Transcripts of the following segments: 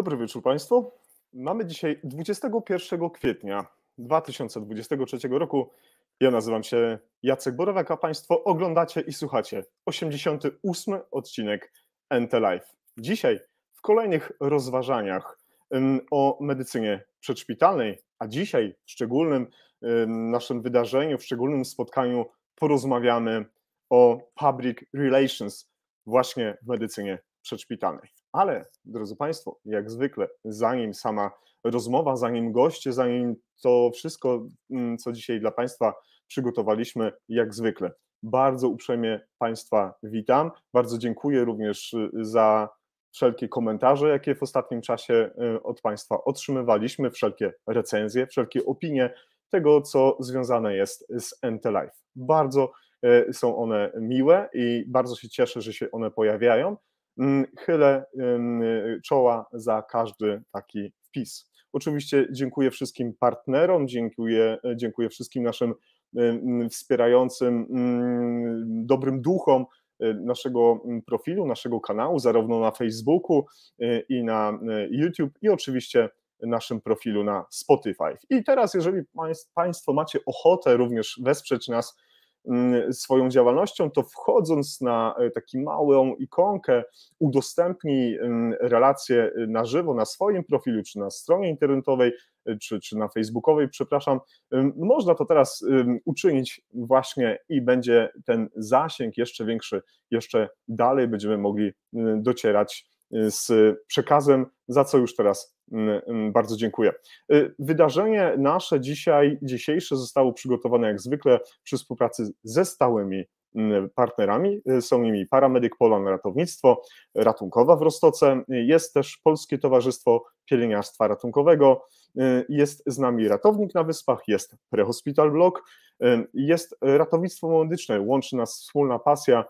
Dobry wieczór Państwu. Mamy dzisiaj 21 kwietnia 2023 roku. Ja nazywam się Jacek Borowek, a Państwo oglądacie i słuchacie 88 odcinek NT Live. Dzisiaj w kolejnych rozważaniach o medycynie przedszpitalnej, a dzisiaj w szczególnym naszym wydarzeniu, w szczególnym spotkaniu porozmawiamy o public relations właśnie w medycynie przedszpitalnej. Ale, drodzy Państwo, jak zwykle, zanim sama rozmowa, zanim goście, zanim to wszystko, co dzisiaj dla Państwa przygotowaliśmy, jak zwykle, bardzo uprzejmie Państwa witam. Bardzo dziękuję również za wszelkie komentarze, jakie w ostatnim czasie od Państwa otrzymywaliśmy, wszelkie recenzje, wszelkie opinie tego, co związane jest z NT Live. Bardzo są one miłe i bardzo się cieszę, że się one pojawiają. Chylę czoła za każdy taki wpis. Oczywiście dziękuję wszystkim partnerom, dziękuję wszystkim naszym wspierającym dobrym duchom naszego profilu, naszego kanału, zarówno na Facebooku i na YouTube, i oczywiście naszym profilu na Spotify. I teraz, jeżeli Państwo macie ochotę również wesprzeć nas swoją działalnością, to wchodząc na taką małą ikonkę, udostępnij relację na żywo na swoim profilu, czy na stronie internetowej, czy na facebookowej, przepraszam, można to teraz uczynić właśnie i będzie ten zasięg jeszcze większy, jeszcze dalej będziemy mogli docierać z przekazem, za co już teraz bardzo dziękuję. Wydarzenie nasze dzisiejsze zostało przygotowane jak zwykle przy współpracy ze stałymi partnerami. Są nimi Paramedyk Polan Ratownictwo Ratunkowa w Roztoce, jest też Polskie Towarzystwo Pielęgniarstwa Ratunkowego, jest z nami Ratownik na Wyspach, jest Prehospital Blog, jest Ratownictwo Medyczne, łączy nas wspólna pasja,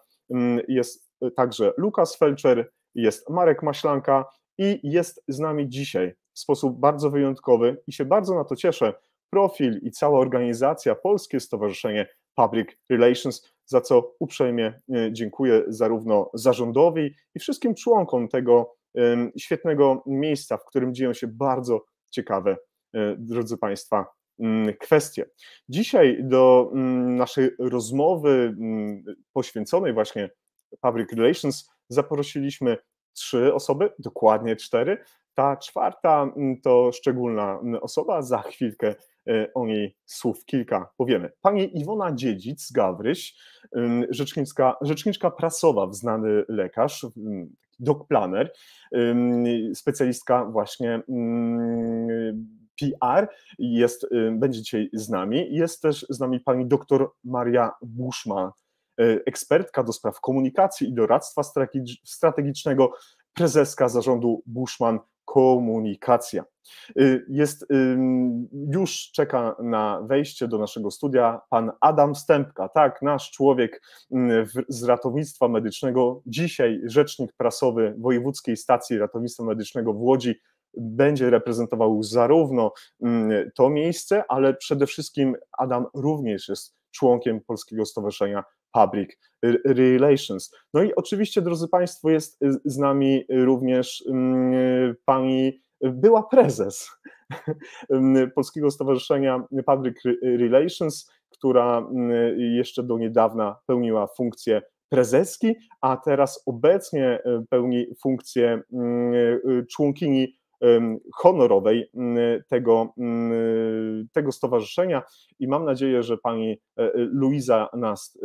jest także Lukas Felczer, jest Marek Maślanka i jest z nami dzisiaj w sposób bardzo wyjątkowy i się bardzo na to cieszę, profil i cała organizacja Polskie Stowarzyszenie Public Relations, za co uprzejmie dziękuję zarówno zarządowi i wszystkim członkom tego świetnego miejsca, w którym dzieją się bardzo ciekawe, drodzy Państwa, kwestie. Dzisiaj do naszej rozmowy poświęconej właśnie Public Relations zaprosiliśmy 3 osoby, dokładnie 4. Ta czwarta to szczególna osoba, za chwilkę o niej słów kilka powiemy. Pani Iwona Dziedzic-Gawryś, rzeczniczka prasowa, znany lekarz, doc planner, specjalistka właśnie PR, będzie dzisiaj z nami. Jest też z nami pani dr Maria Buszman, ekspertka do spraw komunikacji i doradztwa strategicznego, prezeska zarządu Buszman Komunikacja. Już czeka na wejście do naszego studia pan Adam Stępka, tak, nasz człowiek z ratownictwa medycznego, dzisiaj rzecznik prasowy Wojewódzkiej Stacji Ratownictwa Medycznego w Łodzi, będzie reprezentował zarówno to miejsce, ale przede wszystkim Adam również jest członkiem Polskiego Stowarzyszenia Public Relations. No i oczywiście, drodzy Państwo, jest z nami również pani była prezes Polskiego Stowarzyszenia Public Relations, która jeszcze do niedawna pełniła funkcję prezeski, a teraz obecnie pełni funkcję członkini honorowej tego stowarzyszenia i mam nadzieję, że pani Luiza nas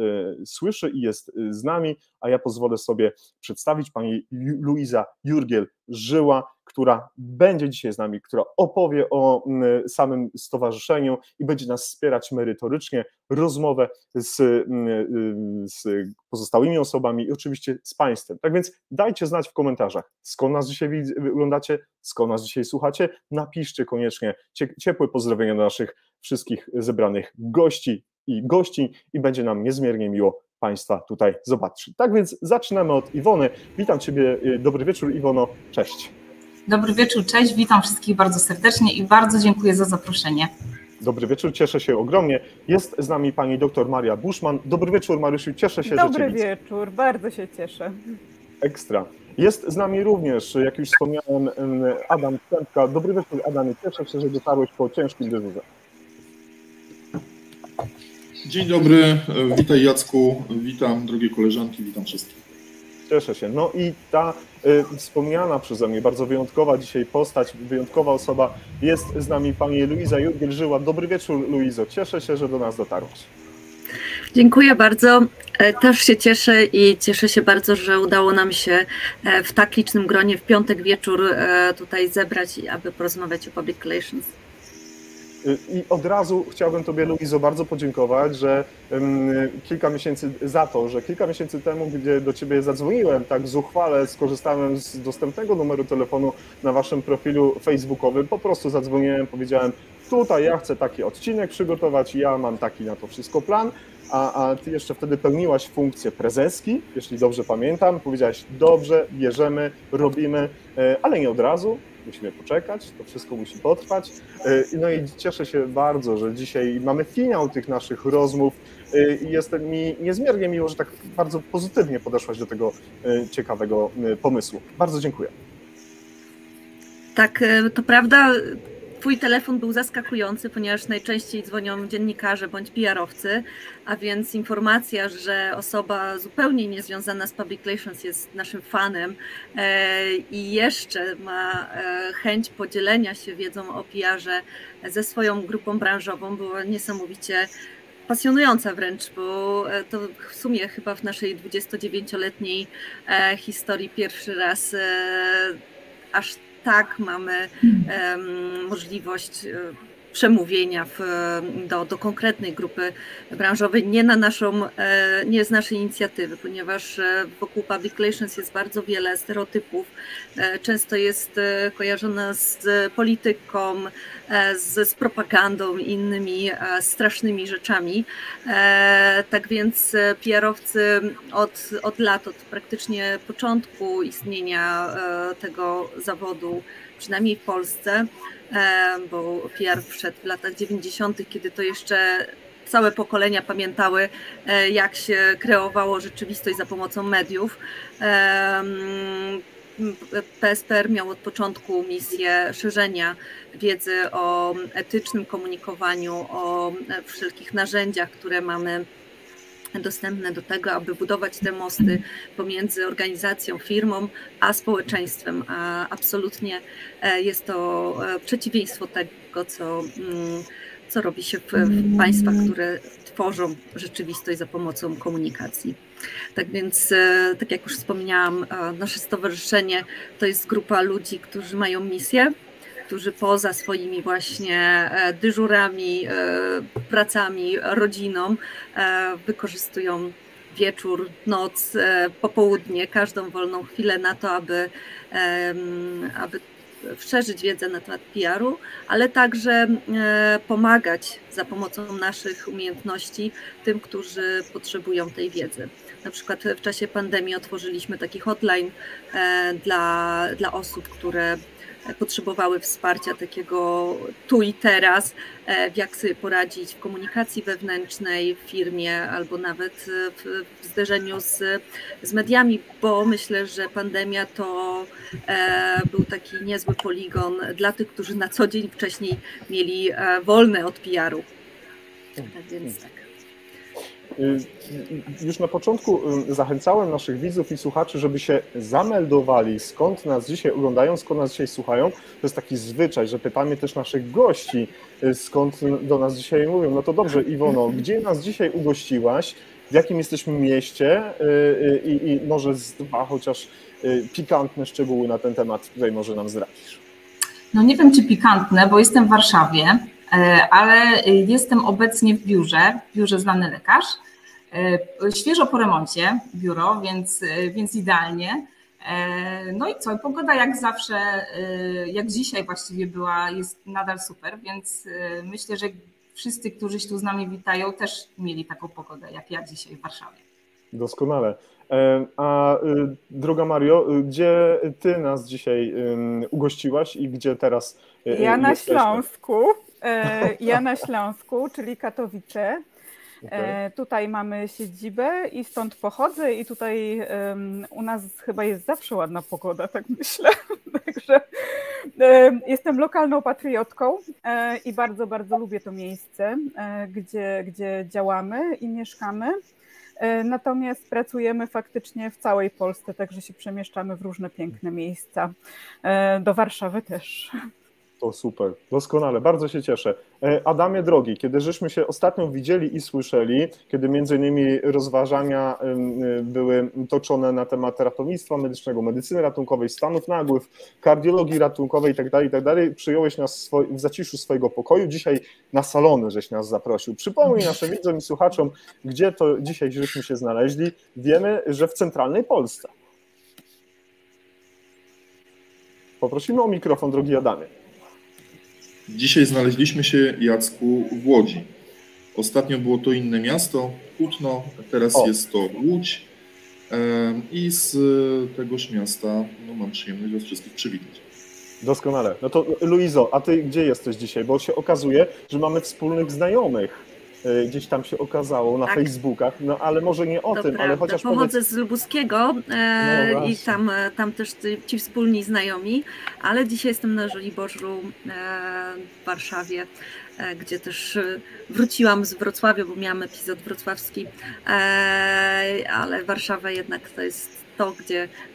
słyszy i jest z nami, a ja pozwolę sobie przedstawić pani Luiza Jurgiel-Żyła, która będzie dzisiaj z nami, która opowie o samym stowarzyszeniu i będzie nas wspierać merytorycznie, rozmowę z pozostałymi osobami i oczywiście z Państwem. Tak więc dajcie znać w komentarzach, skąd nas dzisiaj oglądacie, skąd nas dzisiaj słuchacie, napiszcie koniecznie ciepłe pozdrowienia do naszych wszystkich zebranych gości i gościń i będzie nam niezmiernie miło Państwa tutaj zobaczyć. Tak więc zaczynamy od Iwony. Witam Ciebie, dobry wieczór Iwono, cześć. Dobry wieczór, cześć, witam wszystkich bardzo serdecznie i bardzo dziękuję za zaproszenie. Dobry wieczór, cieszę się ogromnie. Jest z nami pani dr Maria Buszman. Dobry wieczór Marysiu, cieszę się, że Cię widzę. Dobry wieczór, bardzo się cieszę. Ekstra. Jest z nami również, jak już wspomniałem, Adam Stępka. Dobry wieczór, Adamie. Cieszę się, że dotarłeś po ciężkim dyżurze. Dzień dobry, witaj Jacku, witam drogie koleżanki, witam wszystkich. Cieszę się. No i ta wspomniana przeze mnie bardzo wyjątkowa dzisiaj postać, wyjątkowa osoba, jest z nami pani Luiza Jurgiel-Żyła. Dobry wieczór, Luizo. Cieszę się, że do nas dotarłaś. Dziękuję bardzo. Też się cieszę i cieszę się bardzo, że udało nam się w tak licznym gronie w piątek wieczór tutaj zebrać, aby porozmawiać o public relations. I od razu chciałbym Tobie, Luizo, bardzo podziękować, że kilka miesięcy temu, gdzie do Ciebie zadzwoniłem, tak zuchwale skorzystałem z dostępnego numeru telefonu na Waszym profilu facebookowym, po prostu zadzwoniłem, powiedziałem, tutaj ja chcę taki odcinek przygotować, ja mam taki na to wszystko plan, a Ty jeszcze wtedy pełniłaś funkcję prezeski, jeśli dobrze pamiętam, powiedziałaś, dobrze, bierzemy, robimy, ale nie od razu. Musimy poczekać, to wszystko musi potrwać. No i cieszę się bardzo, że dzisiaj mamy finał tych naszych rozmów. Jest mi niezmiernie miło, że tak bardzo pozytywnie podeszłaś do tego ciekawego pomysłu. Bardzo dziękuję. Tak, to prawda. Twój telefon był zaskakujący, ponieważ najczęściej dzwonią dziennikarze bądź PR-owcy, a więc informacja, że osoba zupełnie niezwiązana z public relations jest naszym fanem i jeszcze ma chęć podzielenia się wiedzą o PR-ze ze swoją grupą branżową, była niesamowicie pasjonująca wręcz, bo to w sumie chyba w naszej 29-letniej historii pierwszy raz aż tak mamy możliwość przemówienia do konkretnej grupy branżowej, nie z naszej inicjatywy, ponieważ wokół public relations jest bardzo wiele stereotypów. Często jest kojarzona z polityką, z propagandą i innymi strasznymi rzeczami. Tak więc PR-owcy od lat, od praktycznie początku istnienia tego zawodu, przynajmniej w Polsce, bo PR wszedł w latach 90., kiedy to jeszcze całe pokolenia pamiętały, jak się kreowało rzeczywistość za pomocą mediów. PSPR miał od początku misję szerzenia wiedzy o etycznym komunikowaniu, o wszelkich narzędziach, które mamy dostępne do tego, aby budować te mosty pomiędzy organizacją, firmą, a społeczeństwem. A absolutnie jest to przeciwieństwo tego, co robi się w państwach, które tworzą rzeczywistość za pomocą komunikacji. Tak więc, tak jak już wspomniałam, nasze stowarzyszenie to jest grupa ludzi, którzy mają misję, którzy poza swoimi właśnie dyżurami, pracami, rodziną wykorzystują wieczór, noc, popołudnie, każdą wolną chwilę na to, aby szerzyć wiedzę na temat PR-u, ale także pomagać za pomocą naszych umiejętności tym, którzy potrzebują tej wiedzy. Na przykład w czasie pandemii otworzyliśmy taki hotline dla osób, które potrzebowały wsparcia takiego tu i teraz, jak sobie poradzić w komunikacji wewnętrznej, w firmie albo nawet w zderzeniu z mediami, bo myślę, że pandemia to był taki niezły poligon dla tych, którzy na co dzień wcześniej mieli wolne od PR-u. Tak więc tak. Już na początku zachęcałem naszych widzów i słuchaczy, żeby się zameldowali, skąd nas dzisiaj oglądają, skąd nas dzisiaj słuchają. To jest taki zwyczaj, że pytamy też naszych gości, skąd do nas dzisiaj mówią. No to dobrze, Iwono, gdzie nas dzisiaj ugościłaś, w jakim jesteśmy mieście i może z dwa chociaż pikantne szczegóły na ten temat tutaj może nam zdradzisz. No nie wiem, czy pikantne, bo jestem w Warszawie, ale jestem obecnie w biurze Znany Lekarz. Świeżo po remoncie biuro, więc idealnie. No i co, pogoda jak zawsze, jak dzisiaj właściwie jest nadal super, więc myślę, że wszyscy, którzy się tu z nami witają, też mieli taką pogodę jak ja dzisiaj w Warszawie. Doskonale. A droga Mario, gdzie ty nas dzisiaj ugościłaś i gdzie teraz Ja na Śląsku, czyli Katowice. Tutaj mamy siedzibę i stąd pochodzę i tutaj u nas chyba jest zawsze ładna pogoda, tak myślę. Także jestem lokalną patriotką i bardzo, bardzo lubię to miejsce, gdzie działamy i mieszkamy. Natomiast pracujemy faktycznie w całej Polsce, także się przemieszczamy w różne piękne miejsca. Do Warszawy też. To super, doskonale, bardzo się cieszę. Adamie drogi, kiedy żeśmy się ostatnio widzieli i słyszeli, kiedy między innymi rozważania były toczone na temat ratownictwa medycznego, medycyny ratunkowej, stanów nagłych, kardiologii ratunkowej itd., przyjąłeś nas w zaciszu swojego pokoju, dzisiaj na salony żeś nas zaprosił. Przypomnij naszym widzom i słuchaczom, gdzie to dzisiaj żeśmy się znaleźli. Wiemy, że w centralnej Polsce. Poprosimy o mikrofon, drogi Adamie. Dzisiaj znaleźliśmy się, Jacku, w Łodzi. Ostatnio było to inne miasto, Kutno, teraz jest to Łódź i z tegoż miasta mam przyjemność Was wszystkich przywitać. Doskonale. No to Luizo, a Ty gdzie jesteś dzisiaj? Bo się okazuje, że mamy wspólnych znajomych. Gdzieś tam się okazało na Facebookach, no ale może nie o to tym, prawda. ale chociaż Pochodzę z Lubuskiego i tam też ci wspólni znajomi, ale dzisiaj jestem na Żoliborzu w Warszawie, gdzie też wróciłam z Wrocławia, bo miałam epizod wrocławski, ale Warszawa jednak to jest to,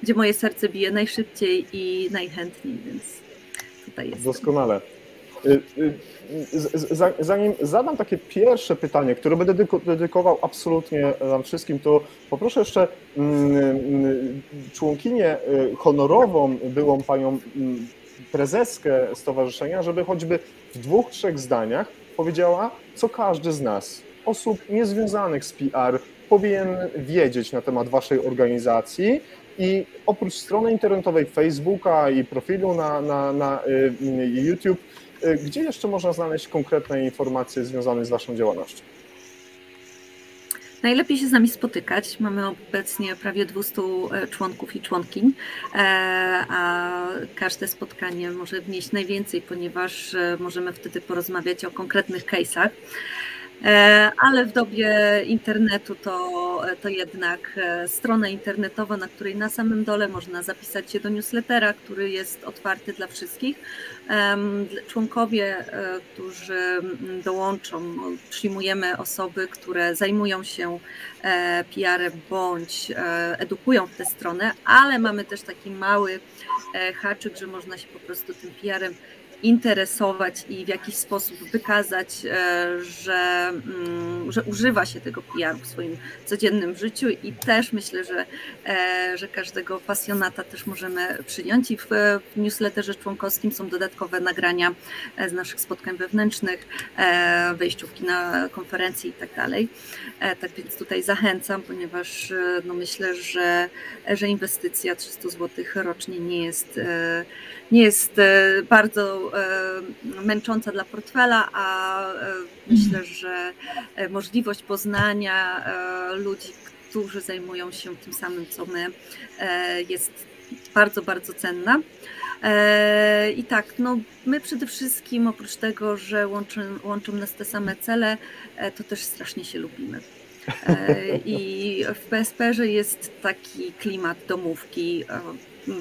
gdzie moje serce bije najszybciej i najchętniej, więc tutaj jestem. Doskonale. Zanim zadam takie pierwsze pytanie, które będę dedykował absolutnie nam wszystkim, to poproszę jeszcze członkinię honorową, byłą panią prezeskę stowarzyszenia, żeby choćby w 2-3 zdaniach powiedziała, co każdy z nas, osób niezwiązanych z PR, powinien wiedzieć na temat waszej organizacji. I oprócz strony internetowej Facebooka i profilu na YouTube, gdzie jeszcze można znaleźć konkretne informacje związane z waszą działalnością? Najlepiej się z nami spotykać. Mamy obecnie prawie 200 członków i członkiń, a każde spotkanie może wnieść najwięcej, ponieważ możemy wtedy porozmawiać o konkretnych case'ach. Ale w dobie internetu to jednak strona internetowa, na której na samym dole można zapisać się do newslettera, który jest otwarty dla wszystkich. Członkowie, którzy dołączą, przyjmujemy osoby, które zajmują się PR-em bądź edukują w tę stronę, ale mamy też taki mały haczyk, że można się po prostu tym PR-em interesować i w jakiś sposób wykazać, że używa się tego PR w swoim codziennym życiu i też myślę, że każdego pasjonata też możemy przyjąć i w newsletterze członkowskim są dodatkowe nagrania z naszych spotkań wewnętrznych, wejściówki na konferencje i tak dalej. Tak więc tutaj zachęcam, ponieważ no myślę, że inwestycja 300 zł rocznie nie jest bardzo męcząca dla portfela, a myślę, że możliwość poznania ludzi, którzy zajmują się tym samym, co my, jest bardzo, bardzo cenna. I tak, no my przede wszystkim oprócz tego, że łączą nas te same cele, to też strasznie się lubimy. I w PSP-że jest taki klimat domówki.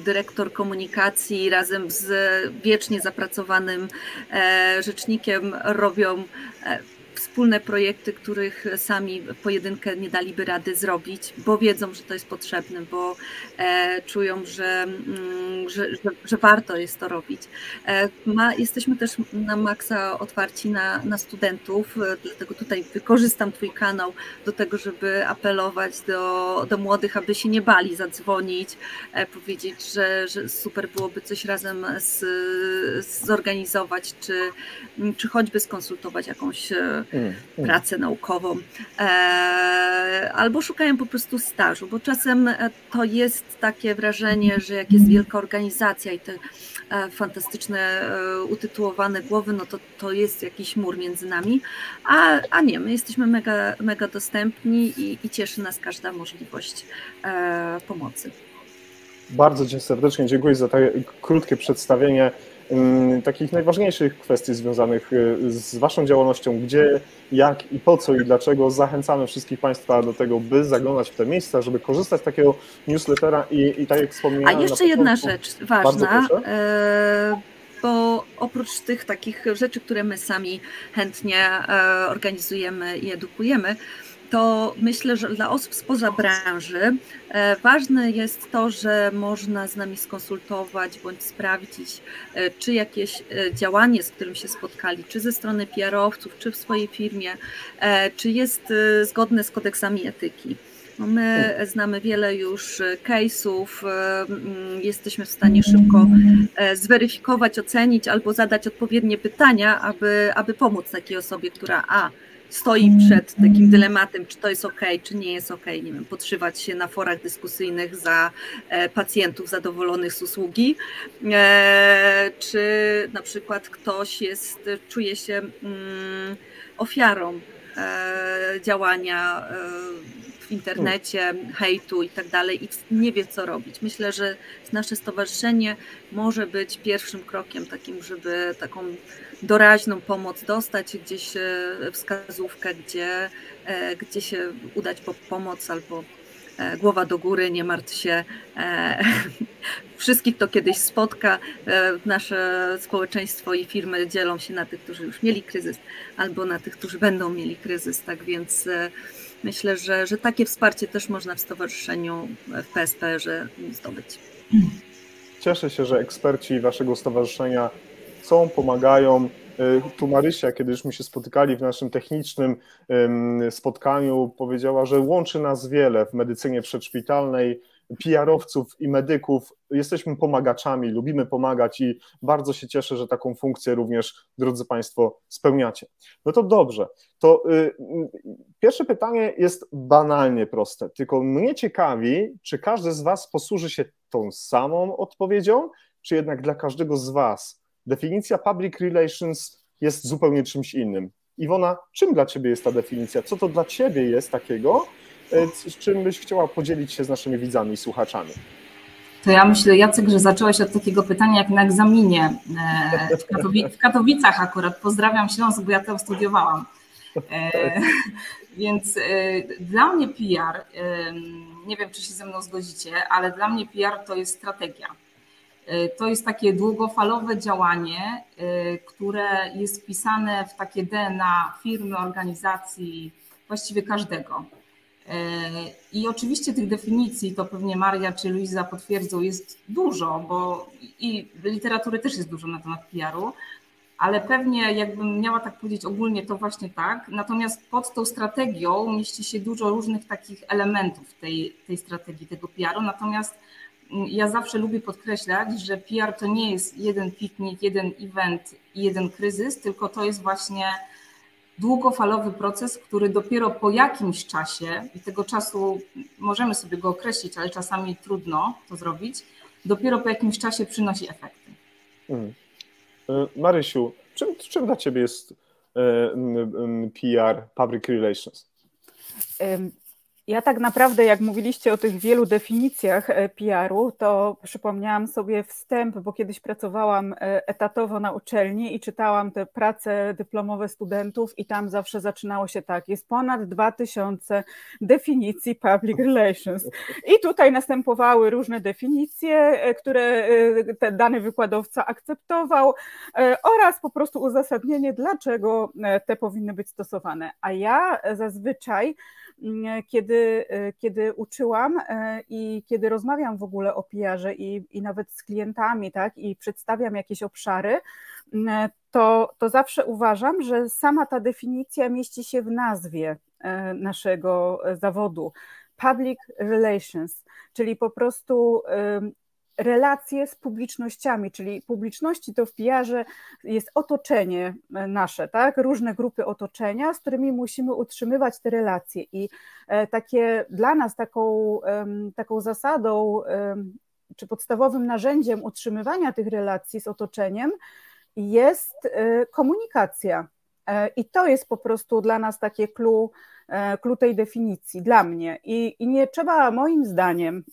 Dyrektor komunikacji razem z wiecznie zapracowanym rzecznikiem robią wspólne projekty, których sami w pojedynkę nie daliby rady zrobić, bo wiedzą, że to jest potrzebne, bo czują, że warto jest to robić. Jesteśmy też na maksa otwarci na studentów, dlatego tutaj wykorzystam Twój kanał do tego, żeby apelować do młodych, aby się nie bali zadzwonić, powiedzieć, że super byłoby coś razem zorganizować, czy choćby skonsultować jakąś pracę naukową, albo szukają po prostu stażu, bo czasem to jest takie wrażenie, że jak jest wielka organizacja i te fantastyczne utytułowane głowy, no to jest jakiś mur między nami, a nie, my jesteśmy mega dostępni i cieszy nas każda możliwość pomocy. Bardzo Ci serdecznie dziękuję za takie krótkie przedstawienie takich najważniejszych kwestii związanych z Waszą działalnością, gdzie, jak i po co i dlaczego zachęcamy wszystkich Państwa do tego, by zaglądać w te miejsca, żeby korzystać z takiego newslettera i tak jak wspomniałem. A jeszcze jedna rzecz ważna, bo oprócz tych takich rzeczy, które my sami chętnie organizujemy i edukujemy, to myślę, że dla osób spoza branży ważne jest to, że można z nami skonsultować bądź sprawdzić, czy jakieś działanie, z którym się spotkali, czy ze strony PR-owców, czy w swojej firmie, czy jest zgodne z kodeksami etyki. No my znamy wiele już case'ów, jesteśmy w stanie szybko zweryfikować, ocenić albo zadać odpowiednie pytania, aby pomóc takiej osobie, która stoi przed takim dylematem, czy to jest okej, czy nie jest okej, nie wiem, podszywać się na forach dyskusyjnych za pacjentów zadowolonych z usługi, czy na przykład ktoś czuje się ofiarą działania w internecie, hejtu i tak dalej i nie wie, co robić. Myślę, że nasze stowarzyszenie może być pierwszym krokiem takim, żeby taką doraźną pomoc dostać, gdzieś wskazówkę, gdzie się udać po pomoc albo głowa do góry, nie martw się. Wszystkich to kiedyś spotka. Nasze społeczeństwo i firmy dzielą się na tych, którzy już mieli kryzys, albo na tych, którzy będą mieli kryzys. Tak więc myślę, że takie wsparcie też można w stowarzyszeniu, w PSPR-ze zdobyć. Cieszę się, że eksperci Waszego stowarzyszenia pomagają. Tu Marysia, kiedyśmy się spotykali w naszym technicznym spotkaniu, powiedziała, że łączy nas wiele w medycynie przedszpitalnej, PR-owców i medyków. Jesteśmy pomagaczami, lubimy pomagać i bardzo się cieszę, że taką funkcję również, drodzy Państwo, spełniacie. No to dobrze. To pierwsze pytanie jest banalnie proste, tylko mnie ciekawi, czy każdy z Was posłuży się tą samą odpowiedzią, czy jednak dla każdego z Was definicja public relations jest zupełnie czymś innym. Iwona, czym dla Ciebie jest ta definicja? Co to dla Ciebie jest takiego, z czym byś chciała podzielić się z naszymi widzami i słuchaczami? To ja myślę, Jacek, że zacząłeś od takiego pytania jak na egzaminie w Katowicach akurat. Pozdrawiam Śląsk, bo ja tam studiowałam. Więc dla mnie PR, nie wiem, czy się ze mną zgodzicie, ale dla mnie PR to jest strategia. To jest takie długofalowe działanie, które jest wpisane w takie DNA firmy, organizacji, właściwie każdego. I oczywiście tych definicji, to pewnie Maria czy Luiza potwierdzą, jest dużo, bo i literatury też jest dużo na temat PR-u, ale pewnie jakbym miała tak powiedzieć ogólnie, to właśnie tak. Natomiast pod tą strategią mieści się dużo różnych takich elementów tej strategii, tego PR-u. Natomiast ja zawsze lubię podkreślać, że PR to nie jest jeden piknik, jeden event i jeden kryzys, tylko to jest właśnie długofalowy proces, który dopiero po jakimś czasie, i tego czasu możemy sobie go określić, ale czasami trudno to zrobić, dopiero po jakimś czasie przynosi efekty. Marysiu, czym dla Ciebie jest PR, public relations? Ja tak naprawdę, jak mówiliście o tych wielu definicjach PR-u, to przypomniałam sobie wstęp, bo kiedyś pracowałam etatowo na uczelni i czytałam te prace dyplomowe studentów i tam zawsze zaczynało się tak, jest ponad 2000 definicji public relations. I tutaj następowały różne definicje, które ten dany wykładowca akceptował oraz po prostu uzasadnienie, dlaczego te powinny być stosowane. A ja zazwyczaj, kiedy uczyłam i kiedy rozmawiam w ogóle o PR-ze i nawet z klientami, tak, i przedstawiam jakieś obszary, to zawsze uważam, że sama ta definicja mieści się w nazwie naszego zawodu. Public relations, czyli po prostu relacje z publicznościami, czyli publiczności to w PR-ze jest otoczenie nasze, tak? Różne grupy otoczenia, z którymi musimy utrzymywać te relacje i takie dla nas taką zasadą czy podstawowym narzędziem utrzymywania tych relacji z otoczeniem jest komunikacja. I to jest po prostu dla nas takie clue tej definicji, dla mnie. I nie trzeba moim zdaniem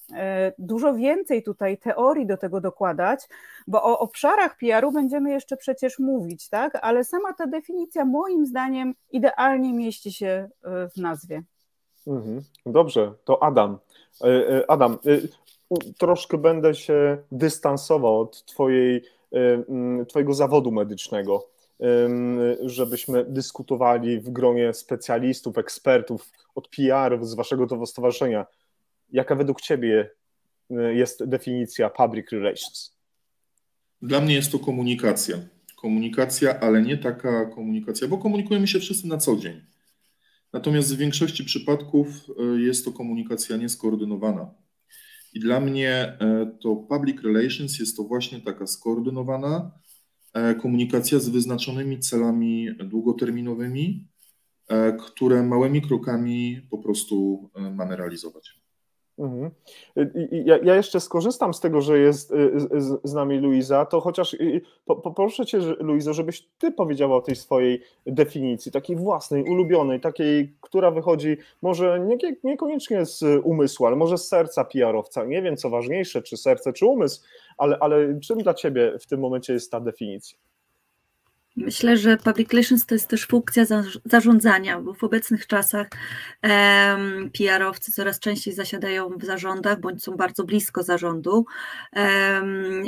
dużo więcej tutaj teorii do tego dokładać, bo o obszarach PR-u będziemy jeszcze przecież mówić, tak? Ale sama ta definicja moim zdaniem idealnie mieści się w nazwie. Dobrze, to Adam. Adam, troszkę będę się dystansował od twojego zawodu medycznego, żebyśmy dyskutowali w gronie specjalistów, ekspertów od PR-ów z waszego stowarzyszenia. Jaka według ciebie jest definicja public relations? Dla mnie jest to komunikacja. Komunikacja, ale nie taka komunikacja, bo komunikujemy się wszyscy na co dzień. Natomiast w większości przypadków jest to komunikacja nieskoordynowana. I dla mnie to public relations jest to właśnie taka skoordynowana komunikacja z wyznaczonymi celami długoterminowymi, które małymi krokami po prostu mamy realizować. Ja jeszcze skorzystam z tego, że jest z nami Luiza, to chociaż poproszę cię, Luizo, żebyś ty powiedziała o tej swojej definicji, takiej własnej, ulubionej, takiej, która wychodzi może niekoniecznie z umysłu, ale może z serca PR-owca. Nie wiem, co ważniejsze, czy serce, czy umysł, ale czym dla ciebie w tym momencie jest ta definicja? Myślę, że public relations to jest też funkcja zarządzania, bo w obecnych czasach PR-owcy coraz częściej zasiadają w zarządach bądź są bardzo blisko zarządu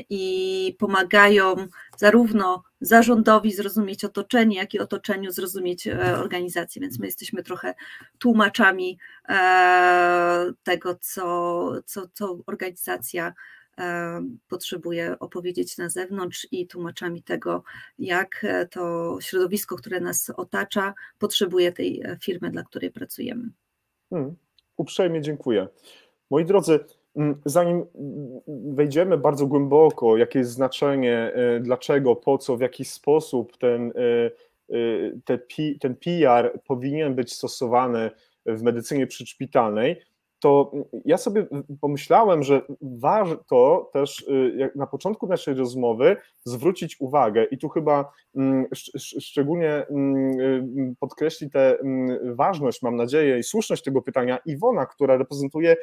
i pomagają zarówno zarządowi zrozumieć otoczenie, jak i otoczeniu zrozumieć organizację, więc my jesteśmy trochę tłumaczami tego, co organizacja potrzebuje opowiedzieć na zewnątrz i tłumaczami tego, jak to środowisko, które nas otacza, potrzebuje tej firmy, dla której pracujemy. Uprzejmie dziękuję. Moi drodzy, zanim wejdziemy bardzo głęboko, jakie jest znaczenie, dlaczego, po co, w jaki sposób ten PR powinien być stosowany w medycynie przyszpitalnej, to ja sobie pomyślałem, że warto też na początku naszej rozmowy zwrócić uwagę i tu chyba szczególnie podkreśli tę ważność, mam nadzieję, i słuszność tego pytania Iwona, która reprezentuje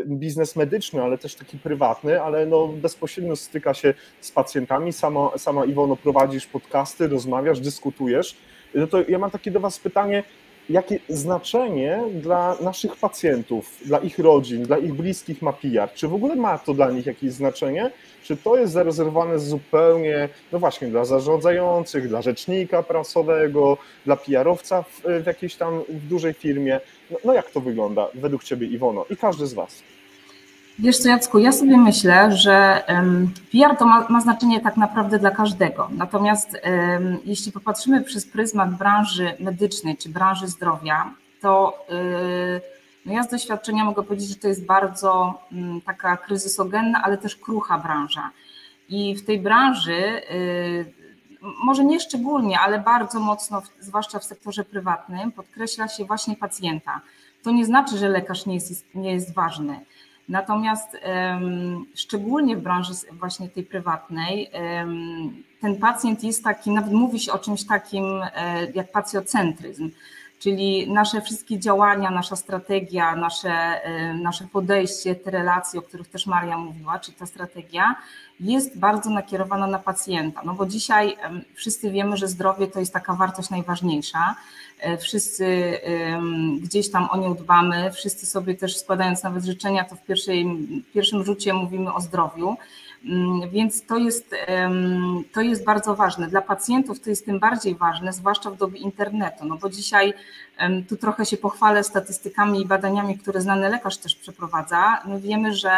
biznes medyczny, ale też taki prywatny, ale no bezpośrednio styka się z pacjentami. Sama Iwono, prowadzisz podcasty, rozmawiasz, dyskutujesz. No to ja mam takie do was pytanie, jakie znaczenie dla naszych pacjentów, dla ich rodzin, dla ich bliskich ma PR? Czy w ogóle ma to dla nich jakieś znaczenie? Czy to jest zarezerwowane zupełnie, no właśnie, dla zarządzających, dla rzecznika prasowego, dla PR-owca w jakiejś tam w dużej firmie? No jak to wygląda według ciebie, Iwono, i każdy z was? Wiesz co, Jacku, ja sobie myślę, że PR to ma znaczenie tak naprawdę dla każdego. Natomiast jeśli popatrzymy przez pryzmat branży medycznej czy branży zdrowia, to no ja z doświadczenia mogę powiedzieć, że to jest bardzo taka kryzysogenna, ale też krucha branża. I w tej branży, może nie szczególnie, ale bardzo mocno, zwłaszcza w sektorze prywatnym, podkreśla się właśnie pacjenta. To nie znaczy, że lekarz nie jest ważny. Natomiast szczególnie w branży właśnie tej prywatnej ten pacjent jest taki, nawet mówi się o czymś takim jak pacjocentryzm, czyli nasze wszystkie działania, nasza strategia, nasze podejście, te relacje, o których też Maria mówiła, czy ta strategia jest bardzo nakierowana na pacjenta, no bo dzisiaj wszyscy wiemy, że zdrowie to jest taka wartość najważniejsza, wszyscy gdzieś tam o nią dbamy, wszyscy sobie też składając nawet życzenia, to w pierwszym rzucie mówimy o zdrowiu, więc to jest bardzo ważne. Dla pacjentów to jest tym bardziej ważne, zwłaszcza w dobie internetu, no bo dzisiaj tu trochę się pochwalę statystykami i badaniami, które znany lekarz też przeprowadza. My wiemy, że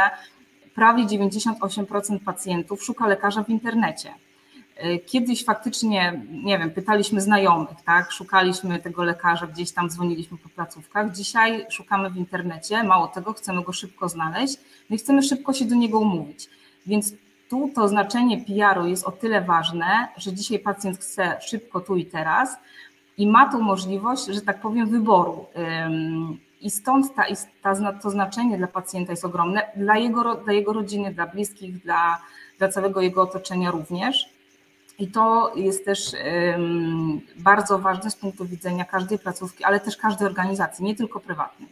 prawie 98% pacjentów szuka lekarza w internecie. Kiedyś faktycznie, nie wiem, pytaliśmy znajomych, tak, szukaliśmy tego lekarza, gdzieś tam dzwoniliśmy po placówkach. Dzisiaj szukamy w internecie, mało tego, chcemy go szybko znaleźć, no i chcemy szybko się do niego umówić. Więc tu to znaczenie PR-u jest o tyle ważne, że dzisiaj pacjent chce szybko, tu i teraz i ma tą możliwość, że tak powiem, wyboru. I stąd to znaczenie dla pacjenta jest ogromne, dla jego rodziny, dla bliskich, dla całego jego otoczenia również. I to jest też bardzo ważne z punktu widzenia każdej placówki, ale też każdej organizacji, nie tylko prywatnej.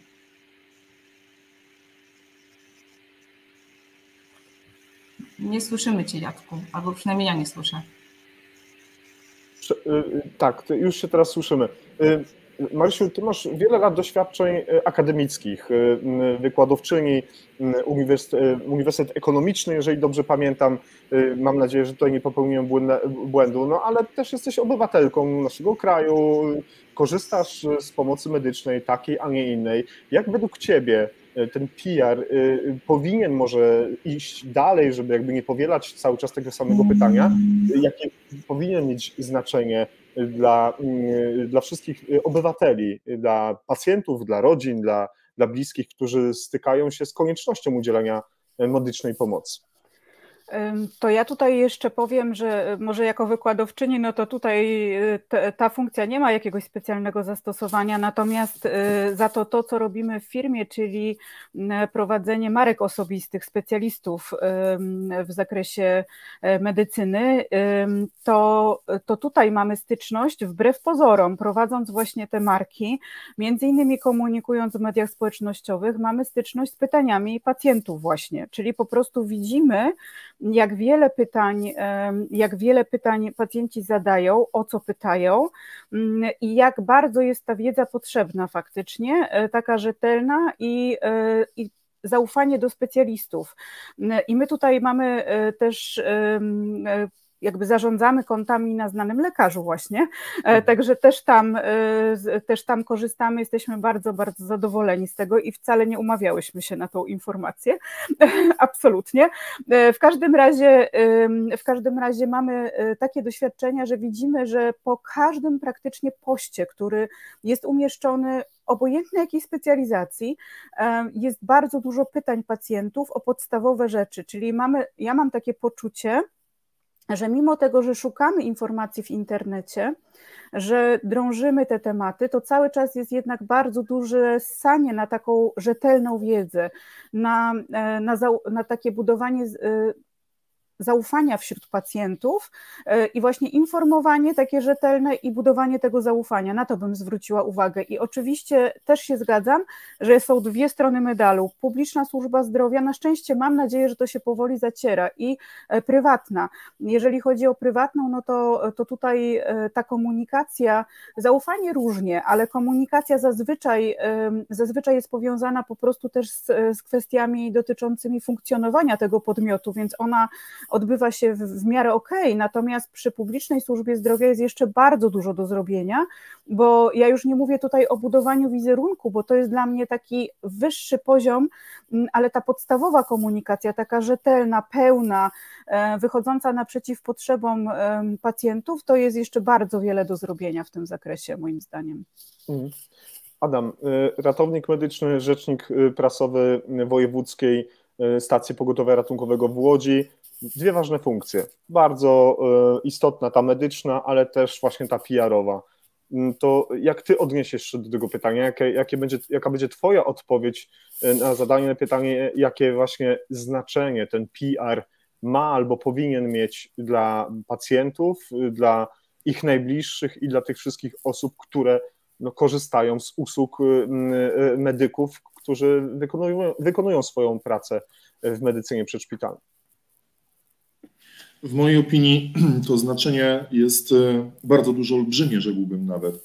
Nie słyszymy Cię, Jacku, albo przynajmniej ja nie słyszę. Tak, już się teraz słyszymy. Marysiu, ty masz wiele lat doświadczeń akademickich, wykładowczyni, Uniwersytet Ekonomiczny, jeżeli dobrze pamiętam. Mam nadzieję, że tutaj nie popełniłem błędu, no ale też jesteś obywatelką naszego kraju, korzystasz z pomocy medycznej takiej, a nie innej. Jak według ciebie ten PR powinien może iść dalej, żeby jakby nie powielać cały czas tego samego pytania, jakie powinien mieć znaczenie dla wszystkich obywateli, dla pacjentów, dla rodzin, dla bliskich, którzy stykają się z koniecznością udzielania medycznej pomocy? To ja tutaj jeszcze powiem, że może jako wykładowczyni, no to tutaj ta funkcja nie ma jakiegoś specjalnego zastosowania, natomiast za to, co robimy w firmie, czyli prowadzenie marek osobistych specjalistów w zakresie medycyny, to tutaj mamy styczność wbrew pozorom, prowadząc właśnie te marki, między innymi komunikując w mediach społecznościowych, mamy styczność z pytaniami pacjentów właśnie, czyli po prostu widzimy, jak wiele pytań pacjenci zadają, o co pytają i jak bardzo jest ta wiedza potrzebna faktycznie, taka rzetelna i zaufanie do specjalistów. I my tutaj mamy też jakby zarządzamy kontami na znanym lekarzu właśnie, także też tam korzystamy, jesteśmy bardzo, bardzo zadowoleni z tego i wcale nie umawiałyśmy się na tą informację, absolutnie. W każdym razie mamy takie doświadczenia, że widzimy, że po każdym praktycznie poście, który jest umieszczony, obojętnie jakiej specjalizacji, jest bardzo dużo pytań pacjentów o podstawowe rzeczy, czyli ja mam takie poczucie, że mimo tego, że szukamy informacji w internecie, że drążymy te tematy, to cały czas jest jednak bardzo duże ssanie na taką rzetelną wiedzę, na takie budowanie zaufania wśród pacjentów i właśnie informowanie takie rzetelne i budowanie tego zaufania. Na to bym zwróciła uwagę. I oczywiście też się zgadzam, że są dwie strony medalu. Publiczna służba zdrowia, na szczęście mam nadzieję, że to się powoli zaciera, i prywatna. Jeżeli chodzi o prywatną, no to tutaj ta komunikacja, zaufanie różnie, ale komunikacja zazwyczaj jest powiązana po prostu też z kwestiami dotyczącymi funkcjonowania tego podmiotu, więc ona odbywa się w miarę okej, natomiast przy publicznej służbie zdrowia jest jeszcze bardzo dużo do zrobienia, bo ja już nie mówię tutaj o budowaniu wizerunku, bo to jest dla mnie taki wyższy poziom, ale ta podstawowa komunikacja, taka rzetelna, pełna, wychodząca naprzeciw potrzebom pacjentów, to jest jeszcze bardzo wiele do zrobienia w tym zakresie, moim zdaniem. Adam, ratownik medyczny, rzecznik prasowy wojewódzkiej Stacji Pogotowia Ratunkowego w Łodzi. Dwie ważne funkcje, bardzo istotna ta medyczna, ale też właśnie ta PR-owa. To jak ty odniesiesz się do tego pytania, jaka będzie twoja odpowiedź na zadane pytanie, jakie właśnie znaczenie ten PR ma albo powinien mieć dla pacjentów, dla ich najbliższych i dla tych wszystkich osób, które korzystają z usług medyków, którzy wykonują swoją pracę w medycynie przedszpitalnej. W mojej opinii to znaczenie jest bardzo dużo, olbrzymie, rzekłbym nawet.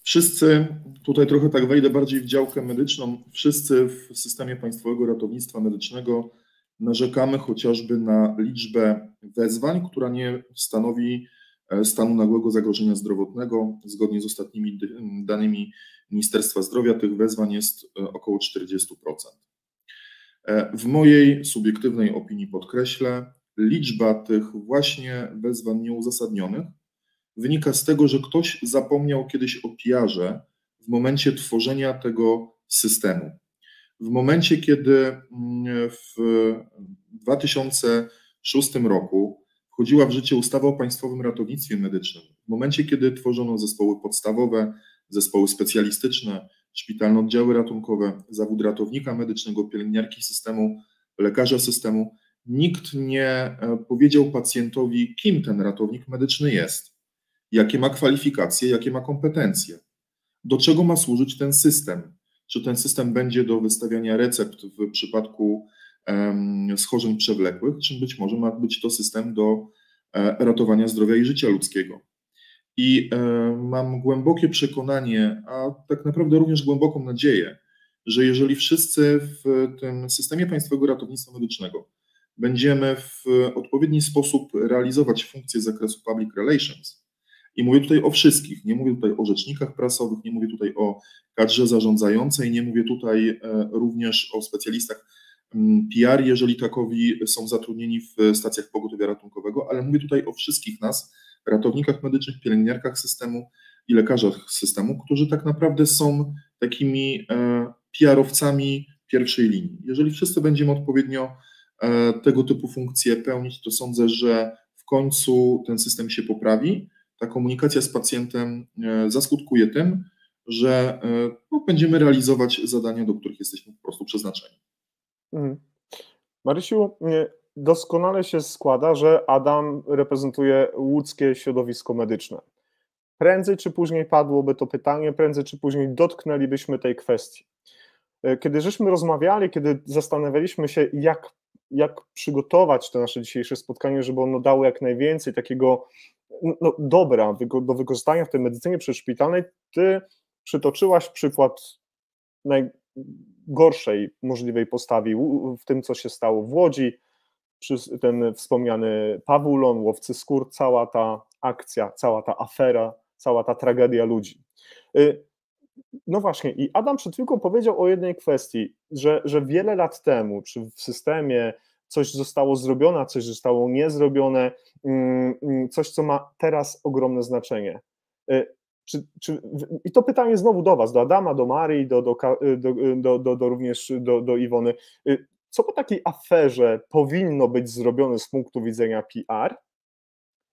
Wszyscy, tutaj trochę tak wejdę bardziej w działkę medyczną, wszyscy w systemie Państwowego Ratownictwa Medycznego narzekamy chociażby na liczbę wezwań, która nie stanowi stanu nagłego zagrożenia zdrowotnego. Zgodnie z ostatnimi danymi Ministerstwa Zdrowia tych wezwań jest około 40%. W mojej subiektywnej opinii podkreślę, liczba tych właśnie wezwań nieuzasadnionych wynika z tego, że ktoś zapomniał kiedyś o PR-ze w momencie tworzenia tego systemu. W momencie, kiedy w 2006 roku wchodziła w życie ustawa o Państwowym Ratownictwie Medycznym, w momencie, kiedy tworzono zespoły podstawowe, zespoły specjalistyczne, szpitalne oddziały ratunkowe, zawód ratownika medycznego, pielęgniarki systemu, lekarza systemu, nikt nie powiedział pacjentowi, kim ten ratownik medyczny jest, jakie ma kwalifikacje, jakie ma kompetencje, do czego ma służyć ten system. Czy ten system będzie do wystawiania recept w przypadku schorzeń przewlekłych, czy być może ma być to system do ratowania zdrowia i życia ludzkiego. I mam głębokie przekonanie, a tak naprawdę również głęboką nadzieję, że jeżeli wszyscy w tym systemie państwowego ratownictwa medycznego będziemy w odpowiedni sposób realizować funkcje z zakresu public relations, i mówię tutaj o wszystkich, nie mówię tutaj o rzecznikach prasowych, nie mówię tutaj o kadrze zarządzającej, nie mówię tutaj również o specjalistach PR, jeżeli takowi są zatrudnieni w stacjach pogotowia ratunkowego, ale mówię tutaj o wszystkich nas, ratownikach medycznych, pielęgniarkach systemu i lekarzach systemu, którzy tak naprawdę są takimi PR-owcami pierwszej linii. Jeżeli wszyscy będziemy odpowiednio tego typu funkcje pełnić, to sądzę, że w końcu ten system się poprawi. Ta komunikacja z pacjentem zaskutkuje tym, że będziemy realizować zadania, do których jesteśmy po prostu przeznaczeni. Marysiu, doskonale się składa, że Adam reprezentuje łódzkie środowisko medyczne. Prędzej czy później padłoby to pytanie, prędzej czy później dotknęlibyśmy tej kwestii. Kiedy żeśmy rozmawiali, kiedy zastanawialiśmy się, jak przygotować to nasze dzisiejsze spotkanie, żeby ono dało jak najwięcej takiego dobra do wykorzystania w tej medycynie przedszpitalnej, ty przytoczyłaś przykład najgorszej możliwej postawy w tym, co się stało w Łodzi, ten wspomniany Pawulon, łowcy skór, cała ta akcja, cała ta afera, cała ta tragedia ludzi. No właśnie, i Adam przed chwilką powiedział o jednej kwestii, że wiele lat temu, czy w systemie coś zostało zrobione, a coś zostało niezrobione, coś, co ma teraz ogromne znaczenie. I to pytanie znowu do was, do Adama, do Marii, również do Iwony. Co po takiej aferze powinno być zrobione z punktu widzenia PR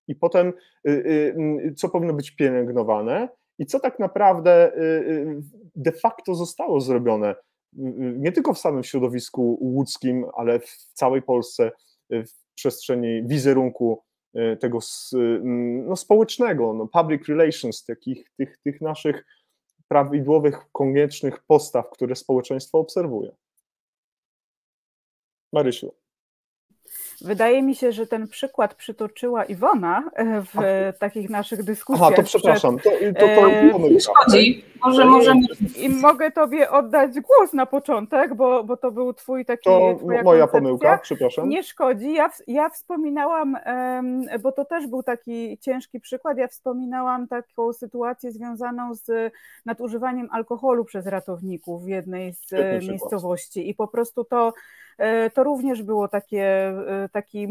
i potem co powinno być pielęgnowane i co tak naprawdę de facto zostało zrobione nie tylko w samym środowisku łódzkim, ale w całej Polsce w przestrzeni wizerunku tego społecznego, public relations, tych naszych prawidłowych, koniecznych postaw, które społeczeństwo obserwuje. Marysiu. Wydaje mi się, że ten przykład przytoczyła Iwona w takich naszych dyskusjach. Aha, to przepraszam. Nie szkodzi. Możemy... I mogę tobie oddać głos na początek, bo to był twoja moja pomyłka, przepraszam. Nie szkodzi. Ja wspominałam, bo to też był taki ciężki przykład, ja wspominałam taką sytuację związaną z nadużywaniem alkoholu przez ratowników w jednej z miejscowości i po prostu to również było taki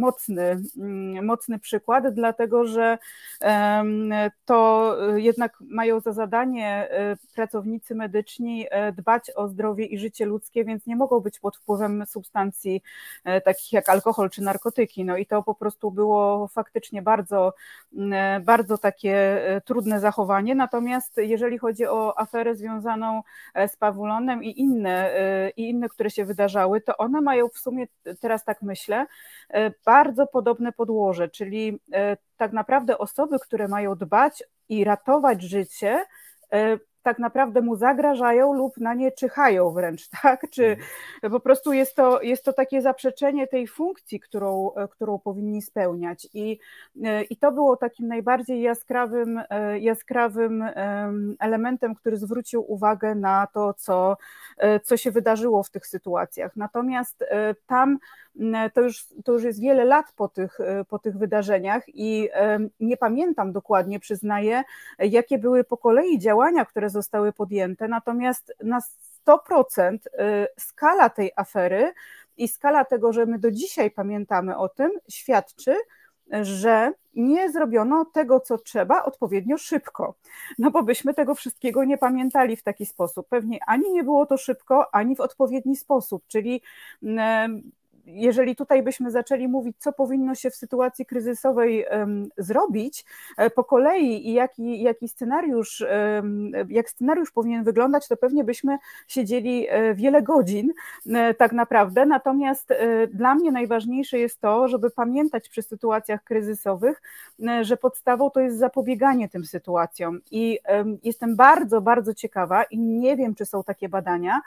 mocny przykład, dlatego że to jednak mają za zadanie pracownicy medyczni dbać o zdrowie i życie ludzkie, więc nie mogą być pod wpływem substancji takich jak alkohol czy narkotyki. No i to po prostu było faktycznie bardzo, bardzo takie trudne zachowanie. Natomiast jeżeli chodzi o aferę związaną z Pawulonem i inne, które się wydarzały, to one mają w sumie, teraz tak myślę, bardzo podobne podłoże, czyli tak naprawdę osoby, które mają dbać i ratować życie, tak naprawdę mu zagrażają lub na nie czyhają wręcz, tak? Czy po prostu jest to takie zaprzeczenie tej funkcji, którą powinni spełniać. I to było takim najbardziej jaskrawym elementem, który zwrócił uwagę na to, co się wydarzyło w tych sytuacjach. Natomiast tam to już jest wiele lat po tych wydarzeniach i nie pamiętam dokładnie, przyznaję, jakie były po kolei działania, które zostały podjęte, natomiast na 100% skala tej afery i skala tego, że my do dzisiaj pamiętamy o tym, świadczy, że nie zrobiono tego, co trzeba, odpowiednio szybko. No bo byśmy tego wszystkiego nie pamiętali w taki sposób. Pewnie ani nie było to szybko, ani w odpowiedni sposób, czyli jeżeli tutaj byśmy zaczęli mówić, co powinno się w sytuacji kryzysowej zrobić po kolei i jak scenariusz powinien wyglądać, to pewnie byśmy siedzieli wiele godzin tak naprawdę. Natomiast dla mnie najważniejsze jest to, żeby pamiętać przy sytuacjach kryzysowych, że podstawą to jest zapobieganie tym sytuacjom. I jestem bardzo, bardzo ciekawa i nie wiem, czy są takie badania,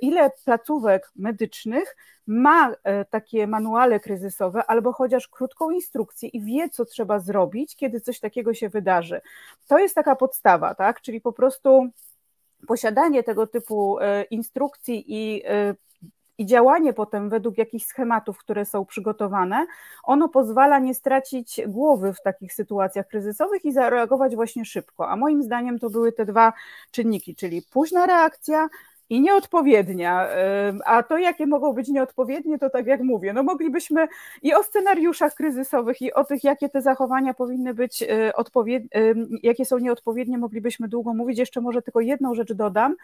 ile placówek medycznych ma takie manuale kryzysowe albo chociaż krótką instrukcję i wie, co trzeba zrobić, kiedy coś takiego się wydarzy. To jest taka podstawa, tak? Czyli po prostu posiadanie tego typu instrukcji i działanie potem według jakichś schematów, które są przygotowane, ono pozwala nie stracić głowy w takich sytuacjach kryzysowych i zareagować właśnie szybko. A moim zdaniem to były te dwa czynniki, czyli późna reakcja i nieodpowiednia. A to, jakie mogą być nieodpowiednie, to tak jak mówię, no moglibyśmy i o scenariuszach kryzysowych, i o tych, jakie te zachowania powinny być jakie są nieodpowiednie, moglibyśmy długo mówić. Jeszcze może tylko jedną rzecz dodam,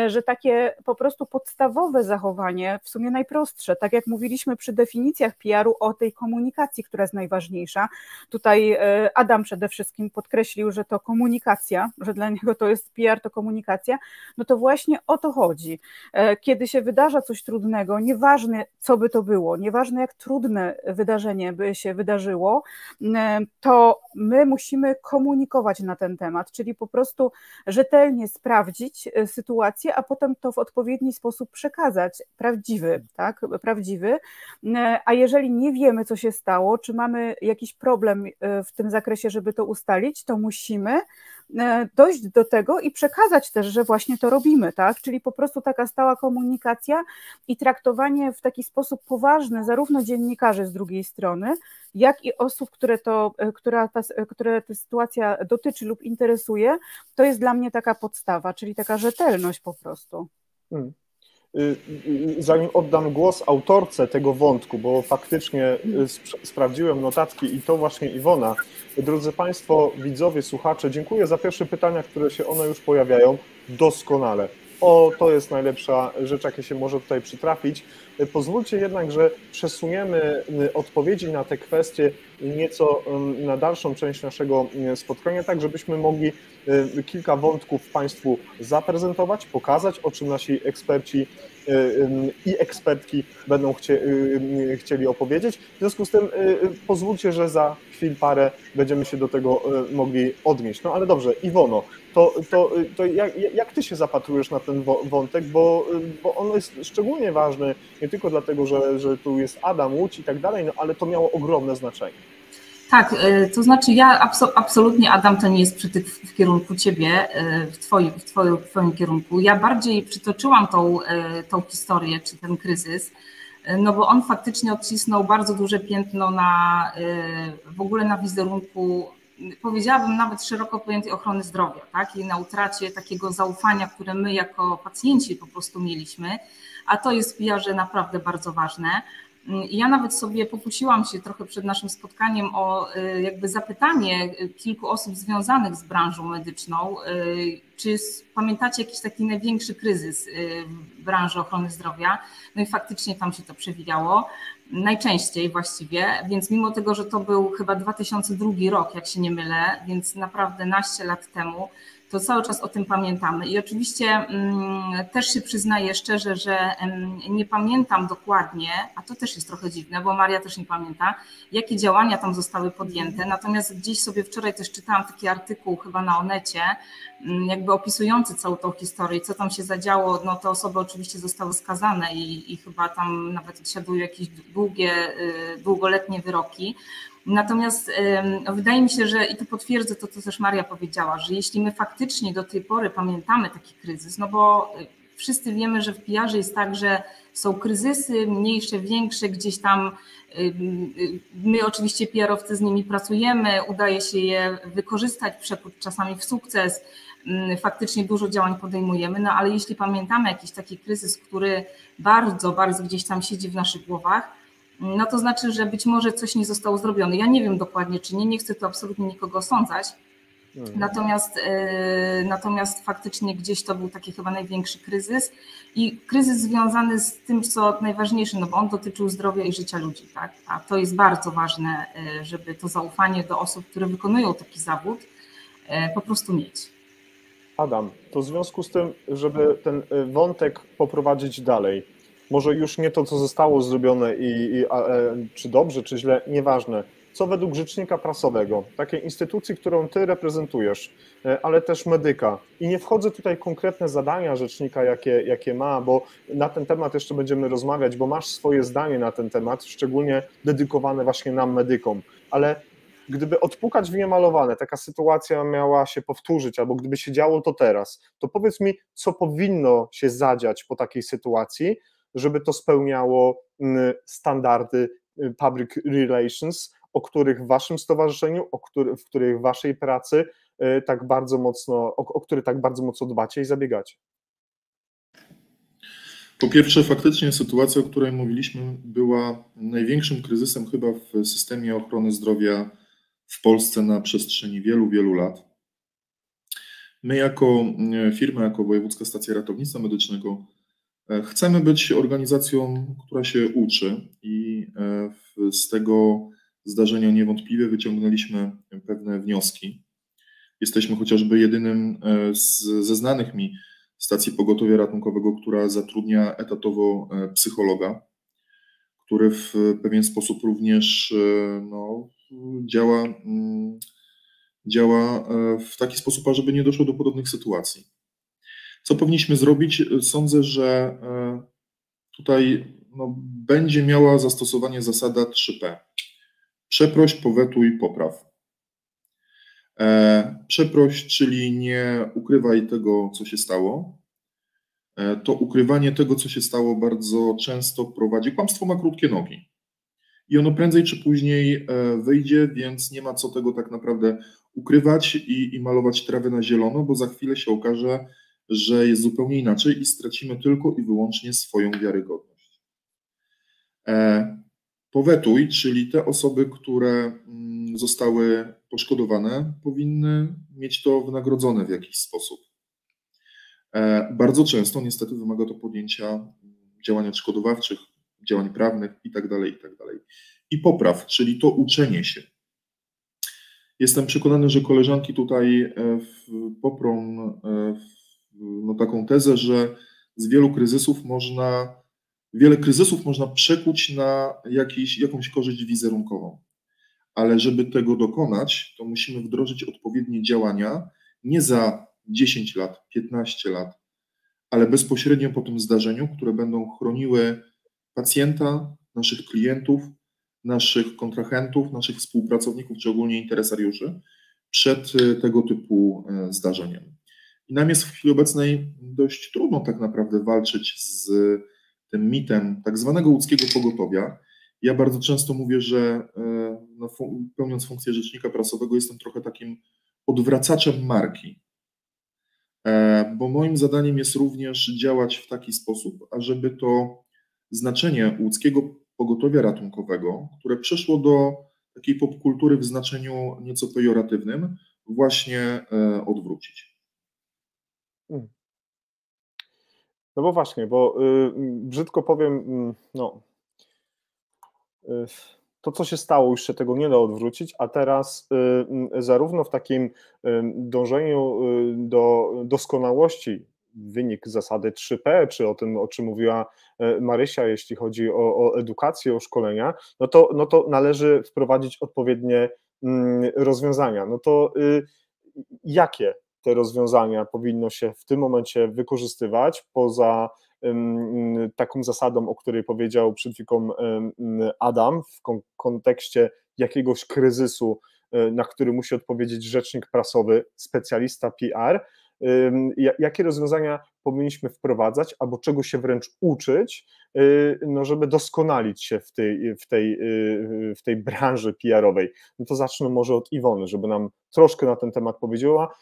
że takie po prostu podstawowe zachowanie, w sumie najprostsze, tak jak mówiliśmy przy definicjach PR-u o tej komunikacji, która jest najważniejsza. Tutaj Adam przede wszystkim podkreślił, że to komunikacja, że dla niego to jest PR, to komunikacja, no to właśnie o to chodzi. Kiedy się wydarza coś trudnego, nieważne co by to było, nieważne jak trudne wydarzenie by się wydarzyło, to my musimy komunikować na ten temat, czyli po prostu rzetelnie sprawdzić sytuację, a potem to w odpowiedni sposób przekazać, prawdziwy, a jeżeli nie wiemy, co się stało, czy mamy jakiś problem w tym zakresie, żeby to ustalić, to musimy dojść do tego i przekazać też, że właśnie to robimy, tak? Czyli po prostu taka stała komunikacja i traktowanie w taki sposób poważny zarówno dziennikarzy z drugiej strony, jak i osób, które ta sytuacja dotyczy lub interesuje, to jest dla mnie taka podstawa, czyli taka rzetelność po prostu. Zanim oddam głos autorce tego wątku, bo faktycznie sprawdziłem notatki i to właśnie Iwona. Drodzy Państwo, widzowie, słuchacze, dziękuję za pierwsze pytania, które się one już pojawiają. Doskonale. To jest najlepsza rzecz, jakie się może tutaj przytrafić. Pozwólcie jednak, że przesuniemy odpowiedzi na te kwestie nieco na dalszą część naszego spotkania, tak żebyśmy mogli kilka wątków Państwu zaprezentować, pokazać, o czym nasi eksperci i ekspertki będą chcieli opowiedzieć. W związku z tym pozwólcie, że za chwil parę będziemy się do tego mogli odnieść. No ale dobrze, Iwono, to jak Ty się zapatrujesz na ten wątek, bo on jest szczególnie ważny, nie tylko dlatego, że tu jest Adam, Łódź i tak dalej, no ale to miało ogromne znaczenie. Tak, to znaczy ja absolutnie, Adam, to nie jest przytyk w kierunku Ciebie, w Twoim kierunku. Ja bardziej przytoczyłam tą historię, czy ten kryzys, no bo on faktycznie odcisnął bardzo duże piętno w ogóle na wizerunku, powiedziałabym nawet szeroko pojętej ochrony zdrowia, tak? I na utracie takiego zaufania, które my jako pacjenci po prostu mieliśmy, a to jest w PR-ze naprawdę bardzo ważne. I ja nawet sobie pokusiłam się trochę przed naszym spotkaniem o jakby zapytanie kilku osób związanych z branżą medyczną, czy pamiętacie jakiś taki największy kryzys w branży ochrony zdrowia? No i faktycznie tam się to przewijało, najczęściej właściwie, więc mimo tego, że to był chyba 2002 rok, jak się nie mylę, więc naprawdę naście lat temu, to cały czas o tym pamiętamy. I oczywiście też się przyznaję szczerze, że nie pamiętam dokładnie, a to też jest trochę dziwne, bo Maria też nie pamięta, jakie działania tam zostały podjęte. Natomiast gdzieś sobie wczoraj też czytałam taki artykuł chyba na Onecie, jakby opisujący całą tą historię, co tam się zadziało. No te osoby oczywiście zostały skazane i chyba tam nawet odsiadują jakieś długoletnie wyroki. Natomiast wydaje mi się, że i tu potwierdzę to, co też Maria powiedziała, że jeśli my faktycznie do tej pory pamiętamy taki kryzys, no bo wszyscy wiemy, że w PR-ze jest tak, że są kryzysy mniejsze, większe, gdzieś tam my oczywiście PR-owcy z nimi pracujemy, udaje się je wykorzystać, przekuć czasami w sukces, faktycznie dużo działań podejmujemy, no ale jeśli pamiętamy jakiś taki kryzys, który bardzo, bardzo gdzieś tam siedzi w naszych głowach, no to znaczy, że być może coś nie zostało zrobione. Ja nie wiem dokładnie, czy nie chcę tu absolutnie nikogo osądzać, Natomiast faktycznie gdzieś to był taki chyba największy kryzys i kryzys związany z tym, co najważniejsze, no bo on dotyczył zdrowia i życia ludzi, tak? A to jest bardzo ważne, żeby to zaufanie do osób, które wykonują taki zawód, po prostu mieć. Adam, to w związku z tym, żeby ten wątek poprowadzić dalej, może już nie to, co zostało zrobione czy dobrze, czy źle, nieważne. Co według rzecznika prasowego, takiej instytucji, którą ty reprezentujesz, ale też medyka, i nie wchodzę tutaj w konkretne zadania rzecznika, jakie ma, bo na ten temat jeszcze będziemy rozmawiać, bo masz swoje zdanie na ten temat, szczególnie dedykowane właśnie nam, medykom, ale gdyby odpukać w niemalowane, taka sytuacja miała się powtórzyć, albo gdyby się działo to teraz, to powiedz mi, co powinno się zadziać po takiej sytuacji, żeby to spełniało standardy public relations, o których w waszym stowarzyszeniu, w których w waszej pracy tak bardzo mocno, o które tak bardzo mocno dbacie i zabiegacie. Po pierwsze, faktycznie sytuacja, o której mówiliśmy, była największym kryzysem chyba w systemie ochrony zdrowia w Polsce na przestrzeni wielu, wielu lat. My jako firma, jako Wojewódzka Stacja Ratownictwa Medycznego chcemy być organizacją, która się uczy i z tego zdarzenia niewątpliwie wyciągnęliśmy pewne wnioski. Jesteśmy chociażby jedynym ze znanych mi stacji pogotowia ratunkowego, która zatrudnia etatowo psychologa, który w pewien sposób również działa w taki sposób, ażeby nie doszło do podobnych sytuacji. Co powinniśmy zrobić? Sądzę, że tutaj będzie miała zastosowanie zasada 3P. Przeproś, powetuj, popraw. Przeproś, czyli nie ukrywaj tego, co się stało. To ukrywanie tego, co się stało, bardzo często prowadzi. Kłamstwo ma krótkie nogi. I ono prędzej czy później wyjdzie, więc nie ma co tego tak naprawdę ukrywać i malować trawę na zielono, bo za chwilę się okaże, że jest zupełnie inaczej i stracimy tylko i wyłącznie swoją wiarygodność. Powetuj, czyli te osoby, które zostały poszkodowane, powinny mieć to wynagrodzone w jakiś sposób. Bardzo często niestety wymaga to podjęcia działań odszkodowawczych, działań prawnych itd. I popraw, czyli to uczenie się. Jestem przekonany, że koleżanki tutaj poprą taką tezę, że z wiele kryzysów można przekuć na jakąś korzyść wizerunkową. Ale żeby tego dokonać, to musimy wdrożyć odpowiednie działania nie za 10 lat, 15 lat, ale bezpośrednio po tym zdarzeniu, które będą chroniły pacjenta, naszych klientów, naszych kontrahentów, naszych współpracowników, czy ogólnie interesariuszy przed tego typu zdarzeniem. I nam jest w chwili obecnej dość trudno tak naprawdę walczyć z tym mitem tak zwanego łódzkiego pogotowia. Ja bardzo często mówię, że pełniąc funkcję rzecznika prasowego jestem trochę takim odwracaczem marki, bo moim zadaniem jest również działać w taki sposób, ażeby to znaczenie łódzkiego pogotowia ratunkowego, które przeszło do takiej popkultury w znaczeniu nieco pejoratywnym, właśnie odwrócić. No bo właśnie, bo brzydko powiem, to, co się stało, już się tego nie da odwrócić, a teraz zarówno w takim dążeniu do doskonałości, wynik zasady 3P, czy o tym, o czym mówiła Marysia, jeśli chodzi o edukację, o szkolenia, no to należy wprowadzić odpowiednie rozwiązania. No to jakie te rozwiązania powinno się w tym momencie wykorzystywać poza taką zasadą, o której powiedział przed chwilą Adam, w kontekście jakiegoś kryzysu, na który musi odpowiedzieć rzecznik prasowy, specjalista PR, jakie rozwiązania powinniśmy wprowadzać, albo czego się wręcz uczyć, żeby doskonalić się w tej branży PR-owej. No to zacznę może od Iwony, żeby nam troszkę na ten temat powiedziała,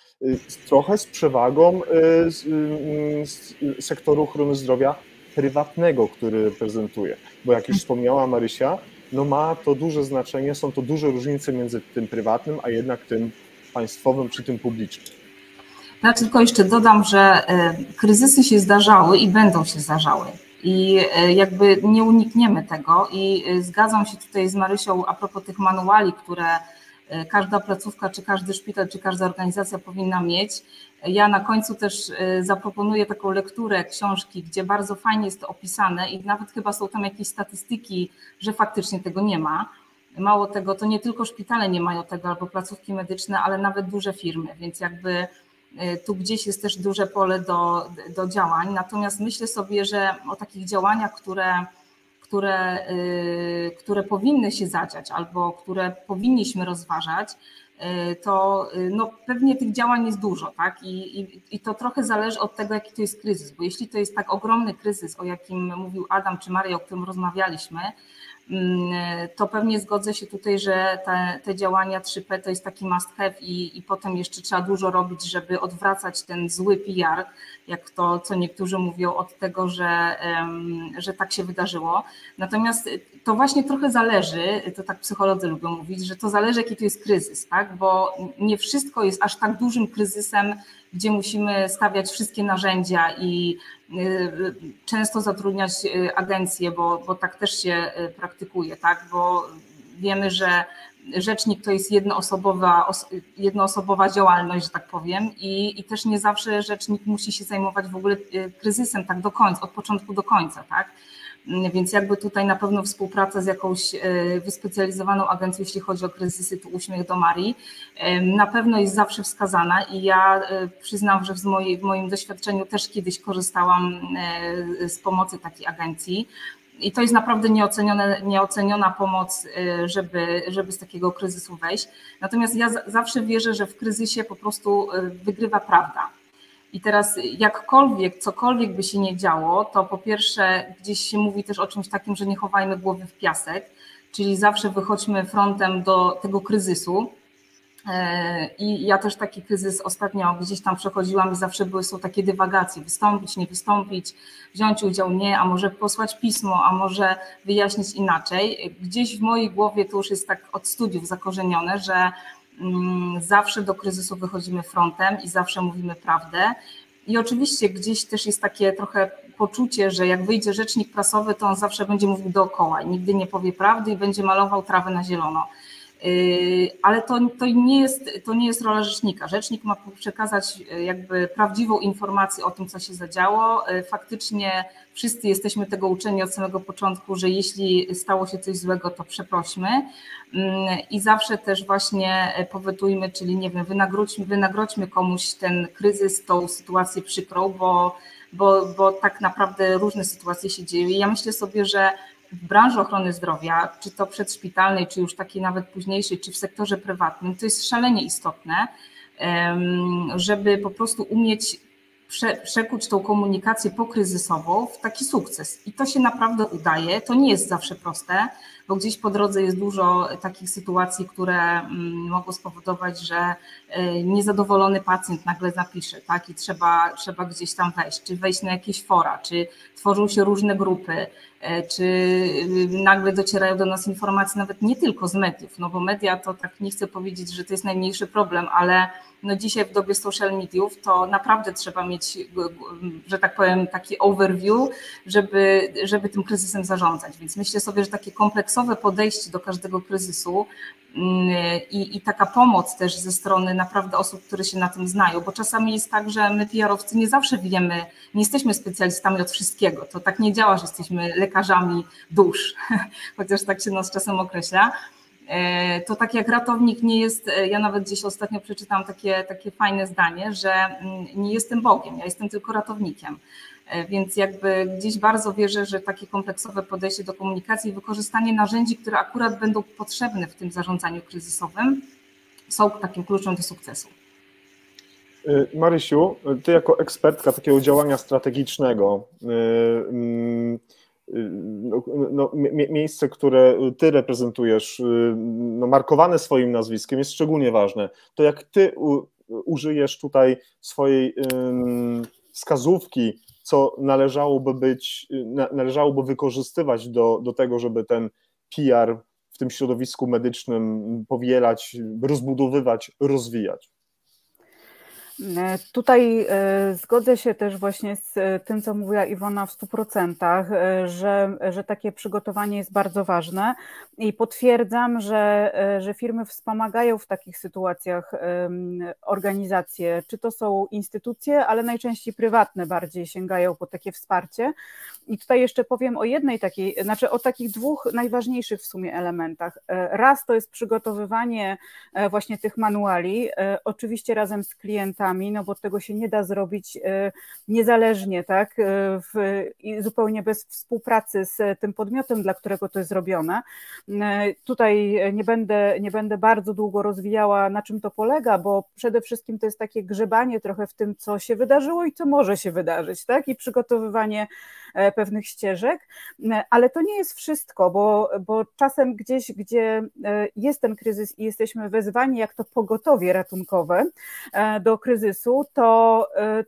trochę z przewagą z sektoru ochrony zdrowia prywatnego, który reprezentuje, bo jak już wspomniała Marysia, no ma to duże znaczenie, są to duże różnice między tym prywatnym, a jednak tym państwowym czy tym publicznym? Ja tylko jeszcze dodam, że kryzysy się zdarzały i będą się zdarzały. I jakby nie unikniemy tego i zgadzam się tutaj z Marysią a propos tych manuali, które każda placówka, czy każdy szpital, czy każda organizacja powinna mieć. Ja na końcu też zaproponuję taką lekturę książki, gdzie bardzo fajnie jest to opisane i nawet chyba są tam jakieś statystyki, że faktycznie tego nie ma. Mało tego, to nie tylko szpitale nie mają tego albo placówki medyczne, ale nawet duże firmy, więc jakby tu gdzieś jest też duże pole do działań. Natomiast myślę sobie, że o takich działaniach, które powinny się zadziać albo które powinniśmy rozważać, to no, pewnie tych działań jest dużo, tak? I to trochę zależy od tego, jaki to jest kryzys, bo jeśli to jest tak ogromny kryzys, o jakim mówił Adam czy Maria, o którym rozmawialiśmy, to pewnie zgodzę się tutaj, że te działania 3P to jest taki must have i potem jeszcze trzeba dużo robić, żeby odwracać ten zły PR, jak to, co niektórzy mówią, od tego, że tak się wydarzyło. Natomiast to właśnie trochę zależy, to tak psycholodzy lubią mówić, że to zależy, jaki to jest kryzys, tak? Bo nie wszystko jest aż tak dużym kryzysem, gdzie musimy stawiać wszystkie narzędzia i często zatrudniać agencje, bo tak też się praktykuje, tak? Bo wiemy, że rzecznik to jest jednoosobowa działalność, że tak powiem, i też nie zawsze rzecznik musi się zajmować w ogóle kryzysem tak do końca, od początku do końca, tak? Więc jakby tutaj na pewno współpraca z jakąś wyspecjalizowaną agencją, jeśli chodzi o kryzysy, tu uśmiech do Marii, na pewno jest zawsze wskazana i ja przyznam, że w moim doświadczeniu też kiedyś korzystałam z pomocy takiej agencji i to jest naprawdę nieoceniona pomoc, żeby z takiego kryzysu wejść. Natomiast ja zawsze wierzę, że w kryzysie po prostu wygrywa prawda. I teraz jakkolwiek, cokolwiek by się nie działo, to po pierwsze gdzieś się mówi też o czymś takim, że nie chowajmy głowy w piasek, czyli zawsze wychodźmy frontem do tego kryzysu. I ja też taki kryzys ostatnio gdzieś tam przechodziłam i zawsze są takie dywagacje, wystąpić, nie wystąpić, wziąć udział, nie, a może posłać pismo, a może wyjaśnić inaczej. Gdzieś w mojej głowie to już jest tak od studiów zakorzenione, że zawsze do kryzysu wychodzimy frontem i zawsze mówimy prawdę. I oczywiście gdzieś też jest takie trochę poczucie, że jak wyjdzie rzecznik prasowy, to on zawsze będzie mówił dookoła i nigdy nie powie prawdy i będzie malował trawę na zielono. Ale to nie jest rola rzecznika. Rzecznik ma przekazać jakby prawdziwą informację o tym, co się zadziało. Faktycznie wszyscy jesteśmy tego uczeni od samego początku, że jeśli stało się coś złego, to przeprośmy i zawsze też właśnie powetujmy, czyli nie wiem, wynagrodźmy komuś ten kryzys, tą sytuację przykrą, bo tak naprawdę różne sytuacje się dzieją i ja myślę sobie, że w branży ochrony zdrowia, czy to przedszpitalnej, czy już takiej nawet późniejszej, czy w sektorze prywatnym, to jest szalenie istotne, żeby po prostu umieć przekuć tą komunikację pokryzysową w taki sukces. I to się naprawdę udaje. To nie jest zawsze proste, bo gdzieś po drodze jest dużo takich sytuacji, które mogą spowodować, że niezadowolony pacjent nagle zapisze, tak? I trzeba gdzieś tam wejść, czy wejść na jakieś fora, czy tworzą się różne grupy, czy nagle docierają do nas informacje nawet nie tylko z mediów, no bo media to tak nie chcę powiedzieć, że to jest najmniejszy problem, ale no dzisiaj w dobie social mediów to naprawdę trzeba mieć, że tak powiem, taki overview, żeby tym kryzysem zarządzać. Więc myślę sobie, że takie kompleksowe podejście do każdego kryzysu i taka pomoc też ze strony naprawdę osób, które się na tym znają, bo czasami jest tak, że my PR-owcy nie zawsze wiemy, nie jesteśmy specjalistami od wszystkiego. To tak nie działa, że jesteśmy lekarzami dusz, chociaż tak się nas czasem określa. To tak jak ratownik nie jest, ja nawet gdzieś ostatnio przeczytałam takie fajne zdanie, że nie jestem Bogiem, ja jestem tylko ratownikiem. Więc jakby gdzieś bardzo wierzę, że takie kompleksowe podejście do komunikacji i wykorzystanie narzędzi, które akurat będą potrzebne w tym zarządzaniu kryzysowym, są takim kluczem do sukcesu. Marysiu, ty jako ekspertka takiego działania strategicznego, miejsce, które ty reprezentujesz, markowane swoim nazwiskiem, jest szczególnie ważne. To jak ty użyjesz tutaj swojej wskazówki, co należałoby wykorzystywać do tego, żeby ten PR w tym środowisku medycznym powielać, rozbudowywać, rozwijać? Tutaj zgodzę się też właśnie z tym, co mówiła Iwona w 100%, że takie przygotowanie jest bardzo ważne i potwierdzam, że firmy wspomagają w takich sytuacjach organizacje, czy to są instytucje, ale najczęściej prywatne bardziej sięgają po takie wsparcie. I tutaj jeszcze powiem o jednej takiej, znaczy o takich dwóch najważniejszych w sumie elementach. Raz to jest przygotowywanie właśnie tych manuali, oczywiście razem z klientami, no bo tego się nie da zrobić niezależnie, tak, i zupełnie bez współpracy z tym podmiotem, dla którego to jest robione. Tutaj nie będę bardzo długo rozwijała, na czym to polega, bo przede wszystkim to jest takie grzebanie trochę w tym, co się wydarzyło i co może się wydarzyć, tak, i przygotowywanie pewnych ścieżek, ale to nie jest wszystko, bo czasem gdzieś, gdzie jest ten kryzys i jesteśmy wezwani jak to pogotowie ratunkowe do kryzysu,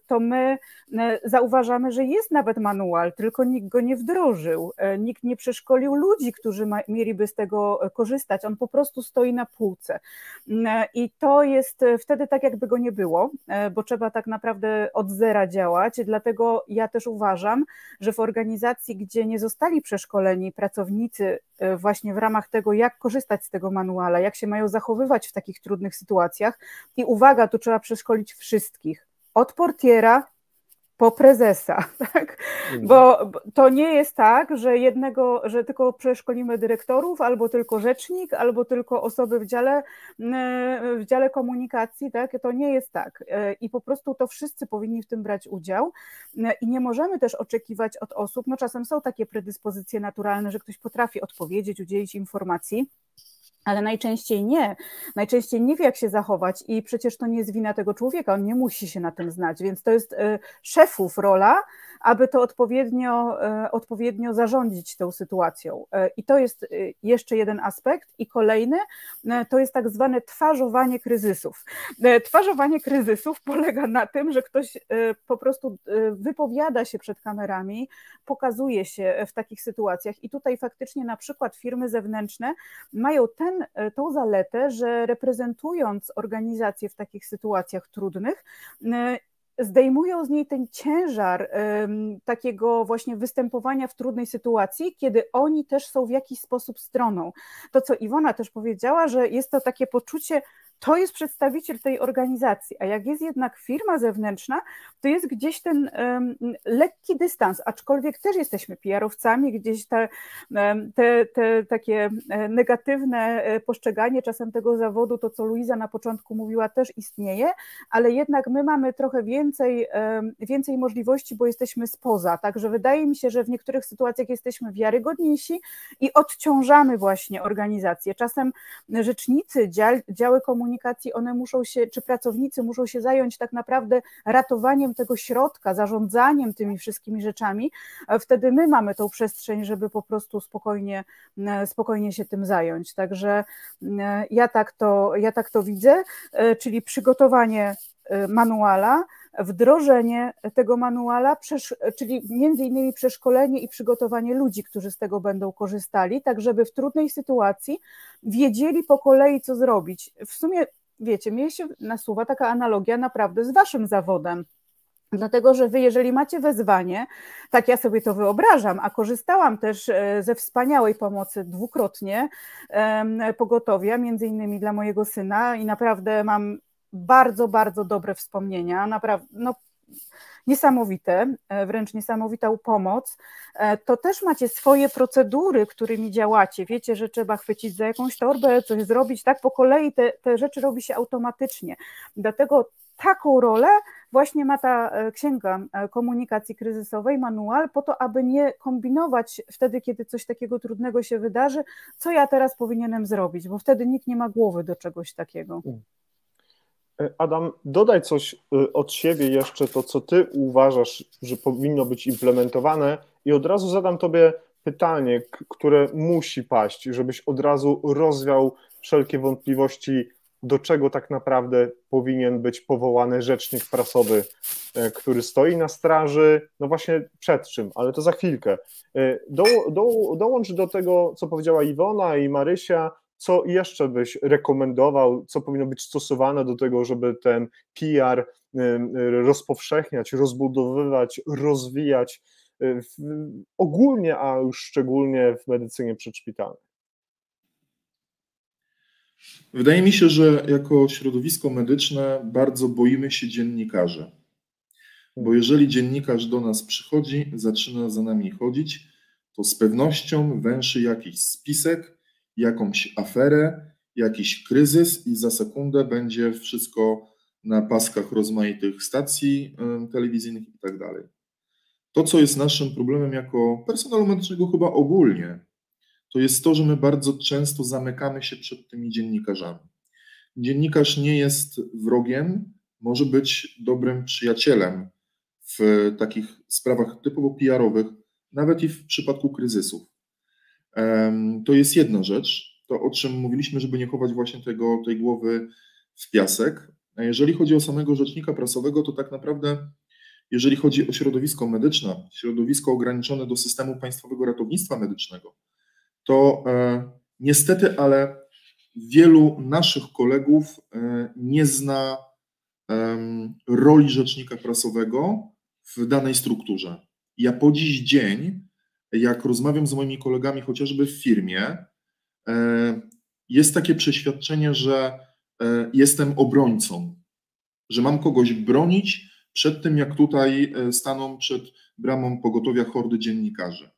to my zauważamy, że jest nawet manual, tylko nikt go nie wdrożył, nikt nie przeszkolił ludzi, którzy mieliby z tego korzystać, on po prostu stoi na półce i to jest wtedy tak, jakby go nie było, bo trzeba tak naprawdę od zera działać, dlatego ja też uważam, że w organizacji, gdzie nie zostali przeszkoleni pracownicy właśnie w ramach tego, jak korzystać z tego manuala, jak się mają zachowywać w takich trudnych sytuacjach i uwaga, tu trzeba przeszkolić wszystkich, od portiera po prezesa, tak? Bo to nie jest tak, że tylko przeszkolimy dyrektorów, albo tylko rzecznik, albo tylko osoby w dziale komunikacji, tak? To nie jest tak i po prostu to wszyscy powinni w tym brać udział i nie możemy też oczekiwać od osób, no czasem są takie predyspozycje naturalne, że ktoś potrafi odpowiedzieć, udzielić informacji, ale najczęściej nie wie, jak się zachować i przecież to nie jest wina tego człowieka, on nie musi się na tym znać, więc to jest szefów rola, aby to odpowiednio zarządzić tą sytuacją. I to jest jeszcze jeden aspekt i kolejny, to jest tak zwane twarzowanie kryzysów. Twarzowanie kryzysów polega na tym, że ktoś po prostu wypowiada się przed kamerami, pokazuje się w takich sytuacjach i tutaj faktycznie na przykład firmy zewnętrzne mają tą zaletę, że reprezentując organizację w takich sytuacjach trudnych, zdejmują z niej ten ciężar takiego właśnie występowania w trudnej sytuacji, kiedy oni też są w jakiś sposób stroną. To, co Iwona też powiedziała, że jest to takie poczucie, to jest przedstawiciel tej organizacji, a jak jest jednak firma zewnętrzna, to jest gdzieś ten lekki dystans, aczkolwiek też jesteśmy PR-owcami, gdzieś te takie negatywne postrzeganie czasem tego zawodu, to co Luiza na początku mówiła, też istnieje, ale jednak my mamy trochę więcej możliwości, bo jesteśmy spoza, także wydaje mi się, że w niektórych sytuacjach jesteśmy wiarygodniejsi i odciążamy właśnie organizację. Czasem rzecznicy, działy komunikacji, one muszą się, czy pracownicy muszą się zająć tak naprawdę ratowaniem tego środka, zarządzaniem tymi wszystkimi rzeczami, a wtedy my mamy tą przestrzeń, żeby po prostu spokojnie się tym zająć. Także ja tak to widzę, czyli przygotowanie manuala, wdrożenie tego manuala, czyli między innymi przeszkolenie i przygotowanie ludzi, którzy z tego będą korzystali, tak żeby w trudnej sytuacji wiedzieli po kolei, co zrobić. W sumie, wiecie, mnie się nasuwa taka analogia naprawdę z waszym zawodem. Dlatego, że wy, jeżeli macie wezwanie, tak ja sobie to wyobrażam, a korzystałam też ze wspaniałej pomocy dwukrotnie pogotowia, między innymi dla mojego syna i naprawdę mam bardzo, bardzo dobre wspomnienia, naprawdę, no, niesamowite, wręcz niesamowitą pomoc, to też macie swoje procedury, którymi działacie, wiecie, że trzeba chwycić za jakąś torbę, coś zrobić, tak po kolei te rzeczy robi się automatycznie, dlatego taką rolę właśnie ma ta księga komunikacji kryzysowej, manual, po to, aby nie kombinować wtedy, kiedy coś takiego trudnego się wydarzy, co ja teraz powinienem zrobić, bo wtedy nikt nie ma głowy do czegoś takiego. Adam, dodaj coś od siebie jeszcze, to co ty uważasz, że powinno być implementowane i od razu zadam tobie pytanie, które musi paść, żebyś od razu rozwiał wszelkie wątpliwości do czego tak naprawdę powinien być powołany rzecznik prasowy, który stoi na straży, no właśnie przed czym, ale to za chwilkę. Dołącz do tego, co powiedziała Iwona i Marysia, co jeszcze byś rekomendował, co powinno być stosowane do tego, żeby ten PR rozpowszechniać, rozbudowywać, rozwijać ogólnie, a już szczególnie w medycynie przedszpitalnej? Wydaje mi się, że jako środowisko medyczne bardzo boimy się dziennikarzy, bo jeżeli dziennikarz do nas przychodzi, zaczyna za nami chodzić, to z pewnością węszy jakiś spisek, jakąś aferę, jakiś kryzys i za sekundę będzie wszystko na paskach rozmaitych stacji telewizyjnych i tak dalej. To, co jest naszym problemem jako personelu medycznego chyba ogólnie, to jest to, że my bardzo często zamykamy się przed tymi dziennikarzami. Dziennikarz nie jest wrogiem, może być dobrym przyjacielem w takich sprawach typowo PR-owych, nawet i w przypadku kryzysów. To jest jedna rzecz, to o czym mówiliśmy, żeby nie chować właśnie tej głowy w piasek. A jeżeli chodzi o samego rzecznika prasowego, to tak naprawdę, jeżeli chodzi o środowisko medyczne, środowisko ograniczone do systemu państwowego ratownictwa medycznego, to niestety, ale wielu naszych kolegów nie zna roli rzecznika prasowego w danej strukturze. Ja po dziś dzień, jak rozmawiam z moimi kolegami chociażby w firmie, jest takie przeświadczenie, że jestem obrońcą, że mam kogoś bronić przed tym, jak tutaj staną przed bramą pogotowia hordy dziennikarzy.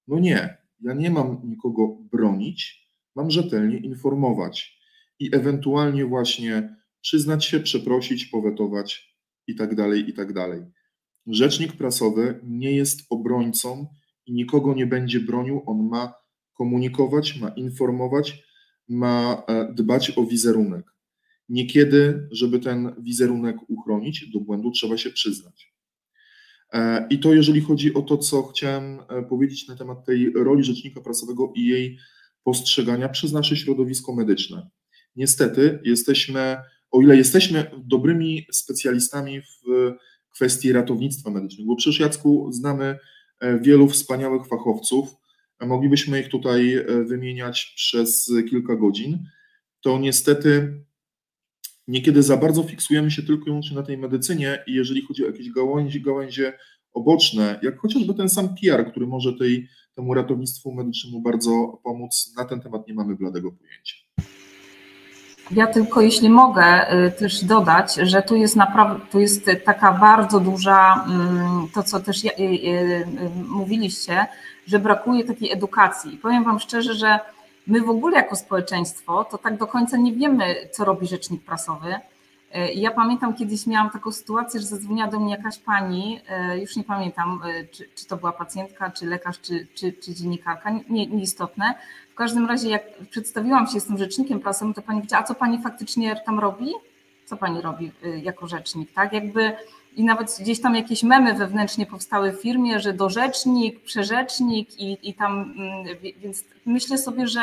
No nie, ja nie mam nikogo bronić, mam rzetelnie informować i ewentualnie właśnie przyznać się, przeprosić, powetować i tak dalej, i tak dalej. Rzecznik prasowy nie jest obrońcą i nikogo nie będzie bronił, on ma komunikować, ma informować, ma dbać o wizerunek. Niekiedy, żeby ten wizerunek uchronić, do błędu trzeba się przyznać. I to jeżeli chodzi o to, co chciałem powiedzieć na temat tej roli rzecznika prasowego i jej postrzegania przez nasze środowisko medyczne. Niestety o ile jesteśmy dobrymi specjalistami w kwestii ratownictwa medycznego, bo przecież, Jacku, znamy wielu wspaniałych fachowców, moglibyśmy ich tutaj wymieniać przez kilka godzin, to niestety niekiedy za bardzo fiksujemy się tylko i wyłącznie na tej medycynie i jeżeli chodzi o jakieś gałęzie oboczne, jak chociażby ten sam PR, który może temu ratownictwu medycznemu bardzo pomóc, na ten temat nie mamy bladego pojęcia. Ja tylko, jeśli mogę też dodać, że tu jest taka bardzo duża, to co też mówiliście, że brakuje takiej edukacji. I powiem Wam szczerze, że my w ogóle jako społeczeństwo to tak do końca nie wiemy, co robi rzecznik prasowy. Ja pamiętam, kiedyś miałam taką sytuację, że zadzwoniła do mnie jakaś pani, już nie pamiętam, czy to była pacjentka, czy lekarz, czy dziennikarka, nieistotne. W każdym razie, jak przedstawiłam się, jestem rzecznikiem prasowym, to pani powiedziała, a co pani faktycznie tam robi? Co pani robi jako rzecznik, tak? I nawet gdzieś tam jakieś memy wewnętrznie powstały w firmie, że dorzecznik, przerzecznik i tam, więc myślę sobie, że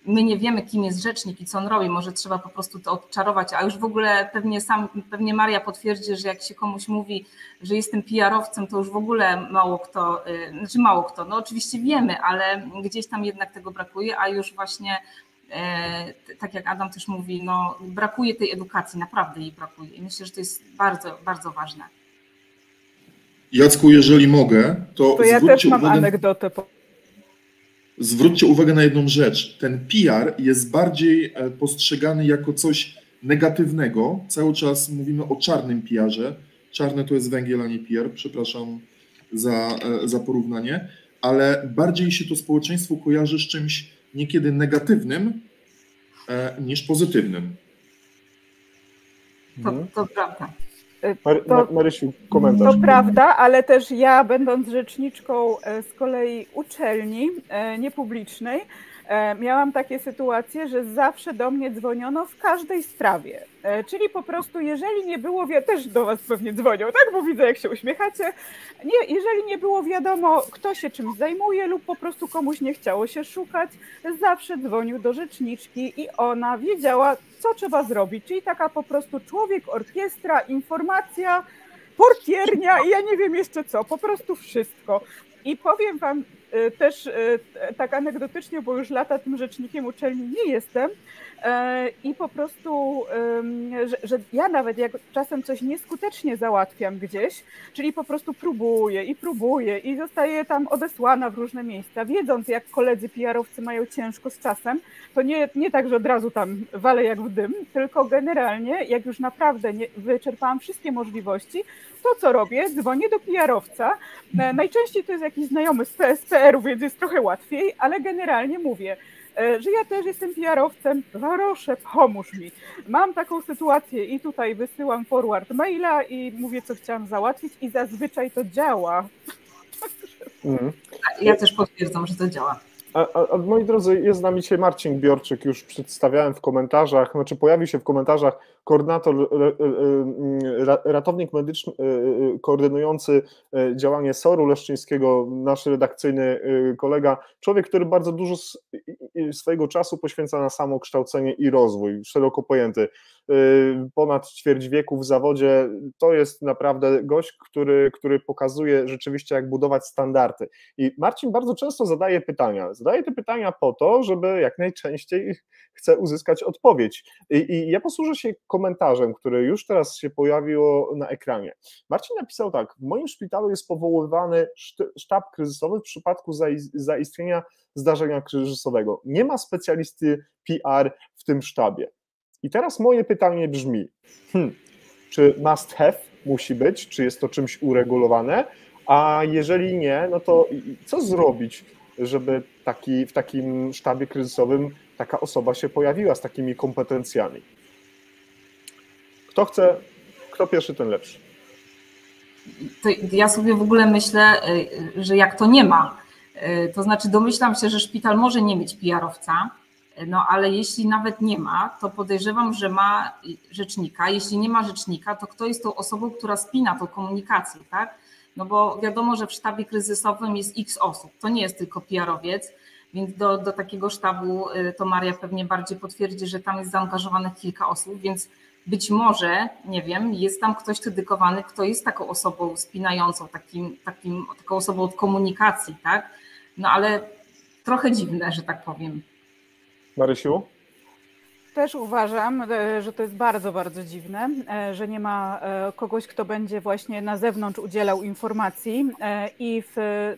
my nie wiemy, kim jest rzecznik i co on robi, może trzeba po prostu to odczarować, a już w ogóle pewnie Maria potwierdzi, że jak się komuś mówi, że jestem PR-owcem, to już w ogóle mało kto, no oczywiście wiemy, ale gdzieś tam jednak tego brakuje, a już właśnie tak jak Adam też mówi, no brakuje tej edukacji, naprawdę jej brakuje i myślę, że to jest bardzo, bardzo ważne. Jacku, jeżeli mogę, to ja też mam anegdotę. Zwróćcie uwagę na jedną rzecz. Ten PR jest bardziej postrzegany jako coś negatywnego. Cały czas mówimy o czarnym PR-ze. Czarne to jest węgiel, a nie PR. Przepraszam za porównanie. Ale bardziej się to społeczeństwo kojarzy z czymś niekiedy negatywnym niż pozytywnym. To prawda. Marysiu, komentarz. To prawda, ale też ja, będąc rzeczniczką z kolei uczelni niepublicznej, miałam takie sytuacje, że zawsze do mnie dzwoniono w każdej sprawie. Czyli po prostu, jeżeli nie było, też do was pewnie dzwonią, tak? Bo widzę, jak się uśmiechacie. Jeżeli nie było wiadomo, kto się czymś zajmuje lub po prostu komuś nie chciało się szukać, zawsze dzwonił do rzeczniczki i ona wiedziała, co trzeba zrobić. Czyli taka po prostu człowiek, orkiestra, informacja, portiernia i ja nie wiem jeszcze co, po prostu wszystko. I powiem wam też tak anegdotycznie, bo już lata tym rzecznikiem uczelni nie jestem i po prostu, że ja nawet jak czasem coś nieskutecznie załatwiam gdzieś, czyli po prostu próbuję i zostaję tam odesłana w różne miejsca, wiedząc jak koledzy PR-owcy mają ciężko z czasem, to nie tak, że od razu tam walę jak w dym, tylko generalnie jak już naprawdę wyczerpałam wszystkie możliwości, to co robię? Dzwonię do PR-owca, najczęściej to jest jakiś znajomy z PR-u, więc jest trochę łatwiej, ale generalnie mówię, że ja też jestem PR-owcem, proszę pomóż mi. Mam taką sytuację i tutaj wysyłam forward maila i mówię, co chciałam załatwić i zazwyczaj to działa. Ja też potwierdzam, że to działa. A moi drodzy, jest z nami dzisiaj Marcin Biorczyk, już przedstawiałem w komentarzach, pojawił się w komentarzach koordynator, ratownik medyczny, koordynujący działanie SOR-u Leszczyńskiego, nasz redakcyjny kolega, człowiek, który bardzo dużo swojego czasu poświęca na samokształcenie i rozwój, szeroko pojęty. Ponad ćwierć wieku w zawodzie, to jest naprawdę gość, który pokazuje rzeczywiście, jak budować standardy. I Marcin bardzo często zadaje te pytania po to, żeby jak najczęściej chce uzyskać odpowiedź. I ja posłużę się komentarzem, który już teraz się pojawił na ekranie. Marcin napisał tak: w moim szpitalu jest powoływany sztab kryzysowy w przypadku zaistnienia zdarzenia kryzysowego. Nie ma specjalisty PR w tym sztabie. I teraz moje pytanie brzmi, czy must have musi być, czy jest to czymś uregulowane, a jeżeli nie, no to co zrobić, żeby w takim sztabie kryzysowym taka osoba się pojawiła z takimi kompetencjami? Kto chce, kto pierwszy, ten lepszy. To ja sobie w ogóle myślę, że jak to nie ma, to znaczy domyślam się, że szpital może nie mieć PR-owca, no ale jeśli nawet nie ma, to podejrzewam, że ma rzecznika. Jeśli nie ma rzecznika, to kto jest tą osobą, która spina tą komunikację, tak? No bo wiadomo, że w sztabie kryzysowym jest x osób, to nie jest tylko PR-owiec, więc do takiego sztabu to Maria pewnie bardziej potwierdzi, że tam jest zaangażowanych kilka osób, więc być może, nie wiem, jest tam ktoś dedykowany, kto jest taką osobą spinającą, taką osobą od komunikacji, tak? No ale trochę dziwne, że tak powiem. Marysiu? Też uważam, że to jest bardzo, bardzo dziwne, że nie ma kogoś, kto będzie właśnie na zewnątrz udzielał informacji,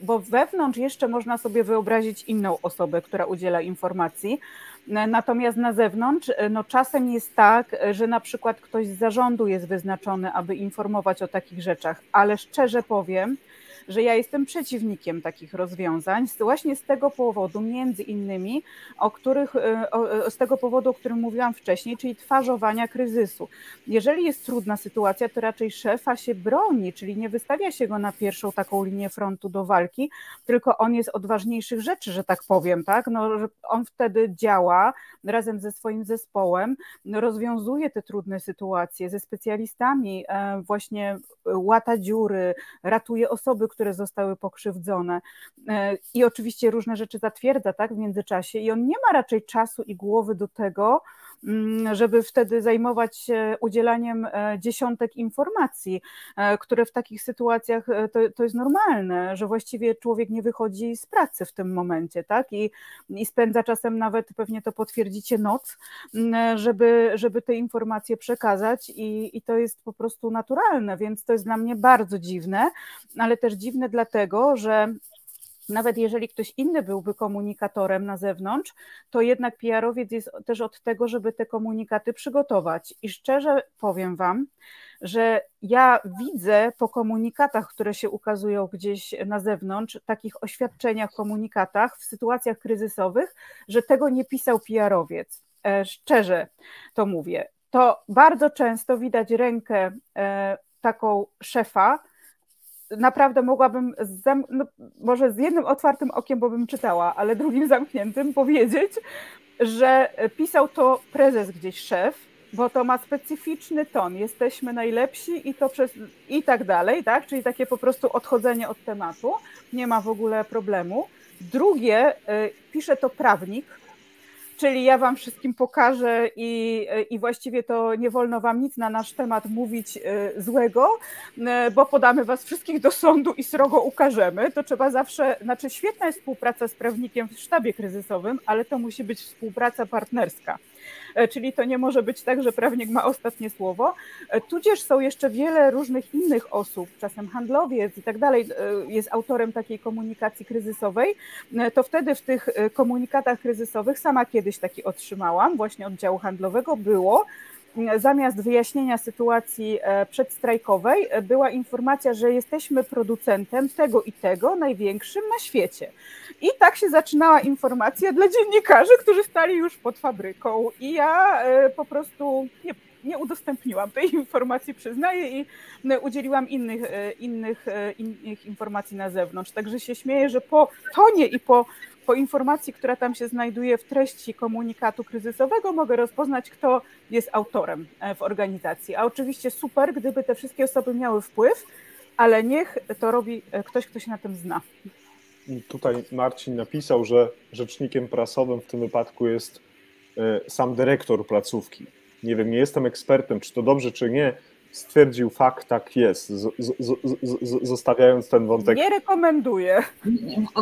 bo wewnątrz jeszcze można sobie wyobrazić inną osobę, która udziela informacji. Natomiast na zewnątrz no czasem jest tak, że na przykład ktoś z zarządu jest wyznaczony, aby informować o takich rzeczach, ale szczerze powiem, że ja jestem przeciwnikiem takich rozwiązań właśnie z tego powodu, między innymi, z tego powodu, o którym mówiłam wcześniej, czyli twarzowania kryzysu. Jeżeli jest trudna sytuacja, to raczej szefa się broni, czyli nie wystawia się go na pierwszą taką linię frontu do walki, tylko on jest od ważniejszych rzeczy, że tak powiem, tak? No, że on wtedy działa razem ze swoim zespołem, rozwiązuje te trudne sytuacje ze specjalistami, właśnie łata dziury, ratuje osoby, które zostały pokrzywdzone i oczywiście różne rzeczy zatwierdza, tak, w międzyczasie i on nie ma raczej czasu i głowy do tego, żeby wtedy zajmować się udzielaniem dziesiątek informacji, które w takich sytuacjach to jest normalne, że właściwie człowiek nie wychodzi z pracy w tym momencie, tak? I spędza czasem nawet, pewnie to potwierdzicie, noc, żeby te informacje przekazać i to jest po prostu naturalne, więc to jest dla mnie bardzo dziwne, ale też dziwne dlatego, że nawet jeżeli ktoś inny byłby komunikatorem na zewnątrz, to jednak PR-owiec jest też od tego, żeby te komunikaty przygotować. I szczerze powiem wam, że ja widzę po komunikatach, które się ukazują gdzieś na zewnątrz, takich oświadczeniach, komunikatach w sytuacjach kryzysowych, że tego nie pisał PR-owiec. Szczerze to mówię. To bardzo często widać rękę taką szefa, naprawdę mogłabym, no, może z jednym otwartym okiem, bo bym czytała, ale drugim zamkniętym powiedzieć, że pisał to prezes gdzieś, szef, bo to ma specyficzny ton, jesteśmy najlepsi i to i tak dalej, tak? Czyli takie po prostu odchodzenie od tematu, nie ma w ogóle problemu. Drugie, pisze to prawnik, czyli ja wam wszystkim pokażę i właściwie to nie wolno wam nic na nasz temat mówić złego, bo podamy was wszystkich do sądu i srogo ukażemy. To trzeba zawsze, znaczy świetna jest współpraca z prawnikiem w sztabie kryzysowym, ale to musi być współpraca partnerska. Czyli to nie może być tak, że prawnik ma ostatnie słowo. Tudzież są jeszcze wiele różnych innych osób, czasem handlowiec i tak dalej, jest autorem takiej komunikacji kryzysowej. To wtedy w tych komunikatach kryzysowych, sama kiedyś taki otrzymałam, właśnie od działu handlowego, było, zamiast wyjaśnienia sytuacji przedstrajkowej, była informacja, że jesteśmy producentem tego i tego, największym na świecie. I tak się zaczynała informacja dla dziennikarzy, którzy stali już pod fabryką. I ja po prostu nie udostępniłam tej informacji, przyznaję, i udzieliłam innych informacji na zewnątrz. Także się śmieję, że po tonie i po informacji, która tam się znajduje w treści komunikatu kryzysowego, mogę rozpoznać, kto jest autorem w organizacji. A oczywiście super, gdyby te wszystkie osoby miały wpływ, ale niech to robi ktoś, kto się na tym zna. Tutaj Marcin napisał, że rzecznikiem prasowym w tym wypadku jest sam dyrektor placówki. Nie wiem, nie jestem ekspertem, czy to dobrze, czy nie. Stwierdził fakt, tak jest, zostawiając ten wątek. Nie rekomenduję.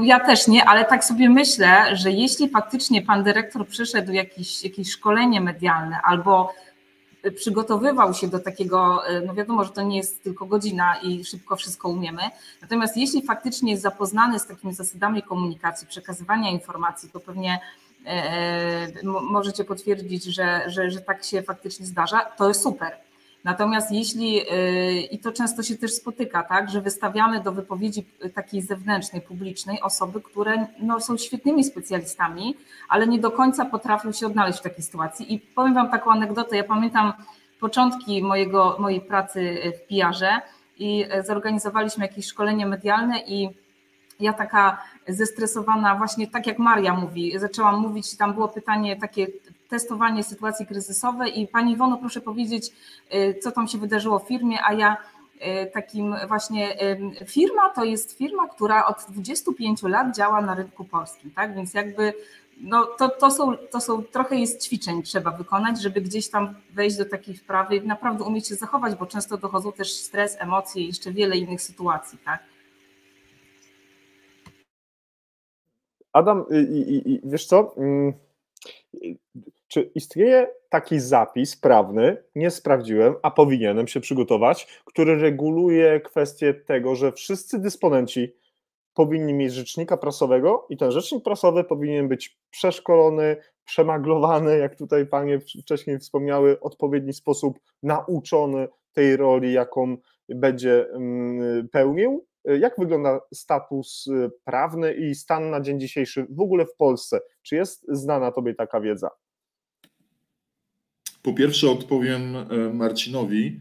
Ja też nie, ale tak sobie myślę, że jeśli faktycznie pan dyrektor przyszedł jakieś szkolenie medialne albo przygotowywał się do takiego, no wiadomo, że to nie jest tylko godzina i szybko wszystko umiemy, natomiast jeśli faktycznie jest zapoznany z takimi zasadami komunikacji, przekazywania informacji, to pewnie możecie potwierdzić, że tak się faktycznie zdarza, to jest super. Natomiast jeśli, i to często się też spotyka, tak, że wystawiamy do wypowiedzi takiej zewnętrznej, publicznej osoby, które no, są świetnymi specjalistami, ale nie do końca potrafią się odnaleźć w takiej sytuacji. I powiem wam taką anegdotę, ja pamiętam początki mojej pracy w PR-ze i zorganizowaliśmy jakieś szkolenie medialne i ja taka zestresowana, właśnie tak jak Maria mówi, zaczęłam mówić, tam było pytanie takie, testowanie sytuacji kryzysowej i pani Iwono, proszę powiedzieć, co tam się wydarzyło w firmie, a ja takim właśnie, firma to jest firma, która od 25 lat działa na rynku polskim, tak, więc jakby no to są trochę jest ćwiczeń trzeba wykonać, żeby gdzieś tam wejść do takiej wprawy i naprawdę umieć się zachować, bo często dochodzą też stres, emocje i jeszcze wiele innych sytuacji, tak. Adam, wiesz co, czy istnieje taki zapis prawny, nie sprawdziłem, a powinienem się przygotować, który reguluje kwestię tego, że wszyscy dysponenci powinni mieć rzecznika prasowego i ten rzecznik prasowy powinien być przeszkolony, przemaglowany, jak tutaj panie wcześniej wspomniały, w odpowiedni sposób nauczony tej roli, jaką będzie pełnił. Jak wygląda status prawny i stan na dzień dzisiejszy w ogóle w Polsce? Czy jest znana tobie taka wiedza? Po pierwsze odpowiem Marcinowi,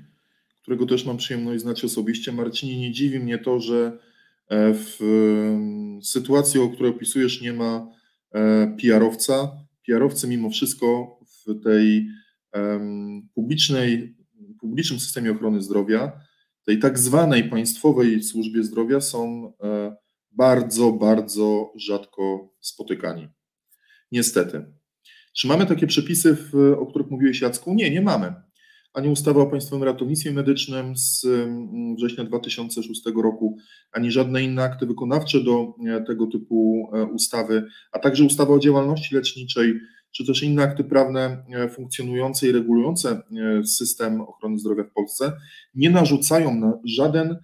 którego też mam przyjemność znać osobiście. Marcinie, nie dziwi mnie to, że w sytuacji, o której opisujesz, nie ma PR-owca. PR-owcy mimo wszystko w tej publicznym systemie ochrony zdrowia, tej tak zwanej państwowej służbie zdrowia są bardzo, bardzo rzadko spotykani. Niestety. Czy mamy takie przepisy, o których mówiłeś, Jacku? Nie, nie mamy. Ani ustawa o Państwowym Ratownictwie Medycznym z września 2006 roku, ani żadne inne akty wykonawcze do tego typu ustawy, a także ustawa o działalności leczniczej, czy też inne akty prawne funkcjonujące i regulujące system ochrony zdrowia w Polsce nie narzucają na żaden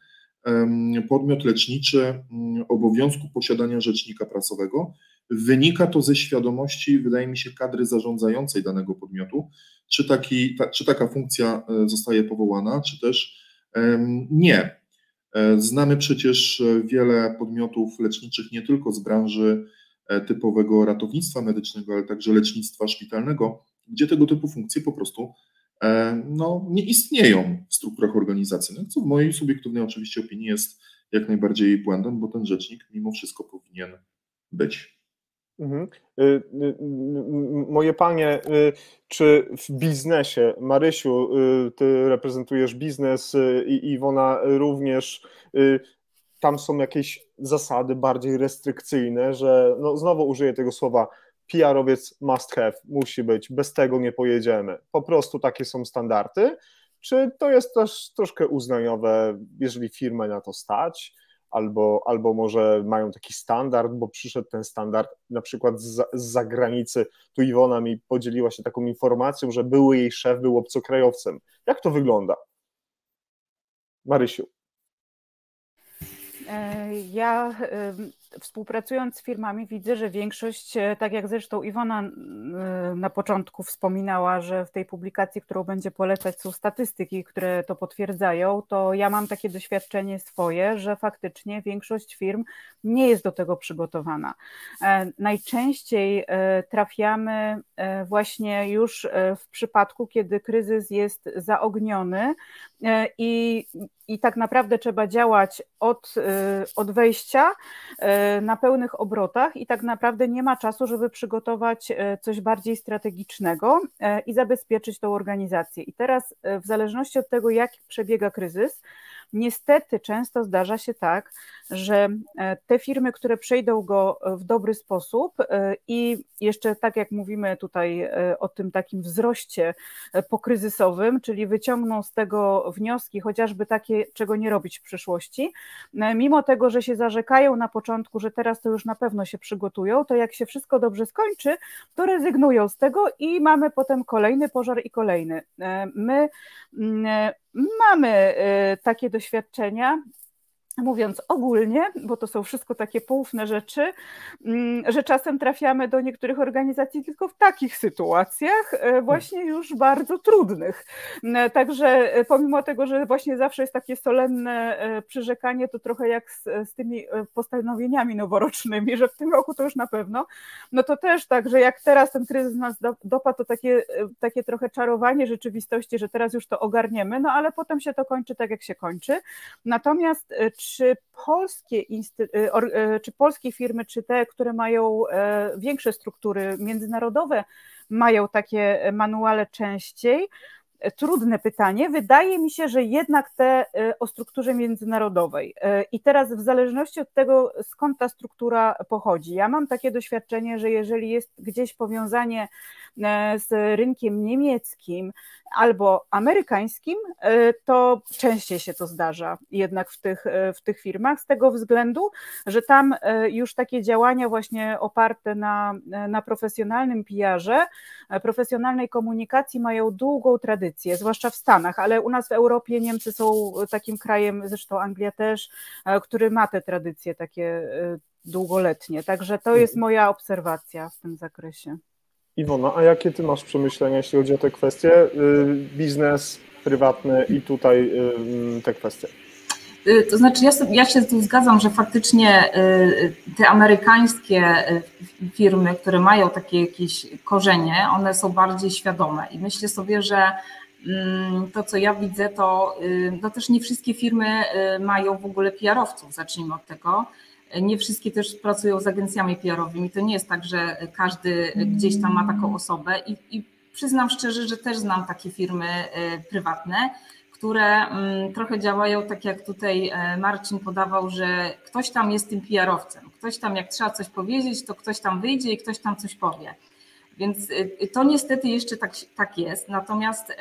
podmiot leczniczy obowiązku posiadania rzecznika prasowego. Wynika to ze świadomości, wydaje mi się, kadry zarządzającej danego podmiotu, czy taka funkcja zostaje powołana, czy też nie. Znamy przecież wiele podmiotów leczniczych nie tylko z branży typowego ratownictwa medycznego, ale także lecznictwa szpitalnego, gdzie tego typu funkcje po prostu nie istnieją w strukturach organizacyjnych, co w mojej subiektywnej oczywiście opinii jest jak najbardziej błędem, bo ten rzecznik mimo wszystko powinien być. Mhm. Moje panie, czy w biznesie, Marysiu, ty reprezentujesz biznes i Iwona również, tam są jakieś zasady bardziej restrykcyjne, że no znowu użyję tego słowa, PR-owiec must have, musi być, bez tego nie pojedziemy. Po prostu takie są standardy. Czy to jest też troszkę uznaniowe, jeżeli firmę na to stać, albo może mają taki standard, bo przyszedł ten standard na przykład z zagranicy. Tu Iwona mi podzieliła się taką informacją, że były jej szef był obcokrajowcem. Jak to wygląda? Marysiu. Ja współpracując z firmami widzę, że większość, tak jak zresztą Iwona na początku wspominała, że w tej publikacji, którą będzie polecać, są statystyki, które to potwierdzają, to ja mam takie doświadczenie swoje, że faktycznie większość firm nie jest do tego przygotowana. Najczęściej trafiamy właśnie już w przypadku, kiedy kryzys jest zaogniony i tak naprawdę trzeba działać od wejścia na pełnych obrotach i tak naprawdę nie ma czasu, żeby przygotować coś bardziej strategicznego i zabezpieczyć tą organizację. I teraz w zależności od tego, jak przebiega kryzys, niestety często zdarza się tak, że te firmy, które przejdą go w dobry sposób i jeszcze tak jak mówimy tutaj o tym takim wzroście pokryzysowym, czyli wyciągną z tego wnioski, chociażby takie, czego nie robić w przyszłości, mimo tego, że się zarzekają na początku, że teraz to już na pewno się przygotują, to jak się wszystko dobrze skończy, to rezygnują z tego i mamy potem kolejny pożar i kolejny. My mamy takie doświadczenia, mówiąc ogólnie, bo to są wszystko takie poufne rzeczy, że czasem trafiamy do niektórych organizacji tylko w takich sytuacjach właśnie już bardzo trudnych. Także pomimo tego, że właśnie zawsze jest takie solenne przyrzekanie, to trochę jak z tymi postanowieniami noworocznymi, że w tym roku to już na pewno, no to też tak, że jak teraz ten kryzys nas dopadł, to takie trochę czarowanie rzeczywistości, że teraz już to ogarniemy, no ale potem się to kończy tak, jak się kończy. Natomiast czy polskie firmy, czy te, które mają większe struktury międzynarodowe, mają takie manuale częściej? Trudne pytanie. Wydaje mi się, że jednak te o strukturze międzynarodowej. I teraz w zależności od tego, skąd ta struktura pochodzi. Ja mam takie doświadczenie, że jeżeli jest gdzieś powiązanie z rynkiem niemieckim albo amerykańskim, to częściej się to zdarza jednak w tych firmach, z tego względu, że tam już takie działania właśnie oparte na profesjonalnym PR-ze, profesjonalnej komunikacji mają długą tradycję, zwłaszcza w Stanach, ale u nas w Europie Niemcy są takim krajem, zresztą Anglia też, który ma te tradycje takie długoletnie, także to jest moja obserwacja w tym zakresie. Iwona, a jakie ty masz przemyślenia, jeśli chodzi o te kwestie? Biznes, prywatny i tutaj te kwestie. To znaczy ja się tu zgadzam, że faktycznie te amerykańskie firmy, które mają takie jakieś korzenie, one są bardziej świadome i myślę sobie, że to, co ja widzę, to też nie wszystkie firmy mają w ogóle PR-owców, zacznijmy od tego. Nie wszystkie też pracują z agencjami PR-owymi. To nie jest tak, że każdy gdzieś tam ma taką osobę i przyznam szczerze, że też znam takie firmy prywatne, które trochę działają tak, jak tutaj Marcin podawał, że ktoś tam jest tym PR-owcem. Ktoś tam, jak trzeba coś powiedzieć, to ktoś tam wyjdzie i ktoś tam coś powie. Więc to niestety jeszcze tak jest. Natomiast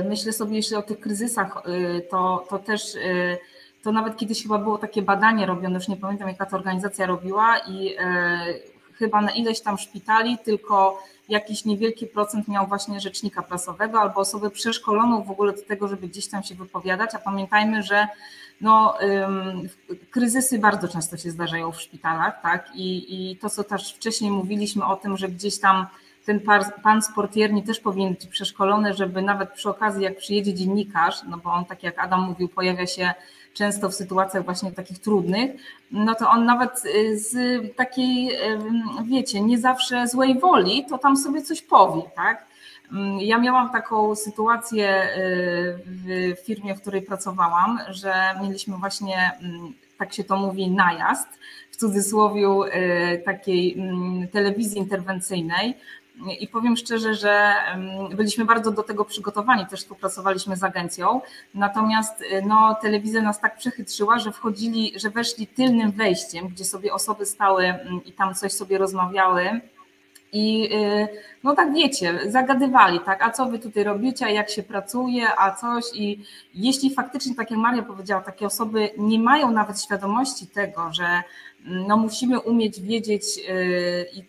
myślę sobie, jeśli o tych kryzysach, to też... To nawet kiedyś chyba było takie badanie robione, już nie pamiętam, jaka to organizacja robiła i chyba na ileś tam szpitali tylko jakiś niewielki procent miał właśnie rzecznika prasowego albo osobę przeszkoloną w ogóle do tego, żeby gdzieś tam się wypowiadać, a pamiętajmy, że kryzysy bardzo często się zdarzają w szpitalach, tak? I to, co też wcześniej mówiliśmy o tym, że gdzieś tam ten pan z portierni też powinien być przeszkolony, żeby nawet przy okazji, jak przyjedzie dziennikarz, no bo on, tak jak Adam mówił, pojawia się często w sytuacjach właśnie takich trudnych, no to on nawet z takiej, wiecie, nie zawsze złej woli, to tam sobie coś powie, tak? Ja miałam taką sytuację w firmie, w której pracowałam, że mieliśmy właśnie, tak się to mówi, najazd, w cudzysłowiu, takiej telewizji interwencyjnej. I powiem szczerze, że byliśmy bardzo do tego przygotowani, też współpracowaliśmy z agencją, natomiast no, telewizja nas tak przechytrzyła, że weszli tylnym wejściem, gdzie sobie osoby stały i tam coś sobie rozmawiały. I no tak wiecie, zagadywali, tak, a co wy tutaj robicie, a jak się pracuje, a coś. I jeśli faktycznie, tak jak Maria powiedziała, takie osoby nie mają nawet świadomości tego, że no musimy umieć wiedzieć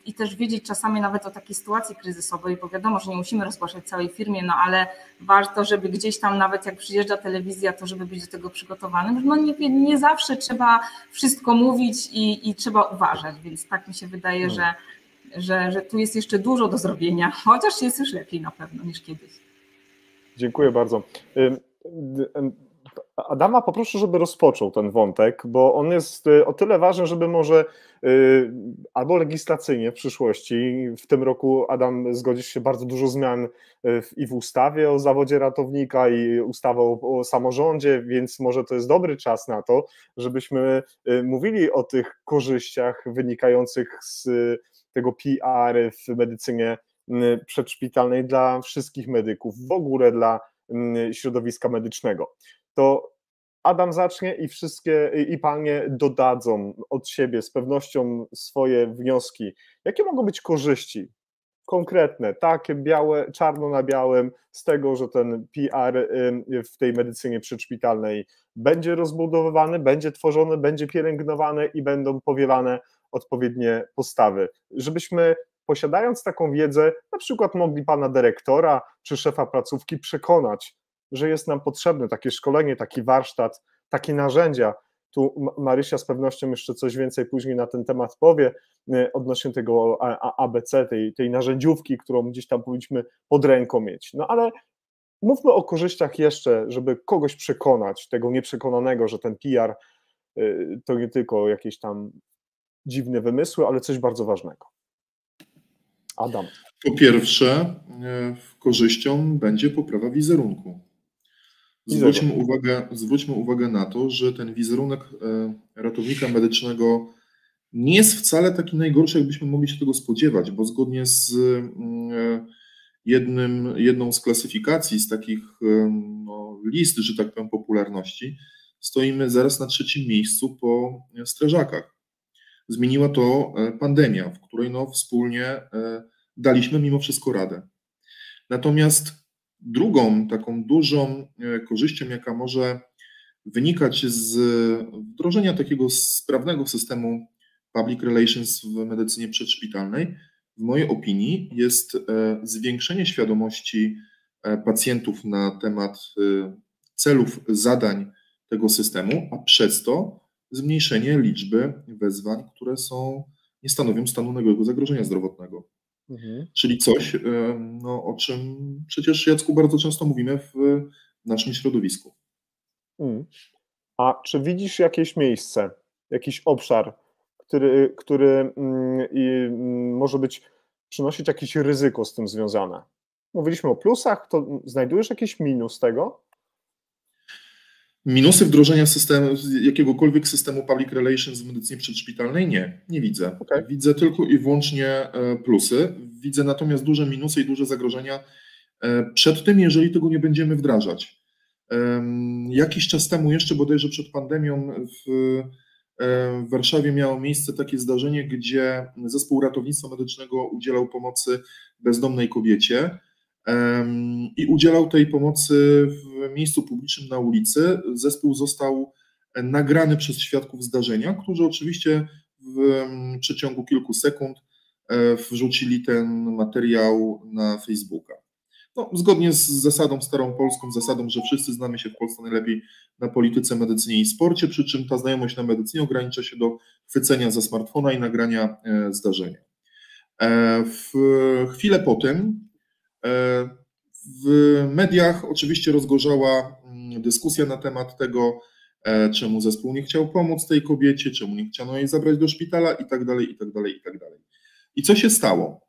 i też wiedzieć czasami nawet o takiej sytuacji kryzysowej, bo wiadomo, że nie musimy rozgłaszać całej firmie, no ale warto, żeby gdzieś tam nawet jak przyjeżdża telewizja, to żeby być do tego przygotowanym. No nie zawsze trzeba wszystko mówić i trzeba uważać, więc tak mi się wydaje, że tu jest jeszcze dużo do zrobienia, chociaż jest już lepiej na pewno niż kiedyś. Dziękuję bardzo. Adama poproszę, żeby rozpoczął ten wątek, bo on jest o tyle ważny, żeby może albo legislacyjnie w przyszłości, w tym roku, Adam, zgodzisz się, bardzo dużo zmian i w ustawie o zawodzie ratownika i ustawę o samorządzie, więc może to jest dobry czas na to, żebyśmy mówili o tych korzyściach wynikających z tego PR w medycynie przedszpitalnej dla wszystkich medyków, w ogóle dla środowiska medycznego. To Adam zacznie i panie dodadzą od siebie z pewnością swoje wnioski. Jakie mogą być korzyści konkretne, takie białe, czarno na białym, z tego, że ten PR w tej medycynie przedszpitalnej będzie rozbudowywany, będzie tworzony, będzie pielęgnowany i będą powielane odpowiednie postawy, żebyśmy, posiadając taką wiedzę, na przykład mogli pana dyrektora czy szefa placówki przekonać, że jest nam potrzebne takie szkolenie, taki warsztat, takie narzędzia. Tu Marysia z pewnością jeszcze coś więcej później na ten temat powie, odnośnie tego ABC, tej narzędziówki, którą gdzieś tam powinniśmy pod ręką mieć. No ale mówmy o korzyściach jeszcze, żeby kogoś przekonać, tego nieprzekonanego, że ten PR to nie tylko jakieś tam dziwne wymysły, ale coś bardzo ważnego. Adam. Po pierwsze, korzyścią będzie poprawa wizerunku. Zwróćmy uwagę na to, że ten wizerunek ratownika medycznego nie jest wcale taki najgorszy, jakbyśmy mogli się tego spodziewać, bo zgodnie z jedną z klasyfikacji, z takich list, że tak powiem, popularności, stoimy zaraz na 3. miejscu po strażakach. Zmieniła to pandemia, w której wspólnie daliśmy mimo wszystko radę. Natomiast drugą taką dużą korzyścią, jaka może wynikać z wdrożenia takiego sprawnego systemu public relations w medycynie przedszpitalnej, w mojej opinii jest zwiększenie świadomości pacjentów na temat celów, zadań tego systemu, a przez to zmniejszenie liczby wezwań, które nie stanowią stanu nagłego zagrożenia zdrowotnego. Czyli coś, o czym przecież, Jacku, bardzo często mówimy w naszym środowisku. A czy widzisz jakieś miejsce, jakiś obszar, który może przynosić jakieś ryzyko z tym związane? Mówiliśmy o plusach, to znajdujesz jakiś minus tego? Minusy wdrożenia jakiegokolwiek systemu public relations w medycynie przedszpitalnej nie widzę. Okay. Widzę tylko i wyłącznie plusy. Widzę natomiast duże minusy i duże zagrożenia przed tym, jeżeli tego nie będziemy wdrażać. Jakiś czas temu, jeszcze bodajże przed pandemią, w Warszawie miało miejsce takie zdarzenie, gdzie zespół ratownictwa medycznego udzielał pomocy bezdomnej kobiecie i udzielał tej pomocy w miejscu publicznym na ulicy. Zespół został nagrany przez świadków zdarzenia, którzy oczywiście w przeciągu kilku sekund wrzucili ten materiał na Facebooka. Zgodnie z zasadą starą polską, zasadą, że wszyscy znamy się w Polsce najlepiej na polityce, medycynie i sporcie, przy czym ta znajomość na medycynie ogranicza się do chwycenia za smartfona i nagrania zdarzenia. W chwilę po tym w mediach oczywiście rozgorzała dyskusja na temat tego, czemu zespół nie chciał pomóc tej kobiecie, czemu nie chciano jej zabrać do szpitala i tak dalej, i tak dalej, i tak dalej. I co się stało?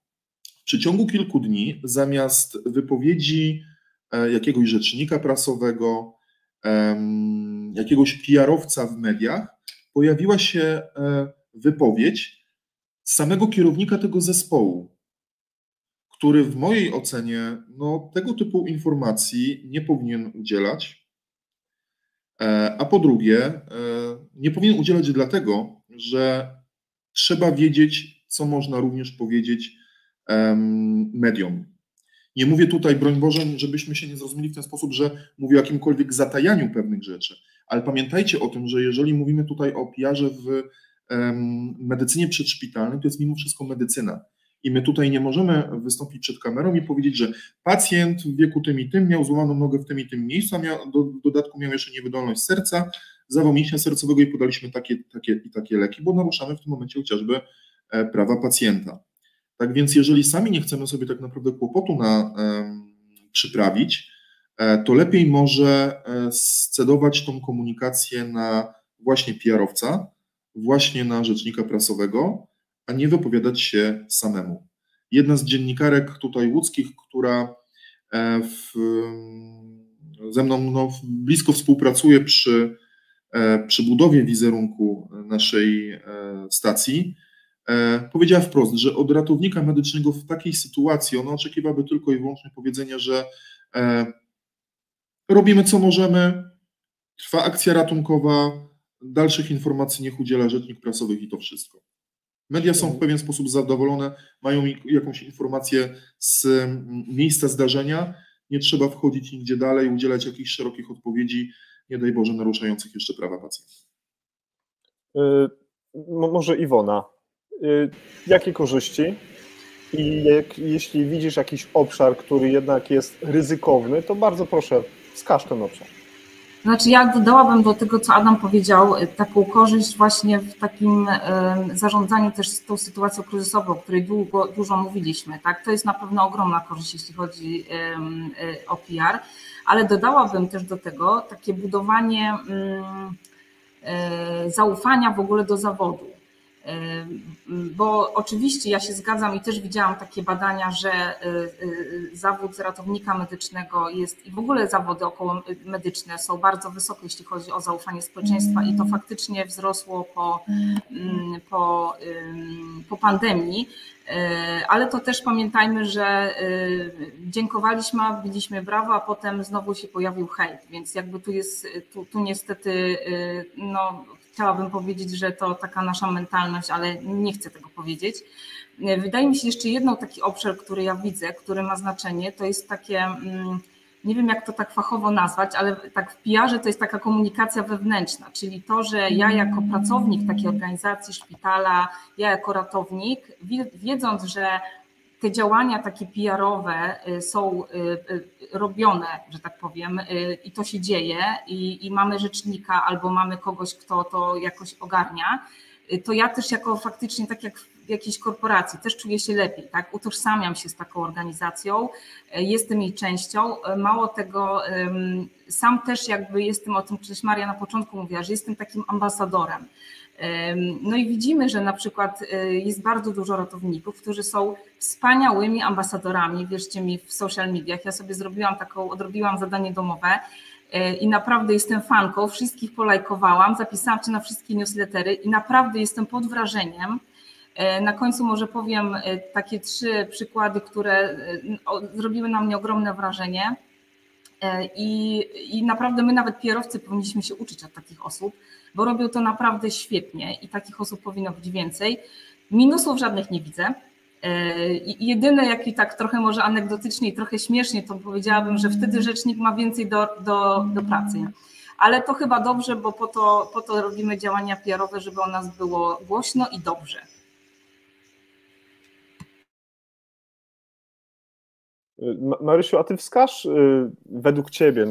w przeciągu kilku dni zamiast wypowiedzi jakiegoś rzecznika prasowego, jakiegoś PR-owca w mediach, pojawiła się wypowiedź samego kierownika tego zespołu, który w mojej ocenie tego typu informacji nie powinien udzielać, a po drugie nie powinien udzielać dlatego, że trzeba wiedzieć, co można również powiedzieć mediom. Nie mówię tutaj, broń Boże, żebyśmy się nie zrozumieli w ten sposób, że mówię o jakimkolwiek zatajaniu pewnych rzeczy, ale pamiętajcie o tym, że jeżeli mówimy tutaj o PR-ze w medycynie przedszpitalnej, to jest mimo wszystko medycyna. I my tutaj nie możemy wystąpić przed kamerą i powiedzieć, że pacjent w wieku tym i tym miał złamaną nogę w tym i tym miejscu, a w dodatku miał jeszcze niewydolność serca, zawał mięśnia sercowego i podaliśmy takie leki, bo naruszamy w tym momencie chociażby prawa pacjenta. Tak więc jeżeli sami nie chcemy sobie tak naprawdę kłopotu przyprawić, to lepiej może scedować tą komunikację na właśnie PR-owca, właśnie na rzecznika prasowego, a nie wypowiadać się samemu. Jedna z dziennikarek tutaj łódzkich, która ze mną blisko współpracuje przy budowie wizerunku naszej stacji, powiedziała wprost, że od ratownika medycznego w takiej sytuacji ona oczekiwałaby tylko i wyłącznie powiedzenia, że robimy co możemy, trwa akcja ratunkowa, dalszych informacji niech udziela rzecznik prasowy i to wszystko. Media są w pewien sposób zadowolone, mają jakąś informację z miejsca zdarzenia, nie trzeba wchodzić nigdzie dalej, udzielać jakichś szerokich odpowiedzi, nie daj Boże, naruszających jeszcze prawa pacjenta. Może Iwona, jakie korzyści i jeśli widzisz jakiś obszar, który jednak jest ryzykowny, to bardzo proszę, wskaż ten obszar. Znaczy ja dodałabym do tego, co Adam powiedział, taką korzyść właśnie w takim zarządzaniu też tą sytuacją kryzysową, o której dużo mówiliśmy. Tak? To jest na pewno ogromna korzyść, jeśli chodzi o PR, ale dodałabym też do tego takie budowanie zaufania w ogóle do zawodu. Bo oczywiście ja się zgadzam i też widziałam takie badania, że zawód ratownika medycznego jest i w ogóle zawody okołomedyczne są bardzo wysokie, jeśli chodzi o zaufanie społeczeństwa i to faktycznie wzrosło po pandemii, ale to też pamiętajmy, że dziękowaliśmy, biliśmy brawo, a potem znowu się pojawił hejt, więc jakby tu niestety chciałabym powiedzieć, że to taka nasza mentalność, ale nie chcę tego powiedzieć. Wydaje mi się jeszcze jedną taki obszar, który ja widzę, który ma znaczenie, to jest takie, nie wiem jak to tak fachowo nazwać, ale tak w PR-ze to jest taka komunikacja wewnętrzna, czyli to, że ja jako pracownik takiej organizacji, szpitala, ja jako ratownik, wiedząc, że te działania takie PR-owe są robione, że tak powiem, i to się dzieje i mamy rzecznika albo mamy kogoś, kto to jakoś ogarnia, to ja też jako faktycznie, tak jak w jakiejś korporacji, też czuję się lepiej, tak? Utożsamiam się z taką organizacją, jestem jej częścią. Mało tego, sam też jakby jestem, o tym przecież Maria na początku mówiła, że jestem takim ambasadorem. No i widzimy, że na przykład jest bardzo dużo ratowników, którzy są wspaniałymi ambasadorami, wierzcie mi, w social mediach. Ja sobie odrobiłam zadanie domowe i naprawdę jestem fanką, wszystkich polajkowałam, zapisałam się na wszystkie newslettery i naprawdę jestem pod wrażeniem. Na końcu może powiem takie 3 przykłady, które zrobiły na mnie ogromne wrażenie i naprawdę my nawet PR-owcy powinniśmy się uczyć od takich osób, bo robią to naprawdę świetnie i takich osób powinno być więcej. Minusów żadnych nie widzę. I jedyne, jaki tak trochę może anegdotycznie i trochę śmiesznie, to powiedziałabym, że wtedy rzecznik ma więcej do pracy. Ale to chyba dobrze, bo po to robimy działania PR-owe, żeby o nas było głośno i dobrze. Marysiu, a ty wskaż według ciebie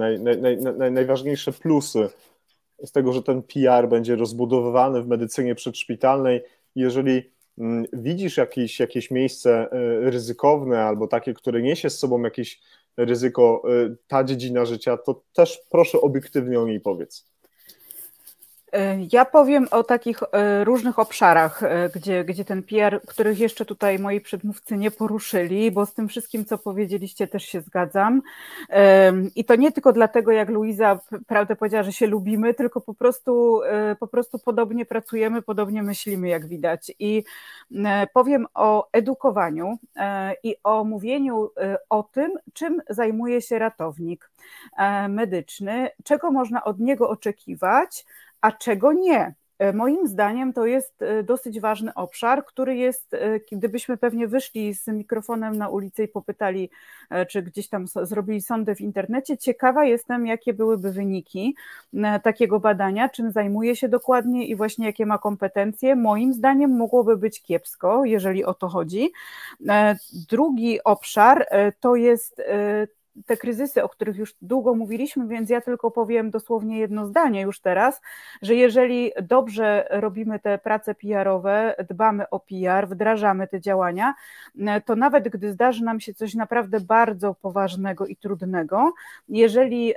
najważniejsze plusy z tego, że ten PR będzie rozbudowywany w medycynie przedszpitalnej. Jeżeli widzisz jakieś miejsce ryzykowne albo takie, które niesie z sobą jakieś ryzyko, ta dziedzina życia, to też proszę obiektywnie o niej powiedz. Ja powiem o takich różnych obszarach, gdzie ten PR, których jeszcze tutaj moi przedmówcy nie poruszyli, bo z tym wszystkim, co powiedzieliście, też się zgadzam. I to nie tylko dlatego, jak Luiza prawdę powiedziała, że się lubimy, tylko po prostu podobnie pracujemy, podobnie myślimy, jak widać. I powiem o edukowaniu i o mówieniu o tym, czym zajmuje się ratownik medyczny, czego można od niego oczekiwać, a czego nie. Moim zdaniem to jest dosyć ważny obszar, który jest, gdybyśmy pewnie wyszli z mikrofonem na ulicę i popytali, czy gdzieś tam zrobili sondę w internecie, ciekawa jestem, jakie byłyby wyniki takiego badania, czym zajmuje się dokładnie i właśnie jakie ma kompetencje. Moim zdaniem mogłoby być kiepsko, jeżeli o to chodzi. Drugi obszar to jest te kryzysy, o których już długo mówiliśmy, więc ja tylko powiem dosłownie jedno zdanie już teraz, że jeżeli dobrze robimy te prace PR-owe, dbamy o PR, wdrażamy te działania, to nawet gdy zdarzy nam się coś naprawdę bardzo poważnego i trudnego, jeżeli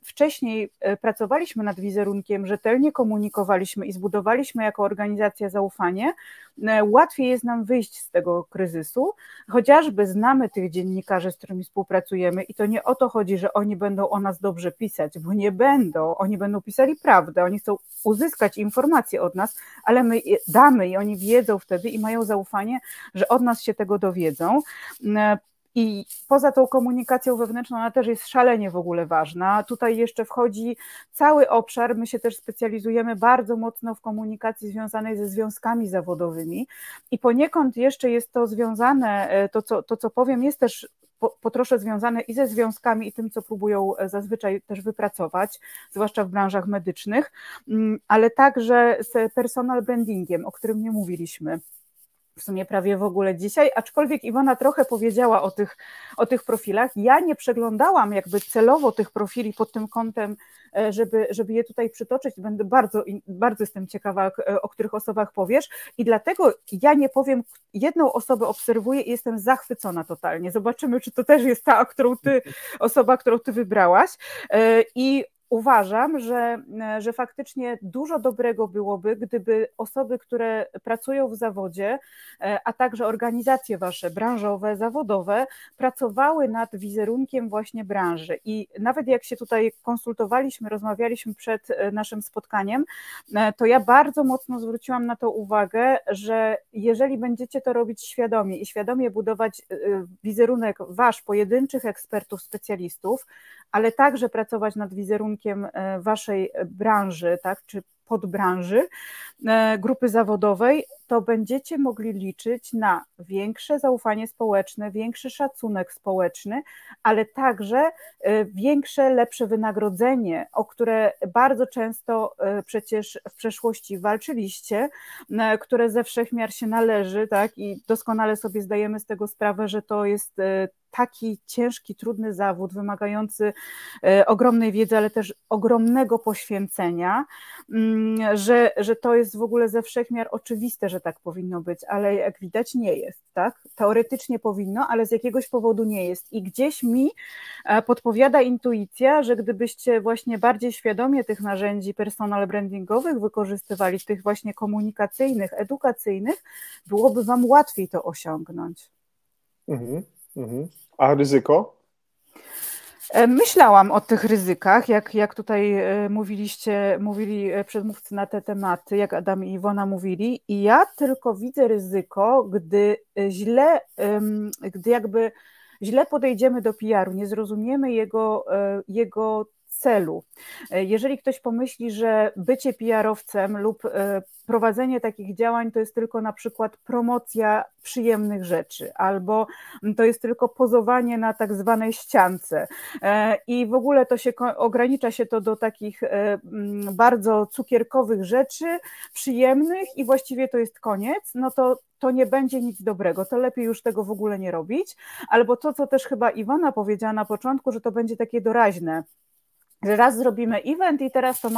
wcześniej pracowaliśmy nad wizerunkiem, rzetelnie komunikowaliśmy i zbudowaliśmy jako organizacja zaufanie, łatwiej jest nam wyjść z tego kryzysu, chociażby znamy tych dziennikarzy, z którymi współpracujemy i to nie o to chodzi, że oni będą o nas dobrze pisać, bo nie będą, oni będą pisali prawdę, oni chcą uzyskać informacje od nas, ale my je damy i oni wiedzą wtedy i mają zaufanie, że od nas się tego dowiedzą. I poza tą komunikacją wewnętrzną, ona też jest szalenie w ogóle ważna. Tutaj jeszcze wchodzi cały obszar, my się też specjalizujemy bardzo mocno w komunikacji związanej ze związkami zawodowymi i poniekąd jeszcze jest to związane, to co powiem, jest też po trosze związane i ze związkami i tym, co próbują zazwyczaj też wypracować, zwłaszcza w branżach medycznych, ale także z personal brandingiem, o którym nie mówiliśmy w sumie prawie w ogóle dzisiaj, aczkolwiek Iwona trochę powiedziała o tych profilach. Ja nie przeglądałam jakby celowo tych profili pod tym kątem, żeby je tutaj przytoczyć. Będę bardzo jestem ciekawa, o których osobach powiesz i dlatego ja nie powiem, jedną osobę obserwuję i jestem zachwycona totalnie. Zobaczymy, czy to też jest ta, osoba, którą ty wybrałaś i uważam, że faktycznie dużo dobrego byłoby, gdyby osoby, które pracują w zawodzie, a także organizacje wasze branżowe, zawodowe, pracowały nad wizerunkiem właśnie branży. I nawet jak się tutaj konsultowaliśmy, rozmawialiśmy przed naszym spotkaniem, to ja bardzo mocno zwróciłam na to uwagę, że jeżeli będziecie to robić świadomie i świadomie budować wizerunek wasz, pojedynczych ekspertów, specjalistów, ale także pracować nad wizerunkiem waszej branży, tak, czy podbranży, grupy zawodowej, to będziecie mogli liczyć na większe zaufanie społeczne, większy szacunek społeczny, ale także większe, lepsze wynagrodzenie, o które bardzo często przecież w przeszłości walczyliście, które ze wszechmiar się należy, tak, i doskonale sobie zdajemy z tego sprawę, że to jest taki ciężki, trudny zawód, wymagający ogromnej wiedzy, ale też ogromnego poświęcenia, że to jest w ogóle ze wszechmiar oczywiste, że tak powinno być, ale jak widać nie jest, tak? Teoretycznie powinno, ale z jakiegoś powodu nie jest i gdzieś mi podpowiada intuicja, że gdybyście właśnie bardziej świadomie tych narzędzi personal brandingowych wykorzystywali, tych właśnie komunikacyjnych, edukacyjnych, byłoby wam łatwiej to osiągnąć. A ryzyko? Myślałam o tych ryzykach, jak tutaj mówili przedmówcy na te tematy, jak Adam i Iwona mówili, i ja tylko widzę ryzyko, gdy jakby źle podejdziemy do PR-u, nie zrozumiemy jego celu. Jeżeli ktoś pomyśli, że bycie PR-owcem lub prowadzenie takich działań to jest tylko na przykład promocja przyjemnych rzeczy, albo to jest tylko pozowanie na tak zwanej ściance i w ogóle to się ogranicza się to do takich bardzo cukierkowych rzeczy, przyjemnych i właściwie to jest koniec, no to nie będzie nic dobrego, to lepiej już tego w ogóle nie robić, albo to, co też chyba Iwona powiedziała na początku, że to będzie takie doraźne, że raz zrobimy event i teraz to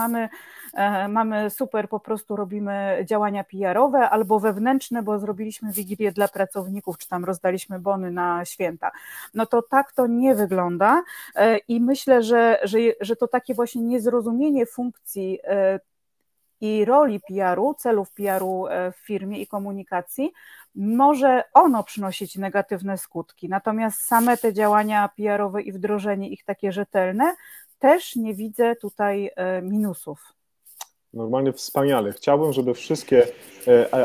mamy super, po prostu robimy działania PR-owe albo wewnętrzne, bo zrobiliśmy wigilię dla pracowników, czy tam rozdaliśmy bony na święta. No to tak to nie wygląda i myślę, że to takie właśnie niezrozumienie funkcji i roli PR-u, celów PR-u w firmie i komunikacji, może ono przynosić negatywne skutki. Natomiast same te działania PR-owe i wdrożenie ich takie rzetelne, też nie widzę tutaj minusów. Normalnie wspaniale. Chciałbym, żeby wszystkie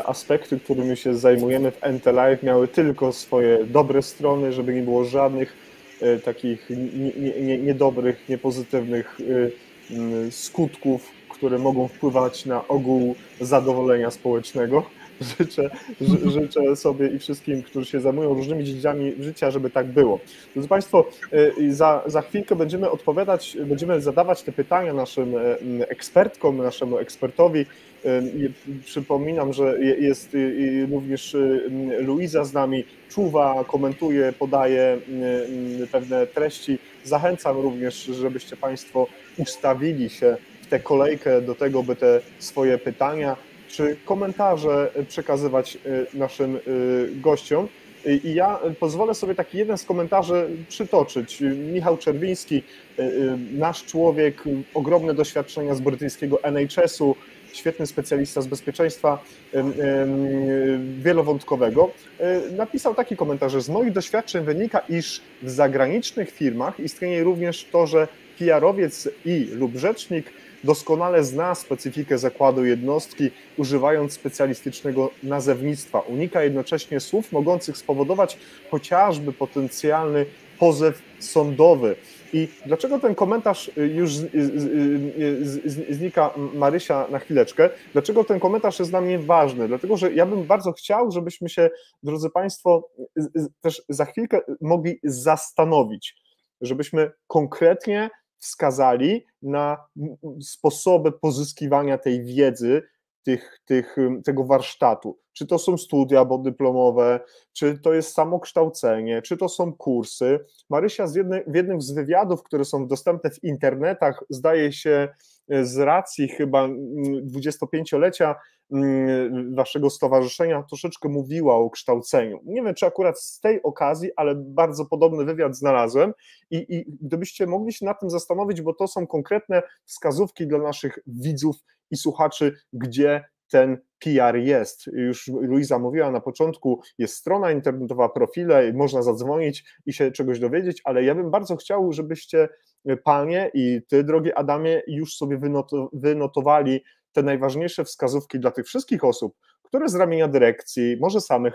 aspekty, którymi się zajmujemy w NT Live, miały tylko swoje dobre strony, żeby nie było żadnych takich niedobrych, niepozytywnych skutków, które mogą wpływać na ogół zadowolenia społecznego. Życzę sobie i wszystkim, którzy się zajmują różnymi dziedzinami życia, żeby tak było. Drodzy Państwo, za chwilkę będziemy zadawać te pytania naszym ekspertkom, naszemu ekspertowi. Przypominam, że jest również Luiza z nami, czuwa, komentuje, podaje pewne treści. Zachęcam również, żebyście Państwo ustawili się w tę kolejkę do tego, by te swoje pytania czy komentarze przekazywać naszym gościom. I ja pozwolę sobie taki jeden z komentarzy przytoczyć. Michał Czerwiński, nasz człowiek, ogromne doświadczenia z brytyjskiego NHS-u, świetny specjalista z bezpieczeństwa wielowątkowego, napisał taki komentarz, że z moich doświadczeń wynika, iż w zagranicznych firmach istnieje również to, że PR-owiec lub rzecznik doskonale zna specyfikę zakładu jednostki, używając specjalistycznego nazewnictwa. Unika jednocześnie słów mogących spowodować chociażby potencjalny pozew sądowy. I dlaczego ten komentarz już znika, Marysia, na chwileczkę? Dlaczego ten komentarz jest dla mnie ważny? Dlatego, że ja bym bardzo chciał, żebyśmy się, drodzy Państwo, też za chwilkę mogli zastanowić, żebyśmy konkretnie wskazali na sposoby pozyskiwania tej wiedzy, tego warsztatu. Czy to są studia podyplomowe, czy to jest samokształcenie, czy to są kursy. Marysia w jednym z wywiadów, które są dostępne w internetach, zdaje się z racji chyba 25-lecia waszego stowarzyszenia, troszeczkę mówiła o kształceniu. Nie wiem, czy akurat z tej okazji, ale bardzo podobny wywiad znalazłem i gdybyście mogli się nad tym zastanowić, bo to są konkretne wskazówki dla naszych widzów i słuchaczy, gdzie ten PR jest. Już Luiza mówiła na początku, jest strona internetowa, profile, można zadzwonić i się czegoś dowiedzieć, ale ja bym bardzo chciał, żebyście panie i ty, drogi Adamie, już sobie wynotowali te najważniejsze wskazówki dla tych wszystkich osób, które z ramienia dyrekcji może same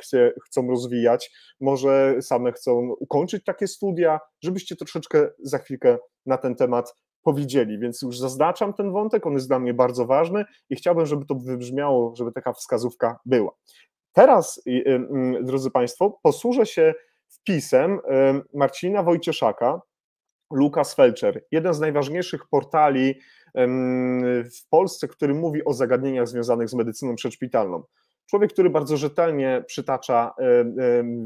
chcą rozwijać, może same chcą ukończyć takie studia, żebyście troszeczkę za chwilkę na ten temat powiedzieli, więc już zaznaczam ten wątek, on jest dla mnie bardzo ważny i chciałbym, żeby to wybrzmiało, żeby taka wskazówka była. Teraz, drodzy Państwo, posłużę się wpisem Marcina Wojcieszaka, Lukas Felcher, jeden z najważniejszych portali w Polsce, który mówi o zagadnieniach związanych z medycyną przedszpitalną. Człowiek, który bardzo rzetelnie przytacza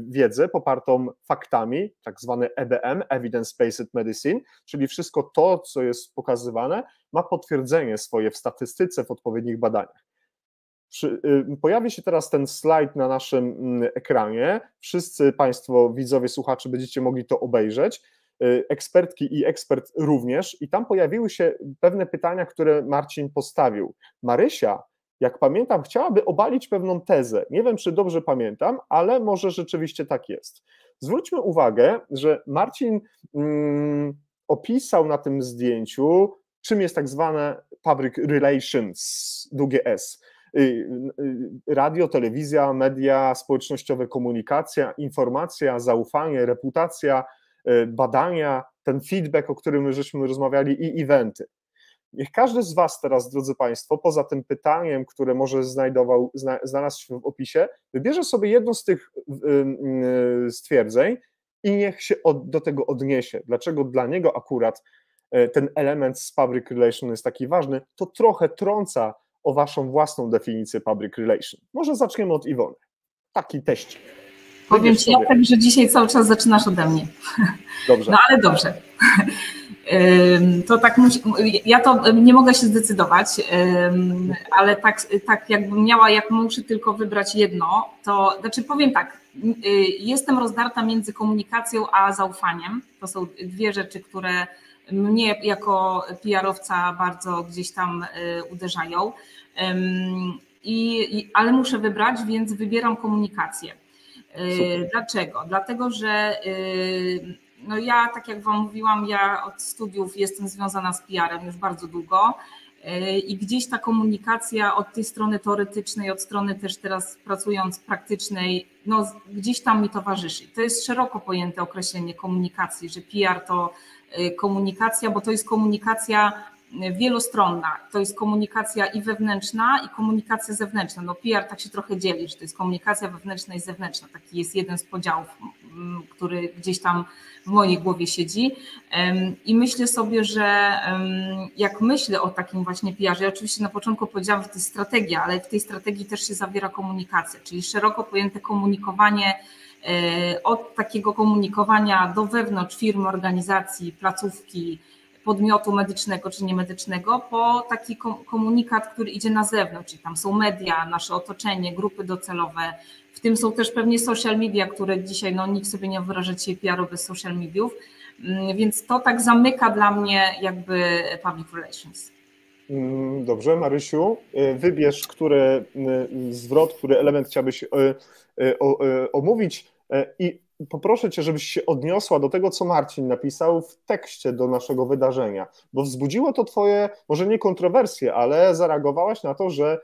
wiedzę popartą faktami, tak zwany EBM, Evidence-Based Medicine, czyli wszystko to, co jest pokazywane, ma potwierdzenie swoje w statystyce, w odpowiednich badaniach. Pojawi się teraz ten slajd na naszym ekranie. Wszyscy Państwo, widzowie, słuchacze, będziecie mogli to obejrzeć. Ekspertki i ekspert również. I tam pojawiły się pewne pytania, które Marcin postawił. Marysia, jak pamiętam, chciałaby obalić pewną tezę. Nie wiem, czy dobrze pamiętam, ale może rzeczywiście tak jest. Zwróćmy uwagę, że Marcin opisał na tym zdjęciu, czym jest tak zwane public relations, długie S. Radio, telewizja, media społecznościowe, komunikacja, informacja, zaufanie, reputacja, badania, ten feedback, o którym my żeśmy rozmawiali, i eventy. Niech każdy z Was teraz, drodzy Państwo, poza tym pytaniem, które może znalazł się w opisie, wybierze sobie jedno z tych stwierdzeń i niech się do tego odniesie. Dlaczego dla niego akurat ten element z public relation jest taki ważny, to trochę trąca o Waszą własną definicję public relation. Może zaczniemy od Iwony. Taki teścik. Powiem Ci, Jacek, że dzisiaj cały czas zaczynasz ode mnie. Dobrze. No ale dobrze. To tak ja to nie mogę się zdecydować, ale tak jakbym miała, jak muszę tylko wybrać jedno, to znaczy powiem tak, jestem rozdarta między komunikacją a zaufaniem. To są dwie rzeczy, które mnie jako PR-owca bardzo gdzieś tam uderzają. Ale muszę wybrać, więc wybieram komunikację. Super. Dlaczego? Dlatego, że no ja, tak jak Wam mówiłam, ja od studiów jestem związana z PR-em już bardzo długo i gdzieś ta komunikacja od tej strony teoretycznej, od strony też teraz pracując praktycznej, no gdzieś tam mi towarzyszy. To jest szeroko pojęte określenie komunikacji, że PR to komunikacja, bo to jest komunikacja wielostronna. To jest komunikacja i wewnętrzna, i komunikacja zewnętrzna. No PR tak się trochę dzieli, że to jest komunikacja wewnętrzna i zewnętrzna. Taki jest jeden z podziałów, który gdzieś tam w mojej głowie siedzi. I myślę sobie, że jak myślę o takim właśnie PR-ze, ja oczywiście na początku powiedziałam, że to jest strategia, ale w tej strategii też się zawiera komunikacja, czyli szeroko pojęte komunikowanie, od takiego komunikowania do wewnątrz firmy, organizacji, placówki, podmiotu medycznego czy niemedycznego, po taki komunikat, który idzie na zewnątrz, czyli tam są media, nasze otoczenie, grupy docelowe, w tym są też pewnie social media, które dzisiaj, no nikt sobie nie wyraża dzisiaj PR-u bez social mediów, więc to tak zamyka dla mnie jakby public relations. Dobrze, Marysiu, wybierz, który zwrot, który element chciałabyś omówić i poproszę Cię, żebyś się odniosła do tego, co Marcin napisał w tekście do naszego wydarzenia, bo wzbudziło to Twoje, może nie kontrowersje, ale zareagowałaś na to, że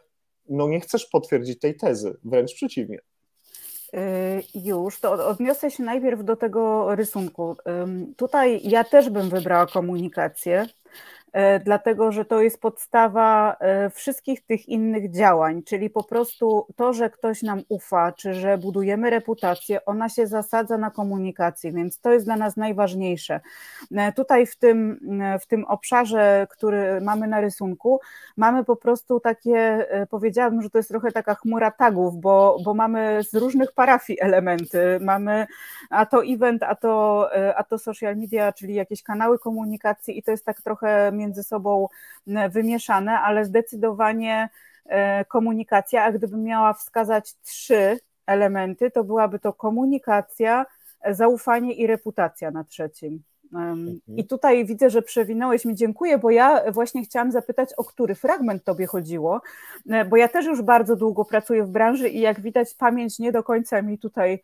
no nie chcesz potwierdzić tej tezy, wręcz przeciwnie. Już, to odniosę się najpierw do tego rysunku. Tutaj ja też bym wybrała komunikację, dlatego że to jest podstawa wszystkich tych innych działań, czyli po prostu to, że ktoś nam ufa, czy że budujemy reputację, ona się zasadza na komunikacji, więc to jest dla nas najważniejsze. Tutaj w tym obszarze, który mamy na rysunku, mamy po prostu takie, powiedziałabym, że to jest trochę taka chmura tagów, bo mamy z różnych parafii elementy, mamy a to event, a to social media, czyli jakieś kanały komunikacji i to jest tak trochę między sobą wymieszane, ale zdecydowanie komunikacja, a gdybym miała wskazać 3 elementy, to byłaby to komunikacja, zaufanie i reputacja na trzecim. I tutaj widzę, że przewinąłeś mi, dziękuję, bo ja właśnie chciałam zapytać, o który fragment Tobie chodziło, bo ja też już bardzo długo pracuję w branży i jak widać pamięć nie do końca mi tutaj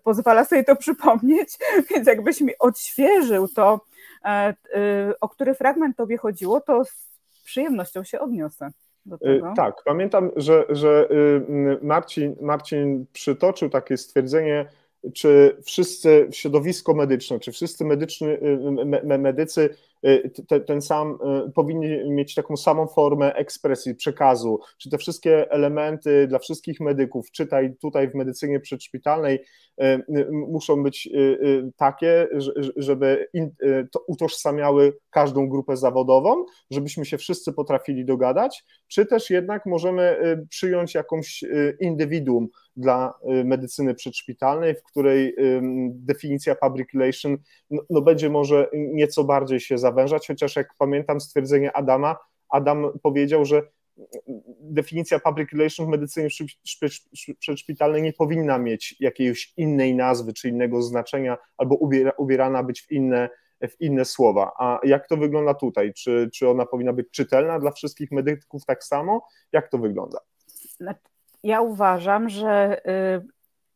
pozwala sobie to przypomnieć, więc jakbyś mi odświeżył to, o który fragment Tobie chodziło, to z przyjemnością się odniosę do tego. Tak, pamiętam, że Marcin przytoczył takie stwierdzenie, czy wszyscy w środowisko medyczne, czy wszyscy medycy ten sam powinni mieć taką samą formę ekspresji, przekazu, czy te wszystkie elementy dla wszystkich medyków, czytaj tutaj w medycynie przedszpitalnej, muszą być takie, żeby to utożsamiały każdą grupę zawodową, żebyśmy się wszyscy potrafili dogadać, czy też jednak możemy przyjąć jakąś indywiduum dla medycyny przedszpitalnej, w której definicja public relation no będzie może nieco bardziej się zawężać, chociaż jak pamiętam stwierdzenie Adama, Adam powiedział, że definicja public relation w medycynie przedszpitalnej nie powinna mieć jakiejś innej nazwy czy innego znaczenia, albo ubierana być w inne słowa. A jak to wygląda tutaj? Czy ona powinna być czytelna dla wszystkich medyków tak samo? Jak to wygląda? Ja uważam, że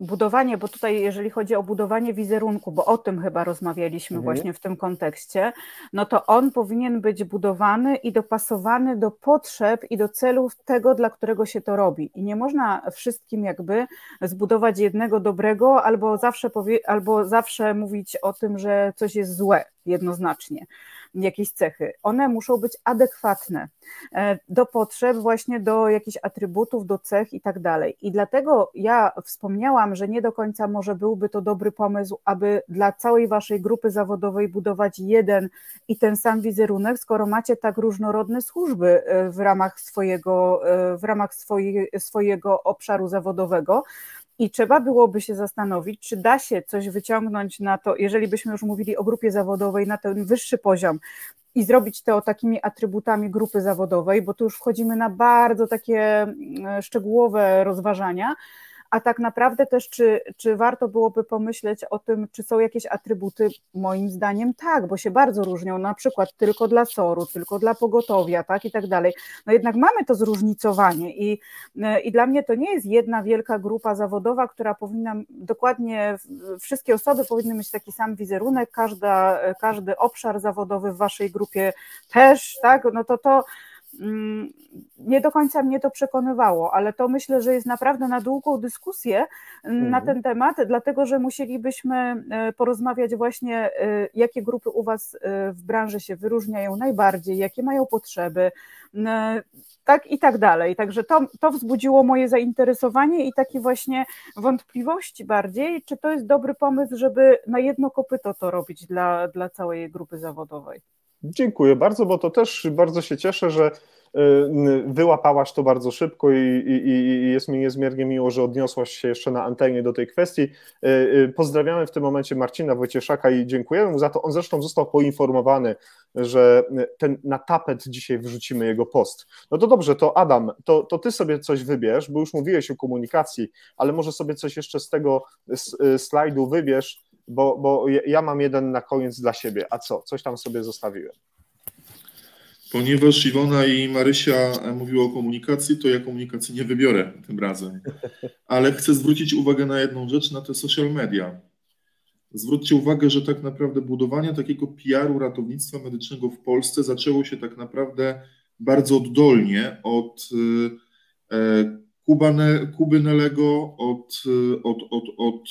budowanie, bo tutaj jeżeli chodzi o budowanie wizerunku, bo o tym chyba rozmawialiśmy właśnie w tym kontekście, no to on powinien być budowany i dopasowany do potrzeb i do celów tego, dla którego się to robi. I nie można wszystkim jakby zbudować jednego dobrego, albo zawsze mówić o tym, że coś jest złe jednoznacznie. Jakieś cechy. One muszą być adekwatne do potrzeb, właśnie do jakichś atrybutów, do cech i tak dalej. I dlatego ja wspomniałam, że nie do końca może byłby to dobry pomysł, aby dla całej waszej grupy zawodowej budować jeden i ten sam wizerunek, skoro macie tak różnorodne służby w ramach swojego obszaru zawodowego. I trzeba byłoby się zastanowić, czy da się coś wyciągnąć na to, jeżeli byśmy już mówili o grupie zawodowej, na ten wyższy poziom i zrobić to takimi atrybutami grupy zawodowej, bo tu już wchodzimy na bardzo takie szczegółowe rozważania, a tak naprawdę też czy warto byłoby pomyśleć o tym, czy są jakieś atrybuty? Moim zdaniem tak, bo się bardzo różnią, na przykład tylko dla SOR-u, tylko dla pogotowia, tak i tak dalej. No jednak mamy to zróżnicowanie i dla mnie to nie jest jedna wielka grupa zawodowa, która powinna dokładnie, wszystkie osoby powinny mieć taki sam wizerunek, każdy obszar zawodowy w waszej grupie też, tak, no to nie do końca mnie to przekonywało, ale to myślę, że jest naprawdę na długą dyskusję na ten temat, dlatego że musielibyśmy porozmawiać właśnie, jakie grupy u was w branży się wyróżniają najbardziej, jakie mają potrzeby, tak i tak dalej. Także to wzbudziło moje zainteresowanie i takie właśnie wątpliwości bardziej, czy to jest dobry pomysł, żeby na jedno kopyto to robić dla całej grupy zawodowej. Dziękuję bardzo, bo to też bardzo się cieszę, że wyłapałaś to bardzo szybko i jest mi niezmiernie miło, że odniosłaś się jeszcze na antenie do tej kwestii. Pozdrawiamy w tym momencie Marcina Wojcieszaka i dziękujemy mu za to. On zresztą został poinformowany, że na tapet dzisiaj wrzucimy jego post. No to dobrze, to Adam, to ty sobie coś wybierz, bo już mówiłeś o komunikacji, ale może sobie coś jeszcze z tego slajdu wybierz, bo ja mam jeden na koniec dla siebie. A co? Coś tam sobie zostawiłem. Ponieważ Iwona i Marysia mówiły o komunikacji, to ja komunikacji nie wybiorę tym razem. Ale chcę zwrócić uwagę na jedną rzecz, na te social media. Zwróćcie uwagę, że tak naprawdę budowanie takiego PR-u ratownictwa medycznego w Polsce zaczęło się tak naprawdę bardzo oddolnie od Kuby Nelego, od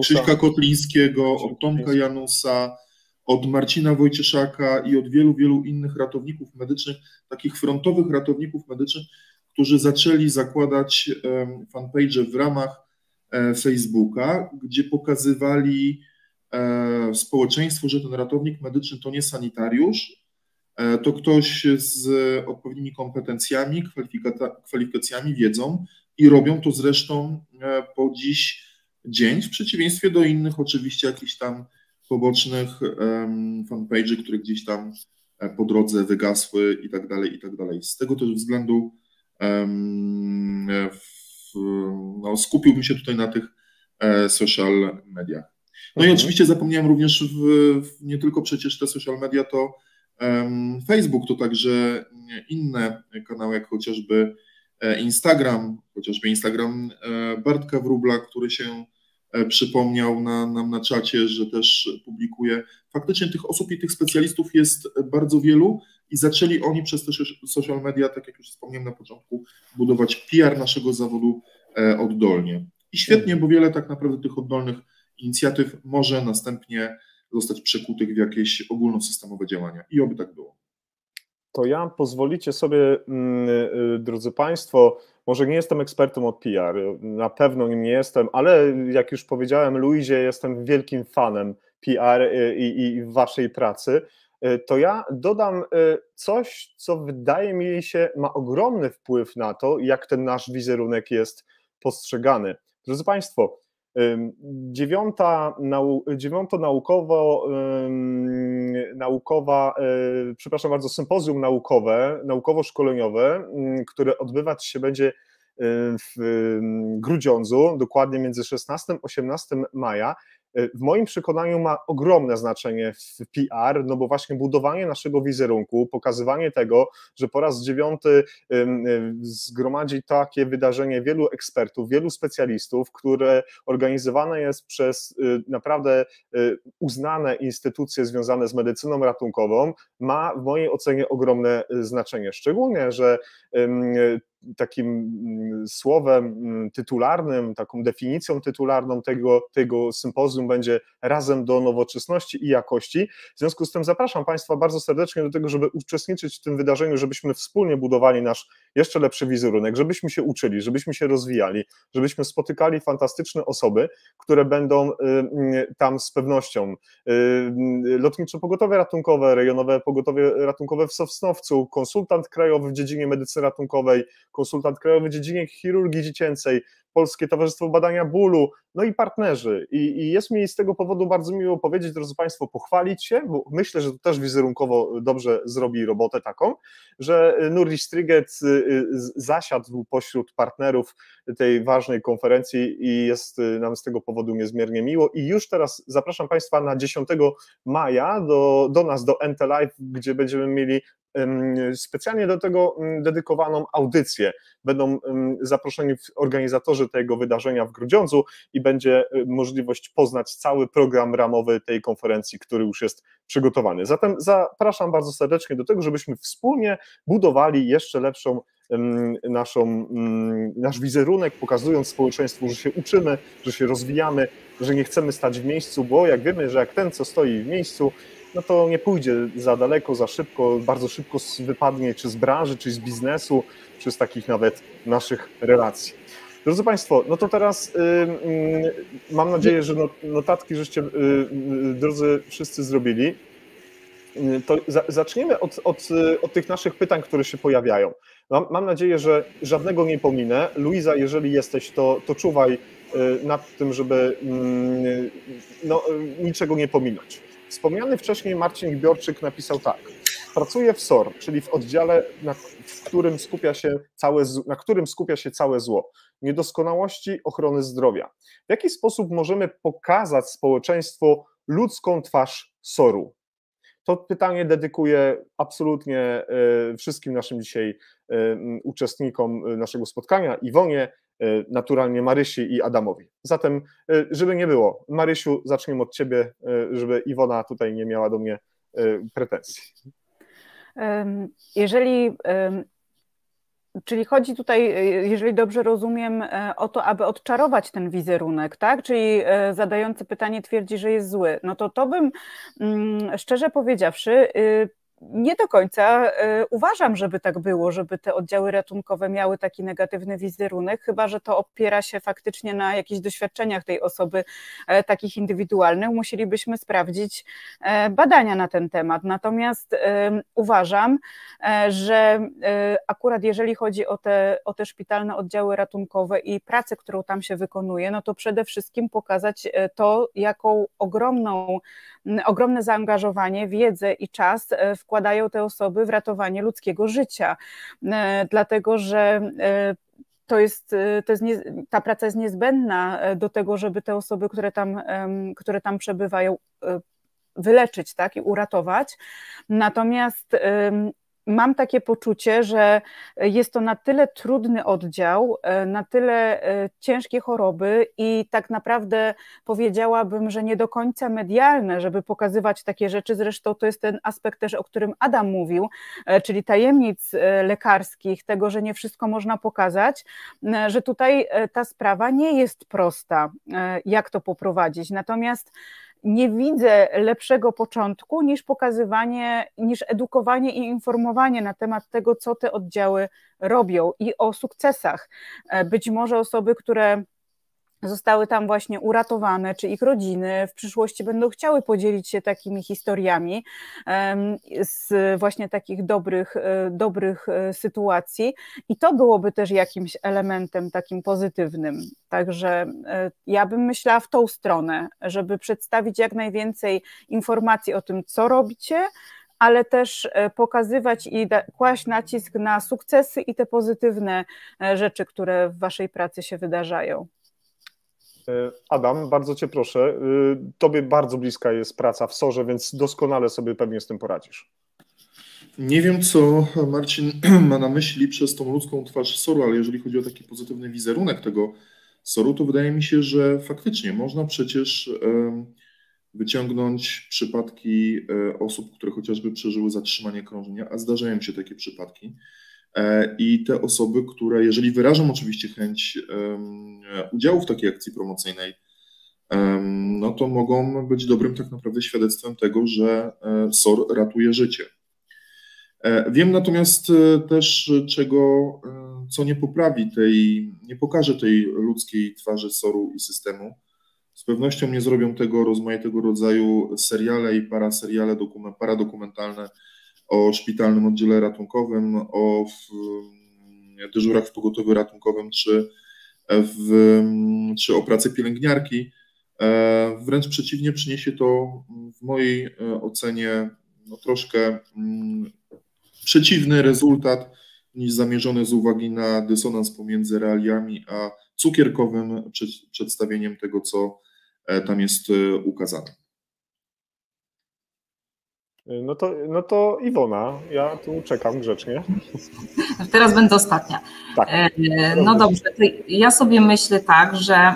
Krzyśka Kotlińskiego, od Tomka Janusa, od Marcina Wojcieszaka i od wielu, wielu innych ratowników medycznych, takich frontowych ratowników medycznych, którzy zaczęli zakładać fanpage w ramach Facebooka, gdzie pokazywali społeczeństwu, że ten ratownik medyczny to nie sanitariusz, to ktoś z odpowiednimi kompetencjami, kwalifikacjami, wiedzą i robią to zresztą po dziś dzień, w przeciwieństwie do innych oczywiście jakichś tam pobocznych fanpage'y, które gdzieś tam po drodze wygasły i tak dalej, i tak dalej. Z tego też względu skupiłbym się tutaj na tych social mediach. No i oczywiście zapomniałem również nie tylko przecież te social media, to Facebook, to także inne kanały, jak chociażby Instagram Bartka Wróbla, który się przypomniał nam na czacie, że też publikuje. Faktycznie tych osób i tych specjalistów jest bardzo wielu i zaczęli oni przez te social media, tak jak już wspomniałem na początku, budować PR naszego zawodu oddolnie. I świetnie, bo wiele tak naprawdę tych oddolnych inicjatyw może następnie zostać przekutych w jakieś ogólnosystemowe działania. I oby tak było. To ja pozwolicie sobie, drodzy Państwo, może nie jestem ekspertem od PR, na pewno nim nie jestem, ale jak już powiedziałem Luizie, jestem wielkim fanem PR i waszej pracy, to ja dodam coś, co wydaje mi się ma ogromny wpływ na to, jak ten nasz wizerunek jest postrzegany. Drodzy Państwo, przepraszam bardzo, sympozjum naukowo-szkoleniowe, które odbywać się będzie w Grudziądzu, dokładnie między 16 a 18 maja, w moim przekonaniu ma ogromne znaczenie w PR, no bo właśnie budowanie naszego wizerunku, pokazywanie tego, że po raz 9 zgromadzi takie wydarzenie wielu ekspertów, wielu specjalistów, które organizowane jest przez naprawdę uznane instytucje związane z medycyną ratunkową, ma w mojej ocenie ogromne znaczenie. Szczególnie, że takim słowem tytularnym, taką definicją tytularną tego sympozjum będzie razem do nowoczesności i jakości. W związku z tym zapraszam Państwa bardzo serdecznie do tego, żeby uczestniczyć w tym wydarzeniu, żebyśmy wspólnie budowali nasz jeszcze lepszy wizerunek, żebyśmy się uczyli, żebyśmy się rozwijali, żebyśmy spotykali fantastyczne osoby, które będą tam z pewnością. Lotnicze Pogotowie Ratunkowe, Rejonowe Pogotowie Ratunkowe w Sosnowcu, konsultant krajowy w dziedzinie medycyny ratunkowej, konsultant krajowy w dziedzinie chirurgii dziecięcej, Polskie Towarzystwo Badania Bólu, no i partnerzy. I jest mi z tego powodu bardzo miło powiedzieć, drodzy Państwo, pochwalić się, bo myślę, że to też wizerunkowo dobrze zrobi robotę taką, że Nuri Striget zasiadł pośród partnerów tej ważnej konferencji i jest nam z tego powodu niezmiernie miło. I już teraz zapraszam Państwa na 10 maja do nas, do NT Live, gdzie będziemy mieli specjalnie do tego dedykowaną audycję. Będą zaproszeni organizatorzy tego wydarzenia w Grudziądzu i będzie możliwość poznać cały program ramowy tej konferencji, który już jest przygotowany. Zatem zapraszam bardzo serdecznie do tego, żebyśmy wspólnie budowali jeszcze lepszą nasz wizerunek, pokazując społeczeństwu, że się uczymy, że się rozwijamy, że nie chcemy stać w miejscu, bo jak wiemy, że jak ten, co stoi w miejscu, no to nie pójdzie za daleko, za szybko, bardzo szybko wypadnie czy z branży, czy z biznesu, czy z takich nawet naszych relacji. Drodzy Państwo, no to teraz mam nadzieję, że notatki żeście, drodzy, wszyscy zrobili. To zaczniemy od tych naszych pytań, które się pojawiają. Mam nadzieję, że żadnego nie pominę. Luiza, jeżeli jesteś, to czuwaj nad tym, żeby niczego nie pominąć. Wspomniany wcześniej Marcin Gbiorczyk napisał tak. Pracuję w SOR, czyli w oddziale, na którym skupia się całe zło. Niedoskonałości ochrony zdrowia. W jaki sposób możemy pokazać społeczeństwu ludzką twarz SOR-u? To pytanie dedykuję absolutnie wszystkim naszym dzisiaj uczestnikom naszego spotkania, Iwonie, naturalnie Marysi i Adamowi. Zatem, żeby nie było, Marysiu, zaczniemy od Ciebie, żeby Iwona tutaj nie miała do mnie pretensji. Czyli chodzi tutaj, jeżeli dobrze rozumiem, o to, aby odczarować ten wizerunek, tak? Czyli zadający pytanie twierdzi, że jest zły. No to bym, szczerze powiedziawszy, nie do końca uważam, żeby tak było, żeby te oddziały ratunkowe miały taki negatywny wizerunek, chyba że to opiera się faktycznie na jakichś doświadczeniach tej osoby, takich indywidualnych. Musielibyśmy sprawdzić badania na ten temat. Natomiast uważam, że akurat jeżeli chodzi o te szpitalne oddziały ratunkowe i pracę, którą tam się wykonuje, no to przede wszystkim pokazać to, jaką ogromne zaangażowanie, wiedzę i czas wkładają te osoby w ratowanie ludzkiego życia, dlatego że ta praca jest niezbędna do tego, żeby te osoby, które tam przebywają, wyleczyć, tak, i uratować. Natomiast mam takie poczucie, że jest to na tyle trudny oddział, na tyle ciężkie choroby i tak naprawdę powiedziałabym, że nie do końca medialne, żeby pokazywać takie rzeczy. Zresztą to jest ten aspekt też, o którym Adam mówił, czyli tajemnic lekarskich, tego, że nie wszystko można pokazać, że tutaj ta sprawa nie jest prosta, jak to poprowadzić. Natomiast nie widzę lepszego początku niż pokazywanie, niż edukowanie i informowanie na temat tego, co te oddziały robią i o sukcesach. Być może osoby, które zostały tam właśnie uratowane, czy ich rodziny w przyszłości będą chciały podzielić się takimi historiami z właśnie takich dobrych sytuacji i to byłoby też jakimś elementem takim pozytywnym. Także ja bym myślała w tą stronę, żeby przedstawić jak najwięcej informacji o tym, co robicie, ale też pokazywać i kłaść nacisk na sukcesy i te pozytywne rzeczy, które w waszej pracy się wydarzają. Adam, bardzo Cię proszę, Tobie bardzo bliska jest praca w SOR-ze, więc doskonale sobie pewnie z tym poradzisz. Nie wiem, co Marcin ma na myśli przez tą ludzką twarz SOR-u, ale jeżeli chodzi o taki pozytywny wizerunek tego SOR-u, to wydaje mi się, że faktycznie można przecież wyciągnąć przypadki osób, które chociażby przeżyły zatrzymanie krążenia, a zdarzają się takie przypadki. I te osoby, które, jeżeli wyrażą oczywiście chęć udziału w takiej akcji promocyjnej, no to mogą być dobrym tak naprawdę świadectwem tego, że SOR ratuje życie. Wiem natomiast też, co nie poprawi nie pokaże tej ludzkiej twarzy SOR-u i systemu. Z pewnością nie zrobią tego rozmaitego rodzaju seriale i paraseriale paradokumentalne o szpitalnym oddziale ratunkowym, o dyżurach w pogotowiu ratunkowym, czy o pracy pielęgniarki. Wręcz przeciwnie, przyniesie to w mojej ocenie troszkę przeciwny rezultat niż zamierzony z uwagi na dysonans pomiędzy realiami a cukierkowym przedstawieniem tego, co tam jest ukazane. No to Iwona, ja tu czekam grzecznie. Teraz będę ostatnia. Tak. No dobrze, ja sobie myślę tak, że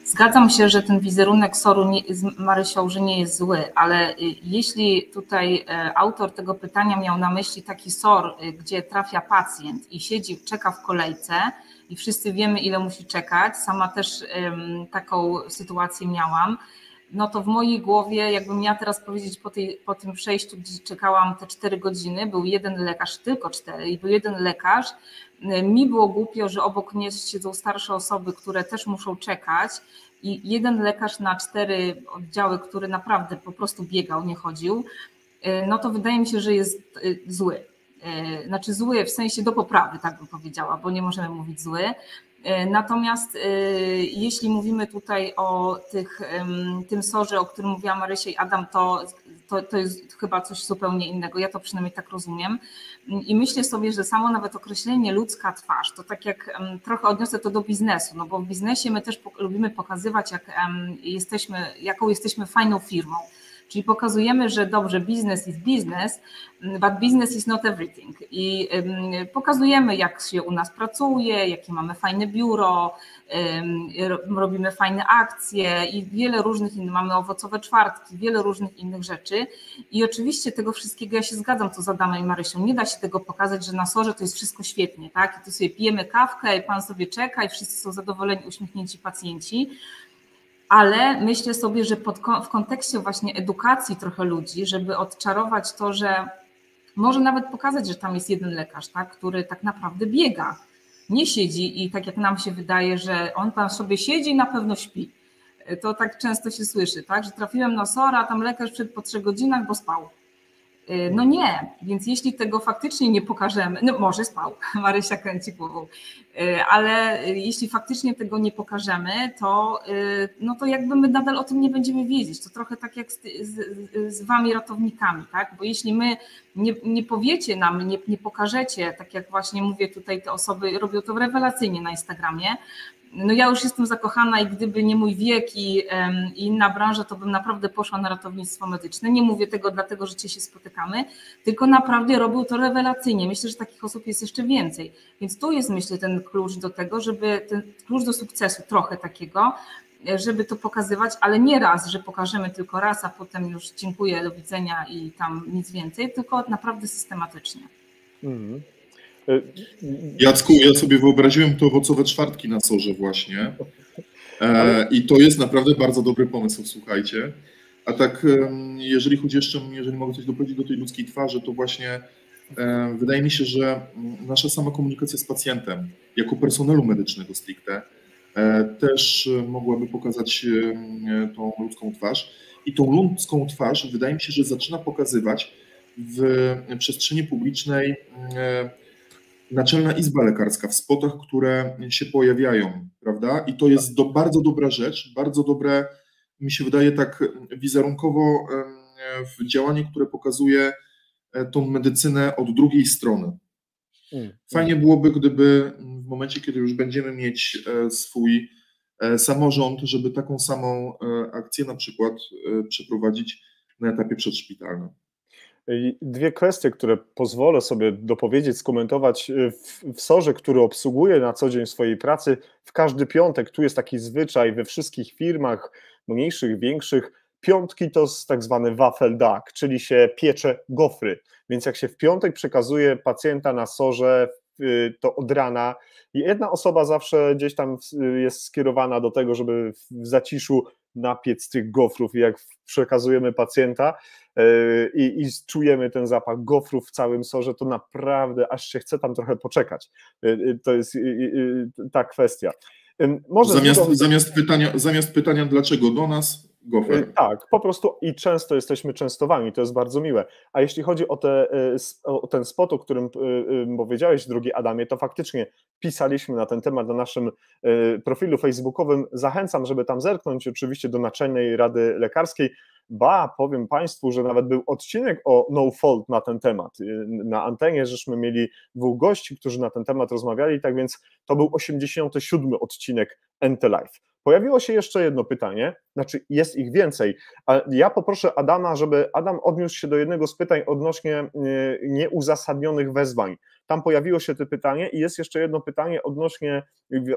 zgadzam się, że ten wizerunek SOR-u z Marysią, że nie jest zły, ale jeśli tutaj autor tego pytania miał na myśli taki SOR, gdzie trafia pacjent i siedzi, czeka w kolejce i wszyscy wiemy, ile musi czekać, sama też taką sytuację miałam, no to w mojej głowie, jakbym miała teraz powiedzieć po tym przejściu, gdzie czekałam te 4 godziny, był jeden lekarz, tylko 4, i był jeden lekarz, mi było głupio, że obok mnie siedzą starsze osoby, które też muszą czekać i jeden lekarz na 4 oddziały, który naprawdę po prostu biegał, nie chodził, no to wydaje mi się, że jest zły. Znaczy zły w sensie do poprawy, tak bym powiedziała, bo nie możemy mówić zły. Natomiast jeśli mówimy tutaj o tym SOR-ze, o którym mówiła Marysia i Adam, to jest chyba coś zupełnie innego. Ja to przynajmniej tak rozumiem. I myślę sobie, że samo nawet określenie ludzka twarz, to tak jak trochę odniosę to do biznesu, no bo w biznesie my też lubimy pokazywać, jaką jesteśmy fajną firmą. Czyli pokazujemy, że dobrze, business is business, but business is not everything. I pokazujemy, jak się u nas pracuje, jakie mamy fajne biuro, robimy fajne akcje i wiele różnych innych, mamy owocowe czwartki, wiele różnych innych rzeczy. I oczywiście tego wszystkiego, ja się zgadzam co z Adamem i Marysią, nie da się tego pokazać, że na SOR-ze to jest wszystko świetnie, tak? I tu sobie pijemy kawkę i pan sobie czeka i wszyscy są zadowoleni, uśmiechnięci pacjenci. Ale myślę sobie, że w kontekście właśnie edukacji trochę ludzi, żeby odczarować to, że może nawet pokazać, że tam jest jeden lekarz, tak, który tak naprawdę biega, nie siedzi i tak jak nam się wydaje, że on tam sobie siedzi i na pewno śpi. To tak często się słyszy, tak, że trafiłem na SOR, a tam lekarz wszedł po 3 godzinach, bo spał. No nie, więc jeśli tego faktycznie nie pokażemy, no może spał, Marysia kręci głową, ale jeśli faktycznie tego nie pokażemy, no to jakby my nadal o tym nie będziemy wiedzieć. To trochę tak jak z wami ratownikami, tak? Bo jeśli my nie powiecie nam, nie pokażecie, tak jak właśnie mówię tutaj, te osoby robią to rewelacyjnie na Instagramie. No ja już jestem zakochana i gdyby nie mój wiek i inna branża, to bym naprawdę poszła na ratownictwo medyczne. Nie mówię tego dlatego, że się spotykamy, tylko naprawdę robią to rewelacyjnie. Myślę, że takich osób jest jeszcze więcej. Więc tu jest, myślę, ten klucz do tego, żeby ten klucz do sukcesu trochę takiego, żeby to pokazywać, ale nie raz, że pokażemy tylko raz, a potem już dziękuję, do widzenia i tam nic więcej, tylko naprawdę systematycznie. Jacku, ja sobie wyobraziłem te owocowe czwartki na SOR-ze właśnie i to jest naprawdę bardzo dobry pomysł, słuchajcie. A tak, jeżeli chodzi jeszcze, jeżeli mogę coś dopowiedzieć do tej ludzkiej twarzy, to właśnie wydaje mi się, że nasza sama komunikacja z pacjentem, jako personelu medycznego stricte, też mogłaby pokazać tą ludzką twarz. I tą ludzką twarz wydaje mi się, że zaczyna pokazywać w przestrzeni publicznej Naczelna Izba Lekarska w spotach, które się pojawiają, prawda? I to jest bardzo dobra rzecz, bardzo dobre, mi się wydaje tak wizerunkowo działanie, które pokazuje tą medycynę od drugiej strony. Fajnie byłoby, gdyby w momencie, kiedy już będziemy mieć swój samorząd, żeby taką samą akcję na przykład przeprowadzić na etapie przedszpitalnym. 2 kwestie, które pozwolę sobie dopowiedzieć, skomentować w SOR-ze, który obsługuję na co dzień w swojej pracy. W każdy piątek, tu jest taki zwyczaj we wszystkich firmach, mniejszych, większych, piątki to jest tak zwany Waffeltag, czyli się piecze gofry. Więc jak się w piątek przekazuje pacjenta na SOR-ze, to od rana jedna osoba zawsze gdzieś tam jest skierowana do tego, żeby w zaciszu napiec tych gofrów i jak przekazujemy pacjenta i czujemy ten zapach gofrów w całym SOR-ze, to naprawdę aż się chce tam trochę poczekać. To jest ta kwestia. Może zamiast pytania dlaczego do nas, Gofer. Tak, po prostu i często jesteśmy częstowani, to jest bardzo miłe. A jeśli chodzi o ten spot, o którym powiedziałeś, drogi Adamie, to faktycznie pisaliśmy na ten temat na naszym profilu facebookowym. Zachęcam, żeby tam zerknąć, oczywiście do Naczelnej Rady Lekarskiej. Powiem Państwu, że nawet był odcinek o no fault na ten temat. Na antenie żeśmy mieli 2 gości, którzy na ten temat rozmawiali, tak więc to był 87. odcinek NT Live. Pojawiło się jeszcze jedno pytanie, znaczy jest ich więcej, a ja poproszę Adama, żeby Adam odniósł się do jednego z pytań odnośnie nieuzasadnionych wezwań. Tam pojawiło się to pytanie i jest jeszcze jedno pytanie odnośnie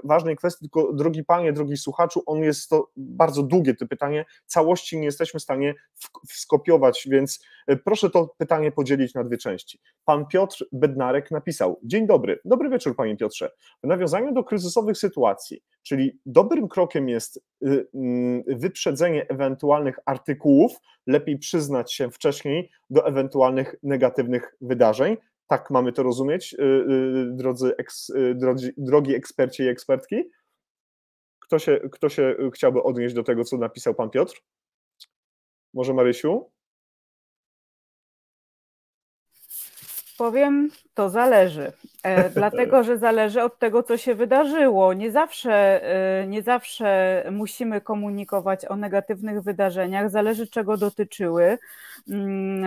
ważnej kwestii, tylko drogi panie, drogi słuchaczu, jest to bardzo długie to pytanie, całości nie jesteśmy w stanie skopiować, więc proszę to pytanie podzielić na 2 części. Pan Piotr Bednarek napisał: dzień dobry, dobry wieczór panie Piotrze. W nawiązaniu do kryzysowych sytuacji, czyli dobrym krokiem jest wyprzedzenie ewentualnych artykułów, lepiej przyznać się wcześniej do ewentualnych negatywnych wydarzeń. Tak mamy to rozumieć, drogi eksperci i ekspertki? Kto się chciałby odnieść do tego, co napisał pan Piotr? Może Marysiu? Powiem, to zależy, dlatego że zależy od tego, co się wydarzyło. Nie zawsze musimy komunikować o negatywnych wydarzeniach, zależy czego dotyczyły,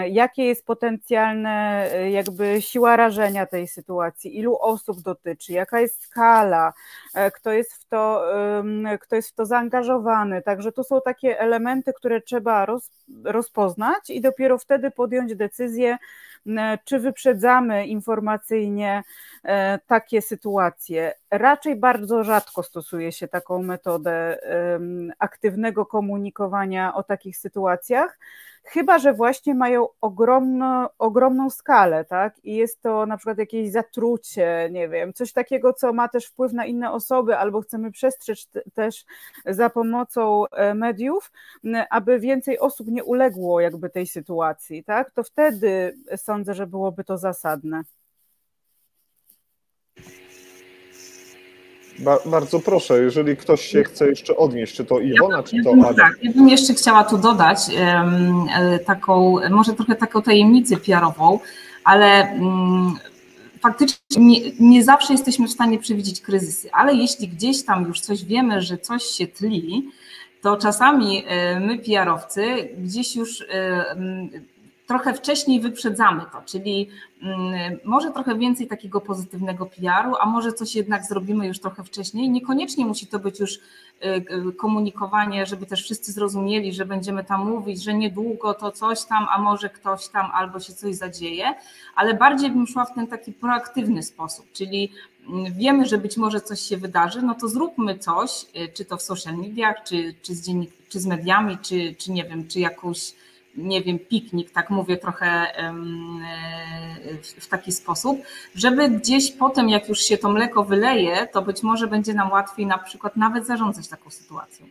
jakie jest potencjalne jakby siła rażenia tej sytuacji, ilu osób dotyczy, jaka jest skala, kto jest w to zaangażowany. Także to są takie elementy, które trzeba rozpoznać i dopiero wtedy podjąć decyzję, czy wyprzedzamy informacyjnie takie sytuacje. Raczej bardzo rzadko stosuje się taką metodę aktywnego komunikowania o takich sytuacjach, chyba że właśnie mają ogromną skalę, tak? I jest to na przykład jakieś zatrucie, nie wiem, coś takiego, co ma też wpływ na inne osoby, albo chcemy przestrzec też za pomocą mediów, aby więcej osób nie uległo jakby tej sytuacji, tak? To wtedy sądzę, że byłoby to zasadne. Bardzo proszę, jeżeli ktoś się chce jeszcze odnieść, czy to Iwona, czy to Adam. Tak, ja bym jeszcze chciała tu dodać może trochę taką tajemnicę PR-ową, ale faktycznie nie zawsze jesteśmy w stanie przewidzieć kryzysy, ale jeśli gdzieś tam już coś wiemy, że coś się tli, to czasami my PR-owcy gdzieś już trochę wcześniej wyprzedzamy to, czyli może trochę więcej takiego pozytywnego PR-u, a może coś jednak zrobimy już trochę wcześniej. Niekoniecznie musi to być już komunikowanie, żeby też wszyscy zrozumieli, że będziemy tam mówić, że niedługo to coś tam, a może ktoś tam albo się coś zadzieje, ale bardziej bym szła w ten taki proaktywny sposób, czyli wiemy, że być może coś się wydarzy, no to zróbmy coś, czy to w social mediach, czy z mediami, czy nie wiem, czy jakąś, nie wiem, piknik, tak mówię trochę w taki sposób, żeby gdzieś potem, jak już się to mleko wyleje, to być może będzie nam łatwiej na przykład nawet zarządzać taką sytuacją.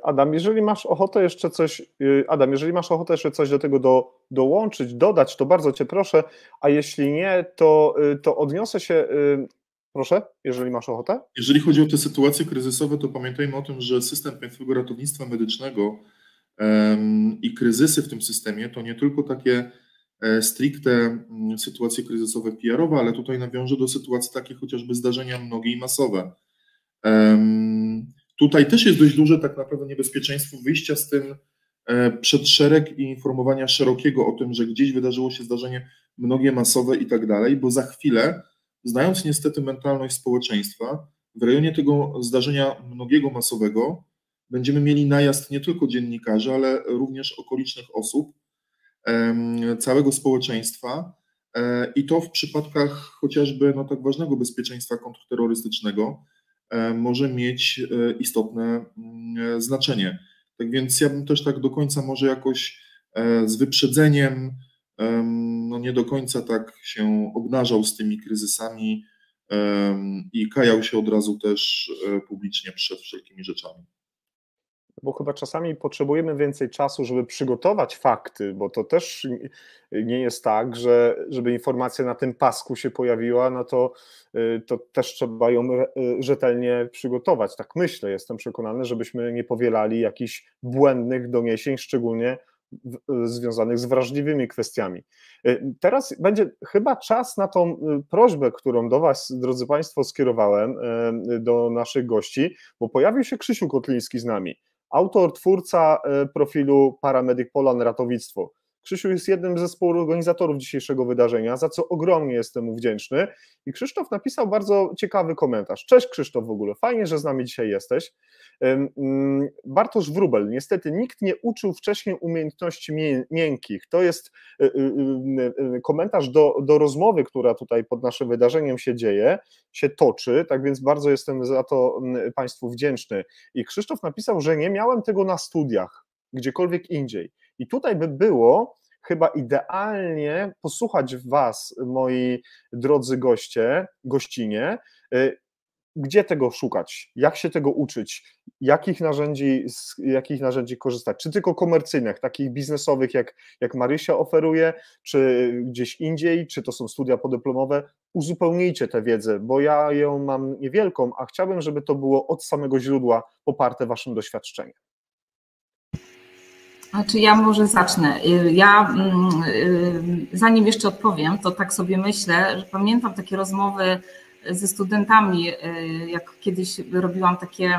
Adam, jeżeli masz ochotę jeszcze coś do tego dołączyć, dodać, to bardzo cię proszę, a jeśli nie, to odniosę się. Proszę, jeżeli masz ochotę. Jeżeli chodzi o te sytuacje kryzysowe, to pamiętajmy o tym, że system Państwowego Ratownictwa Medycznego i kryzysy w tym systemie to nie tylko takie stricte sytuacje kryzysowe PR-owe, ale tutaj nawiążę do sytuacji takich chociażby zdarzenia mnogie i masowe. Tutaj też jest dość duże tak naprawdę niebezpieczeństwo wyjścia z tym przed szereg i informowania szerokiego o tym, że gdzieś wydarzyło się zdarzenie mnogie masowe i tak dalej, bo za chwilę, znając niestety mentalność społeczeństwa, w rejonie tego zdarzenia mnogiego masowego będziemy mieli najazd nie tylko dziennikarzy, ale również okolicznych osób, całego społeczeństwa i to w przypadkach chociażby tak ważnego bezpieczeństwa kontrterrorystycznego może mieć istotne znaczenie. Tak więc ja bym też tak do końca może jakoś z wyprzedzeniem nie do końca tak się obnażał z tymi kryzysami i kajał się od razu też publicznie przed wszelkimi rzeczami. bo chyba czasami potrzebujemy więcej czasu, żeby przygotować fakty, bo to też nie jest tak, że żeby informacja na tym pasku się pojawiła, no to też trzeba ją rzetelnie przygotować. Tak myślę, jestem przekonany, żebyśmy nie powielali jakichś błędnych doniesień, szczególnie związanych z wrażliwymi kwestiami. Teraz będzie chyba czas na tą prośbę, którą do Was, drodzy Państwo, skierowałem, do naszych gości, bo pojawił się Krzysiu Kotliński z nami, autor, twórca profilu Paramedic Poland Ratownictwo. Krzysiu jest jednym ze współorganizatorów dzisiejszego wydarzenia, za co ogromnie jestem mu wdzięczny. I Krzysztof napisał bardzo ciekawy komentarz. Cześć Krzysztof w ogóle, fajnie, że z nami dzisiaj jesteś. Bartosz Wróbel, niestety nikt nie uczył wcześniej umiejętności miękkich. To jest komentarz do rozmowy, która tutaj pod naszym wydarzeniem się dzieje, się toczy, tak więc bardzo jestem za to Państwu wdzięczny. I Krzysztof napisał, że nie miałem tego na studiach, gdziekolwiek indziej. I tutaj by było chyba idealnie posłuchać Was, moi drodzy goście, gościnie, gdzie tego szukać, jak się tego uczyć, z jakich narzędzi korzystać, czy tylko komercyjnych, takich biznesowych, jak Marysia oferuje, czy gdzieś indziej, czy to są studia podyplomowe, uzupełnijcie tę wiedzę, bo ja ją mam niewielką, a chciałbym, żeby to było od samego źródła poparte Waszym doświadczeniem. Znaczy ja może zacznę. Zanim jeszcze odpowiem, to tak sobie myślę, że pamiętam takie rozmowy ze studentami, jak kiedyś robiłam takie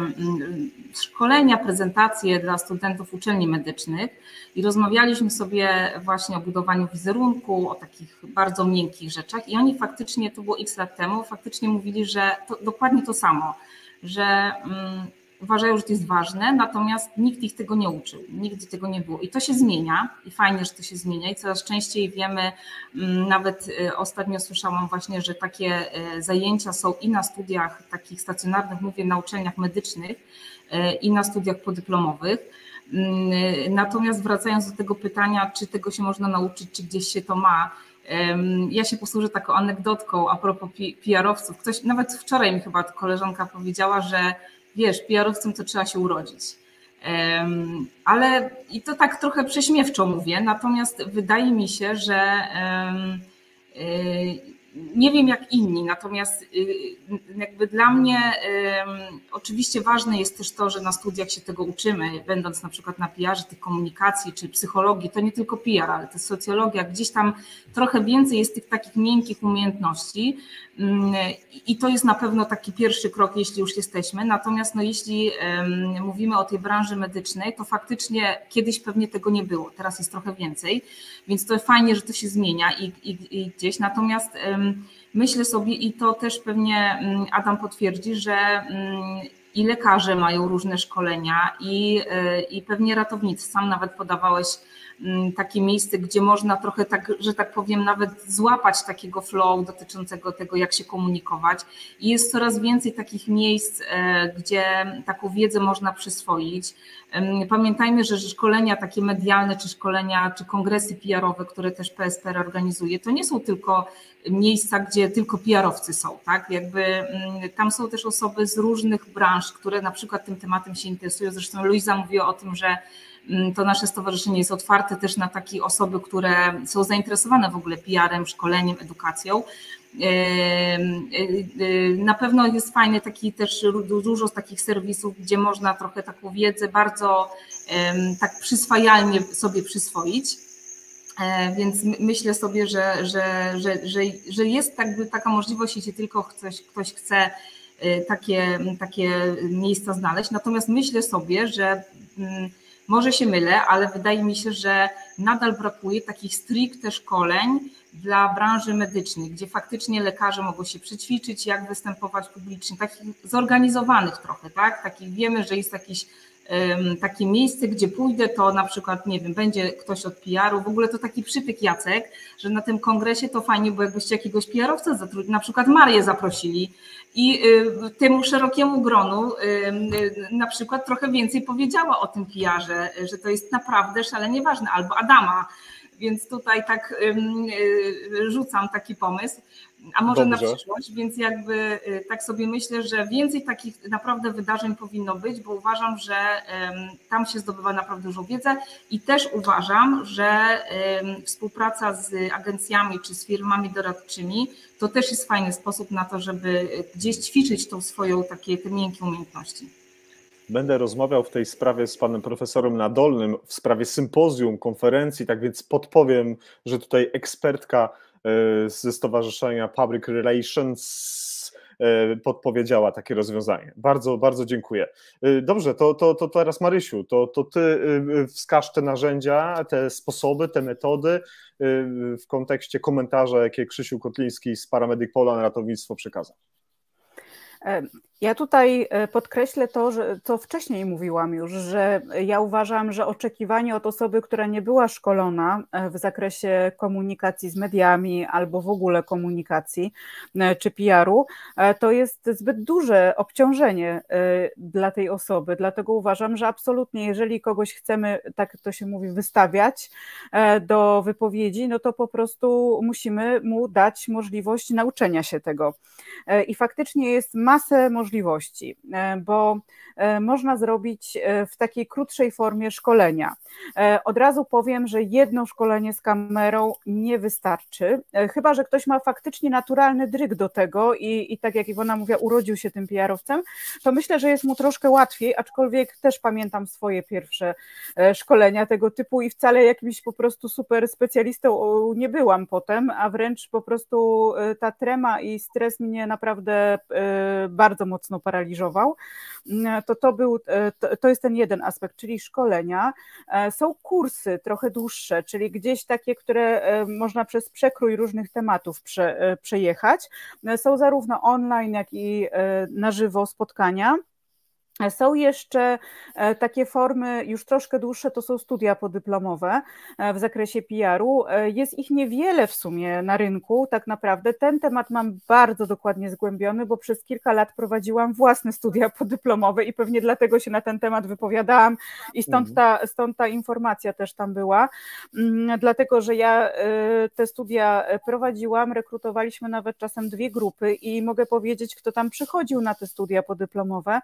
szkolenia, prezentacje dla studentów uczelni medycznych i rozmawialiśmy sobie właśnie o budowaniu wizerunku, o takich bardzo miękkich rzeczach i oni faktycznie, to było x lat temu, faktycznie mówili, że to dokładnie to samo, że uważają, że to jest ważne, natomiast nikt ich tego nie uczył, nigdy tego nie było i to się zmienia i fajnie, że to się zmienia i coraz częściej wiemy, nawet ostatnio słyszałam właśnie, że takie zajęcia są i na studiach takich stacjonarnych, mówię na uczelniach medycznych i na studiach podyplomowych. Natomiast wracając do tego pytania, czy tego się można nauczyć, czy gdzieś się to ma, ja się posłużę taką anegdotką a propos PR-owców. Ktoś, nawet wczoraj mi chyba koleżanka powiedziała, że wiesz, PR-owcem to trzeba się urodzić. Ale i to tak trochę prześmiewczo mówię, natomiast wydaje mi się, że nie wiem jak inni, natomiast jakby dla mnie oczywiście ważne jest też to, że na studiach się tego uczymy, będąc na przykład na PR-ze, tych komunikacji czy psychologii, to nie tylko PR, ale to socjologia, gdzieś tam trochę więcej jest tych takich miękkich umiejętności i to jest na pewno taki pierwszy krok, jeśli już jesteśmy, natomiast no, jeśli mówimy o tej branży medycznej, to faktycznie kiedyś pewnie tego nie było, teraz jest trochę więcej, więc to fajnie, że to się zmienia i gdzieś, natomiast myślę sobie i to też pewnie Adam potwierdzi, że i lekarze mają różne szkolenia i pewnie ratownicy, sam nawet podawałeś takie miejsce, gdzie można trochę tak, że tak powiem, nawet złapać takiego flow dotyczącego tego, jak się komunikować i jest coraz więcej takich miejsc, gdzie taką wiedzę można przyswoić. Pamiętajmy, że szkolenia takie medialne, czy szkolenia, czy kongresy PR-owe, które też PSPR organizuje, to nie są tylko miejsca, gdzie tylko PR-owcy są, tak? Jakby tam są też osoby z różnych branż, które na przykład tym tematem się interesują. Zresztą Luiza mówiła o tym, że to nasze stowarzyszenie jest otwarte też na takie osoby, które są zainteresowane w ogóle PR-em, szkoleniem, edukacją. Na pewno jest fajny taki też dużo z takich serwisów, gdzie można trochę taką wiedzę bardzo tak przyswajalnie sobie przyswoić. Więc myślę sobie, że jest jakby taka możliwość, jeśli tylko ktoś chce takie miejsca znaleźć. Natomiast myślę sobie, że może się mylę, ale wydaje mi się, że nadal brakuje takich stricte szkoleń dla branży medycznej, gdzie faktycznie lekarze mogą się przećwiczyć, jak występować publicznie, takich zorganizowanych trochę, tak? Takich wiemy, że jest takie miejsce, gdzie pójdę, to na przykład, nie wiem, będzie ktoś od PR-u, w ogóle to taki przytyk Jacek, że na tym kongresie to fajnie, bo jakbyście jakiegoś PR-owca zatrudnili, na przykład Marię zaprosili i temu szerokiemu gronu na przykład trochę więcej powiedziała o tym PR-ze, że to jest naprawdę szalenie ważne, albo Adama, więc tutaj tak rzucam taki pomysł. a może Dobrze. na przyszłość, więc jakby tak sobie myślę, że więcej takich naprawdę wydarzeń powinno być, bo uważam, że tam się zdobywa naprawdę dużą wiedzę i też uważam, że współpraca z agencjami czy z firmami doradczymi to też jest fajny sposób na to, żeby gdzieś ćwiczyć tą swoją te miękkie umiejętności. Będę rozmawiał w tej sprawie z panem profesorem Nadolnym w sprawie sympozjum, konferencji, tak więc podpowiem, że tutaj ekspertka ze Stowarzyszenia Public Relations podpowiedziała takie rozwiązanie. Bardzo, bardzo dziękuję. Dobrze, to teraz Marysiu, to ty wskaż te narzędzia, te sposoby, te metody w kontekście komentarza, jakie Krzysiu Kotliński z Paramedic Poland Ratownictwo przekazał. Ja tutaj podkreślę to, co wcześniej mówiłam już, że ja uważam, że oczekiwanie od osoby, która nie była szkolona w zakresie komunikacji z mediami albo w ogóle komunikacji czy PR-u, to jest zbyt duże obciążenie dla tej osoby. Dlatego uważam, że absolutnie, jeżeli kogoś chcemy, tak to się mówi, wystawiać do wypowiedzi, no to po prostu musimy mu dać możliwość nauczenia się tego. I faktycznie jest masę możliwości, bo można zrobić w takiej krótszej formie szkolenia. Od razu powiem, że jedno szkolenie z kamerą nie wystarczy, chyba że ktoś ma faktycznie naturalny dryg do tego i tak jak Iwona mówiła, urodził się tym PR-owcem, to myślę, że jest mu troszkę łatwiej, aczkolwiek też pamiętam swoje pierwsze szkolenia tego typu i wcale jakimś po prostu super specjalistą nie byłam potem, a wręcz po prostu ta trema i stres mnie naprawdę bardzo mocno paraliżował. To jest ten jeden aspekt, czyli szkolenia. Są kursy trochę dłuższe, czyli gdzieś takie, które można przez przekrój różnych tematów przejechać. Są zarówno online, jak i na żywo spotkania. Są jeszcze takie formy już troszkę dłuższe, to są studia podyplomowe w zakresie PR-u. Jest ich niewiele w sumie na rynku, tak naprawdę. Ten temat mam bardzo dokładnie zgłębiony, bo przez kilka lat prowadziłam własne studia podyplomowe i pewnie dlatego się na ten temat wypowiadałam i stąd ta informacja też tam była. Dlatego, że ja te studia prowadziłam, rekrutowaliśmy nawet czasem 2 grupy i mogę powiedzieć, kto tam przychodził na te studia podyplomowe.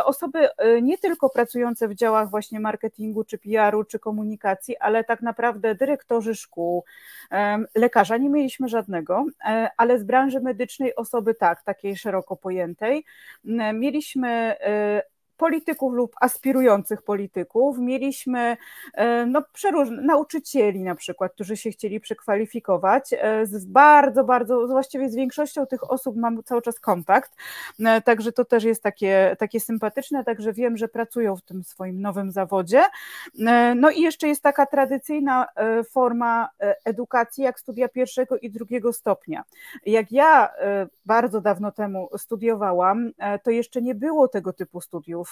Osoby nie tylko pracujące w działach właśnie marketingu, czy PR-u, czy komunikacji, ale tak naprawdę dyrektorzy szkół, lekarza nie mieliśmy żadnego, ale z branży medycznej osoby takiej szeroko pojętej. Mieliśmy polityków lub aspirujących polityków, mieliśmy nauczycieli na przykład, którzy się chcieli przekwalifikować, właściwie z większością tych osób mam cały czas kontakt, także to też jest takie sympatyczne, także wiem, że pracują w tym swoim nowym zawodzie. No i jeszcze jest taka tradycyjna forma edukacji, jak studia 1. i 2. stopnia. Jak ja bardzo dawno temu studiowałam, to jeszcze nie było tego typu studiów.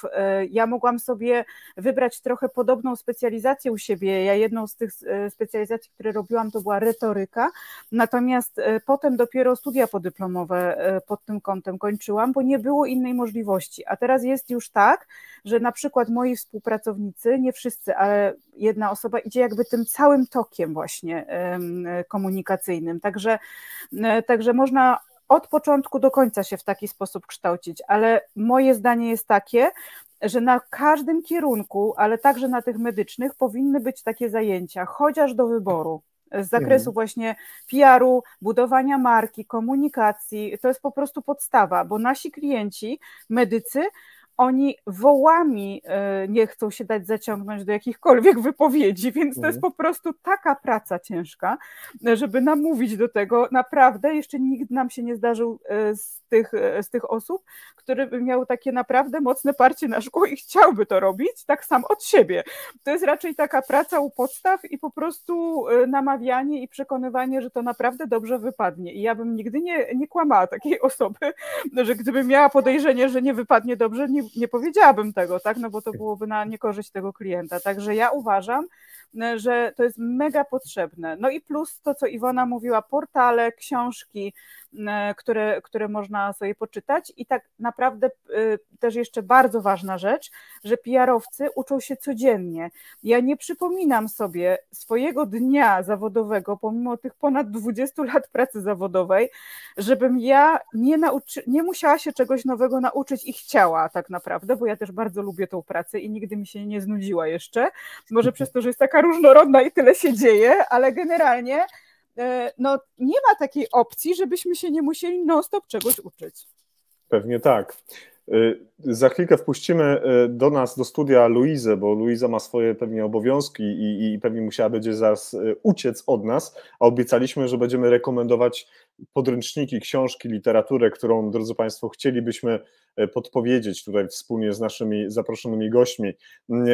Ja mogłam sobie wybrać trochę podobną specjalizację u siebie. Ja jedną z tych specjalizacji, które robiłam, to była retoryka, natomiast potem dopiero studia podyplomowe pod tym kątem kończyłam, bo nie było innej możliwości. A teraz jest już tak, że na przykład moi współpracownicy, nie wszyscy, ale jedna osoba idzie jakby tym całym tokiem właśnie komunikacyjnym. Także można od początku do końca się w taki sposób kształcić, ale moje zdanie jest takie, że na każdym kierunku, ale także na tych medycznych powinny być takie zajęcia, chociaż do wyboru z zakresu właśnie PR-u, budowania marki, komunikacji. To jest po prostu podstawa, bo nasi klienci, medycy, oni wołami nie chcą się dać zaciągnąć do jakichkolwiek wypowiedzi, więc to jest po prostu taka praca ciężka, żeby namówić do tego. Naprawdę jeszcze nikt nam się nie zdarzył z tych osób, który by miał takie naprawdę mocne parcie na szkło i chciałby to robić tak sam od siebie. To jest raczej taka praca u podstaw i po prostu namawianie i przekonywanie, że to naprawdę dobrze wypadnie. I ja bym nigdy nie kłamała takiej osoby, że gdybym miała podejrzenie, że nie wypadnie dobrze, nie powiedziałabym tego, tak? No bo to byłoby na niekorzyść tego klienta. Także ja uważam, że to jest mega potrzebne. No i plus to, co Iwona mówiła, portale, książki, które można sobie poczytać. I tak naprawdę też jeszcze bardzo ważna rzecz, że PR-owcy uczą się codziennie. Ja nie przypominam sobie swojego dnia zawodowego, pomimo tych ponad 20 lat pracy zawodowej, żebym ja nie musiała się czegoś nowego nauczyć i chciała tak naprawdę, bo ja też bardzo lubię tą pracę i nigdy mi się nie znudziła jeszcze. Może przez to, że jest taka różnorodna i tyle się dzieje, ale generalnie no, nie ma takiej opcji, żebyśmy się nie musieli non-stop czegoś uczyć. Pewnie tak. Za chwilkę wpuścimy do nas, do studia Luizę, bo Luiza ma swoje pewnie obowiązki i pewnie musiała będzie zaraz uciec od nas, a obiecaliśmy, że będziemy rekomendować podręczniki, książki, literaturę, którą, drodzy Państwo, chcielibyśmy podpowiedzieć tutaj wspólnie z naszymi zaproszonymi gośćmi.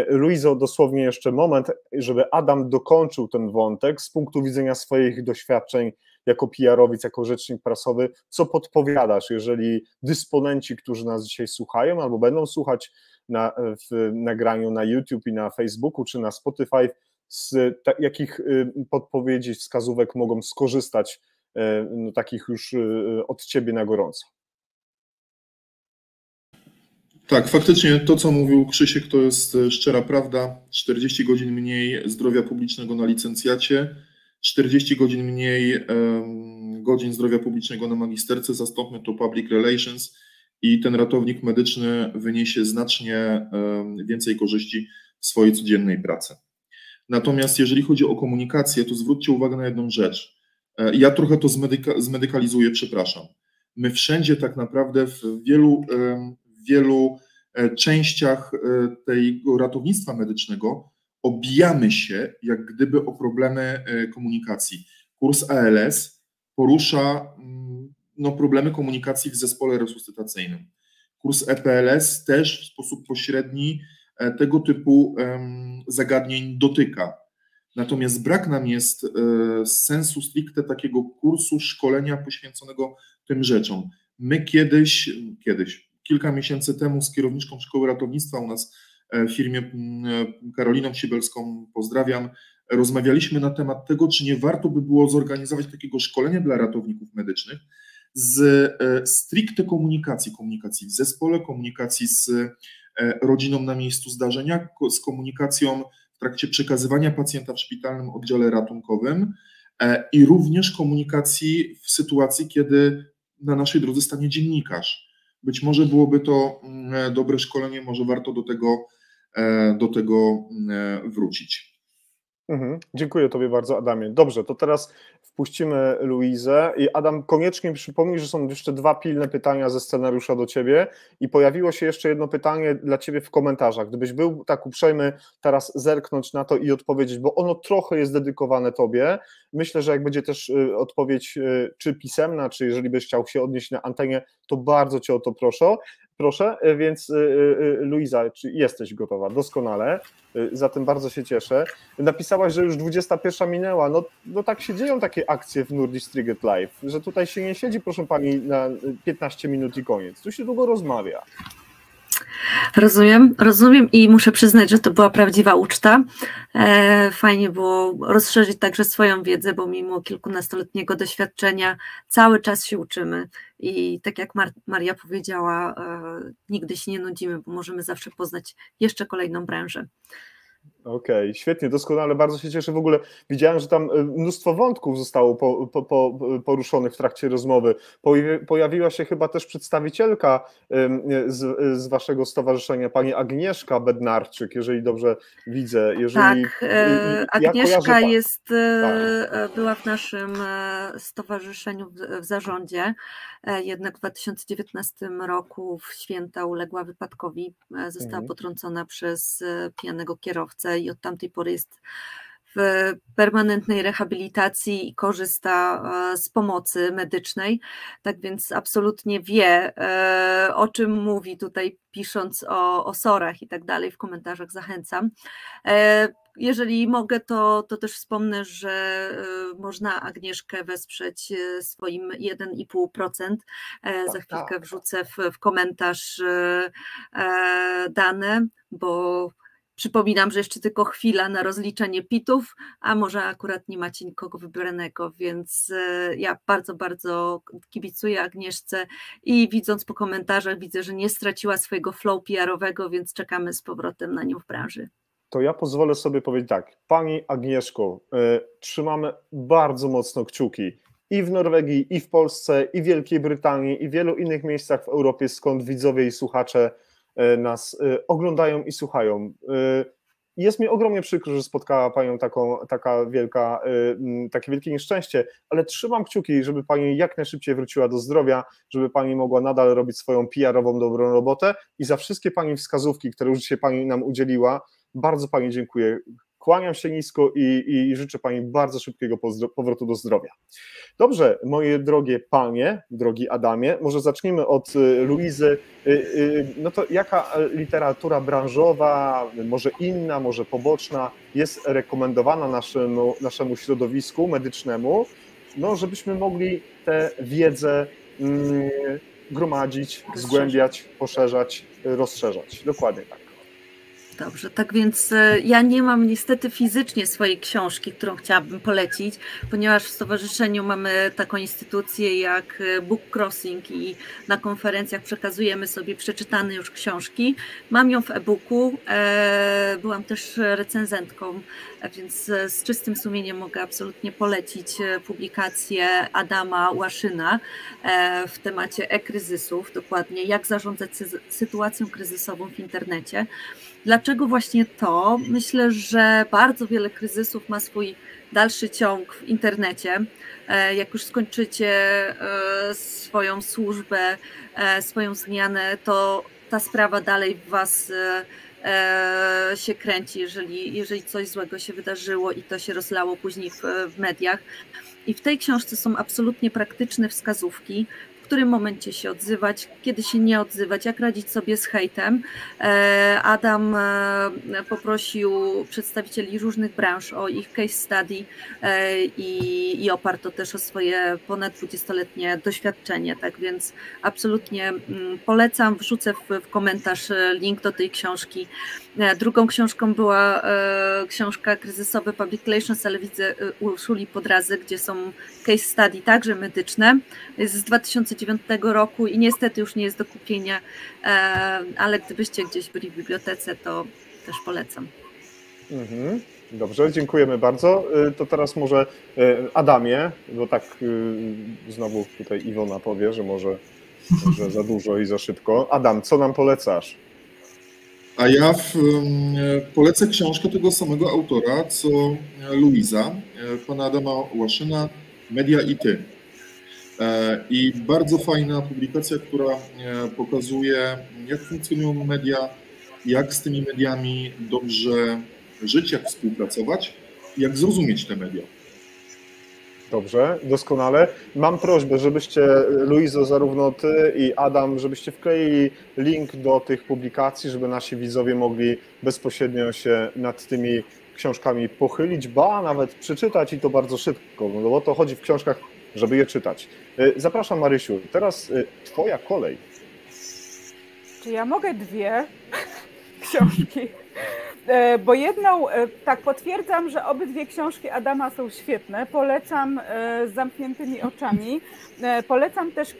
Luizo, dosłownie jeszcze moment, żeby Adam dokończył ten wątek z punktu widzenia swoich doświadczeń jako PR-owiec, jako rzecznik prasowy, co podpowiadasz, jeżeli dysponenci, którzy nas dzisiaj słuchają albo będą słuchać w nagraniu na YouTube i na Facebooku czy na Spotify, z jakich podpowiedzi, wskazówek mogą skorzystać, no, takich już od Ciebie na gorąco? Tak, faktycznie to, co mówił Krzysiek, to jest szczera prawda. 40 godzin mniej zdrowia publicznego na licencjacie, 40 godzin mniej godzin zdrowia publicznego na magisterce, zastąpmy to public relations i ten ratownik medyczny wyniesie znacznie więcej korzyści w swojej codziennej pracy. Natomiast jeżeli chodzi o komunikację, to zwróćcie uwagę na jedną rzecz. Ja trochę to zmedykalizuję, przepraszam. My wszędzie tak naprawdę w wielu częściach tego ratownictwa medycznego obijamy się jak gdyby o problemy komunikacji. Kurs ALS porusza problemy komunikacji w zespole resuscytacyjnym. Kurs EPLS też w sposób pośredni tego typu zagadnień dotyka. Natomiast brak nam jest sensu stricte takiego kursu, szkolenia poświęconego tym rzeczom. My kiedyś, kilka miesięcy temu z kierowniczką Szkoły Ratownictwa u nas w firmie, Karoliną Siebelską, pozdrawiam, rozmawialiśmy na temat tego, czy nie warto by było zorganizować takiego szkolenia dla ratowników medycznych z stricte komunikacji w zespole, komunikacji z rodziną na miejscu zdarzenia, z komunikacją w trakcie przekazywania pacjenta w szpitalnym oddziale ratunkowym i również komunikacji w sytuacji, kiedy na naszej drodze stanie dziennikarz. Być może byłoby to dobre szkolenie, może warto do tego wrócić. Dziękuję Tobie bardzo, Adamie. Dobrze, to teraz wpuścimy Luizę i Adam, koniecznie przypomnij, że są jeszcze 2 pilne pytania ze scenariusza do Ciebie i pojawiło się jeszcze jedno pytanie dla Ciebie w komentarzach. Gdybyś był tak uprzejmy teraz zerknąć na to i odpowiedzieć, bo ono trochę jest dedykowane Tobie. Myślę, że jak będzie też odpowiedź czy pisemna, czy jeżeli byś chciał się odnieść na antenie, to bardzo Cię o to proszę, więc Luiza, czy jesteś gotowa? Doskonale, zatem bardzo się cieszę. Napisałaś, że już 21 minęła, no tak się dzieją takie akcje w Nordic Triget Live, że tutaj się nie siedzi, proszę pani, na 15 minut i koniec, tu się długo rozmawia. Rozumiem i muszę przyznać, że to była prawdziwa uczta. Fajnie było rozszerzyć także swoją wiedzę, bo mimo kilkunastoletniego doświadczenia cały czas się uczymy i tak jak Maria powiedziała, nigdy się nie nudzimy, bo możemy zawsze poznać jeszcze kolejną branżę. Okej, świetnie, doskonale, bardzo się cieszę. W ogóle widziałem, że tam mnóstwo wątków zostało poruszonych w trakcie rozmowy. Pojawiła się chyba też przedstawicielka z waszego stowarzyszenia, pani Agnieszka Bednarczyk, jeżeli dobrze widzę. Tak, Agnieszka była w naszym stowarzyszeniu w zarządzie, jednak w 2019 roku w święta uległa wypadkowi, została potrącona przez pijanego kierowcę i od tamtej pory jest w permanentnej rehabilitacji i korzysta z pomocy medycznej, tak więc absolutnie wie, o czym mówi tutaj, pisząc o SOR-ach i tak dalej, w komentarzach zachęcam. Jeżeli mogę, to też wspomnę, że można Agnieszkę wesprzeć swoim 1,5%. Za chwilkę wrzucę w komentarz dane, bo Przypominam, że jeszcze tylko chwila na rozliczenie PIT-ów, a może akurat nie macie nikogo wybranego, więc ja bardzo, bardzo kibicuję Agnieszce i widząc po komentarzach widzę, że nie straciła swojego flow PR-owego, więc czekamy z powrotem na nią w branży. To ja pozwolę sobie powiedzieć tak, Pani Agnieszko, trzymamy bardzo mocno kciuki i w Norwegii, i w Polsce, i w Wielkiej Brytanii, i w wielu innych miejscach w Europie, skąd widzowie i słuchacze nas oglądają i słuchają. Jest mi ogromnie przykro, że spotkała Panią takie wielkie nieszczęście, ale trzymam kciuki, żeby Pani jak najszybciej wróciła do zdrowia, żeby Pani mogła nadal robić swoją PR-ową dobrą robotę i za wszystkie Pani wskazówki, które już dzisiaj Pani nam udzieliła, bardzo Pani dziękuję. Kłaniam się nisko i życzę Pani bardzo szybkiego powrotu do zdrowia. Dobrze, moje drogie panie, drogi Adamie, może zacznijmy od Luizy. No to jaka literatura branżowa, może inna, może poboczna, jest rekomendowana naszemu środowisku medycznemu, no żebyśmy mogli tę wiedzę gromadzić, zgłębiać, poszerzać, rozszerzać. Dokładnie tak. Dobrze, tak więc ja nie mam niestety fizycznie swojej książki, którą chciałabym polecić, ponieważ w stowarzyszeniu mamy taką instytucję jak Book Crossing i na konferencjach przekazujemy sobie przeczytane już książki. Mam ją w e-booku, byłam też recenzentką, więc z czystym sumieniem mogę absolutnie polecić publikację Adama Łaszyna w temacie e-kryzysów, dokładnie jak zarządzać sytuacją kryzysową w internecie. Dlaczego właśnie to? Myślę, że bardzo wiele kryzysów ma swój dalszy ciąg w internecie. Jak już skończycie swoją służbę, swoją zmianę, to ta sprawa dalej w Was się kręci, jeżeli coś złego się wydarzyło i to się rozlało później w mediach. I w tej książce są absolutnie praktyczne wskazówki, w którym momencie się odzywać, kiedy się nie odzywać, jak radzić sobie z hejtem. Adam poprosił przedstawicieli różnych branż o ich case study i oparł to też o swoje ponad 20-letnie doświadczenie, tak więc absolutnie polecam, wrzucę w komentarz link do tej książki. Drugą książką była książka Kryzysowe Public Relations, ale widzę Urszuli Podrazę, gdzie są case study także medyczne, jest z 2009 roku i niestety już nie jest do kupienia, ale gdybyście gdzieś byli w bibliotece, to też polecam. Dobrze, dziękujemy bardzo. To teraz może Adamie, bo tak znowu tutaj Iwona powie, że może za dużo i za szybko. Adam, co nam polecasz? A ja polecę książkę tego samego autora, co Luiza, pana Adama Łaszyna, Media i ty. I bardzo fajna publikacja, która pokazuje, jak funkcjonują media, jak z tymi mediami dobrze żyć, jak współpracować, jak zrozumieć te media. Dobrze, doskonale. Mam prośbę, żebyście, Luizo, zarówno ty i Adam, żebyście wkleili link do tych publikacji, żeby nasi widzowie mogli bezpośrednio się nad tymi książkami pochylić, ba nawet przeczytać i to bardzo szybko, no bo o to chodzi w książkach, żeby je czytać. Zapraszam, Marysiu, teraz twoja kolej. Czy ja mogę dwie książki? Bo jedną, tak, potwierdzam, że obydwie książki Adama są świetne, polecam z zamkniętymi oczami. Polecam też,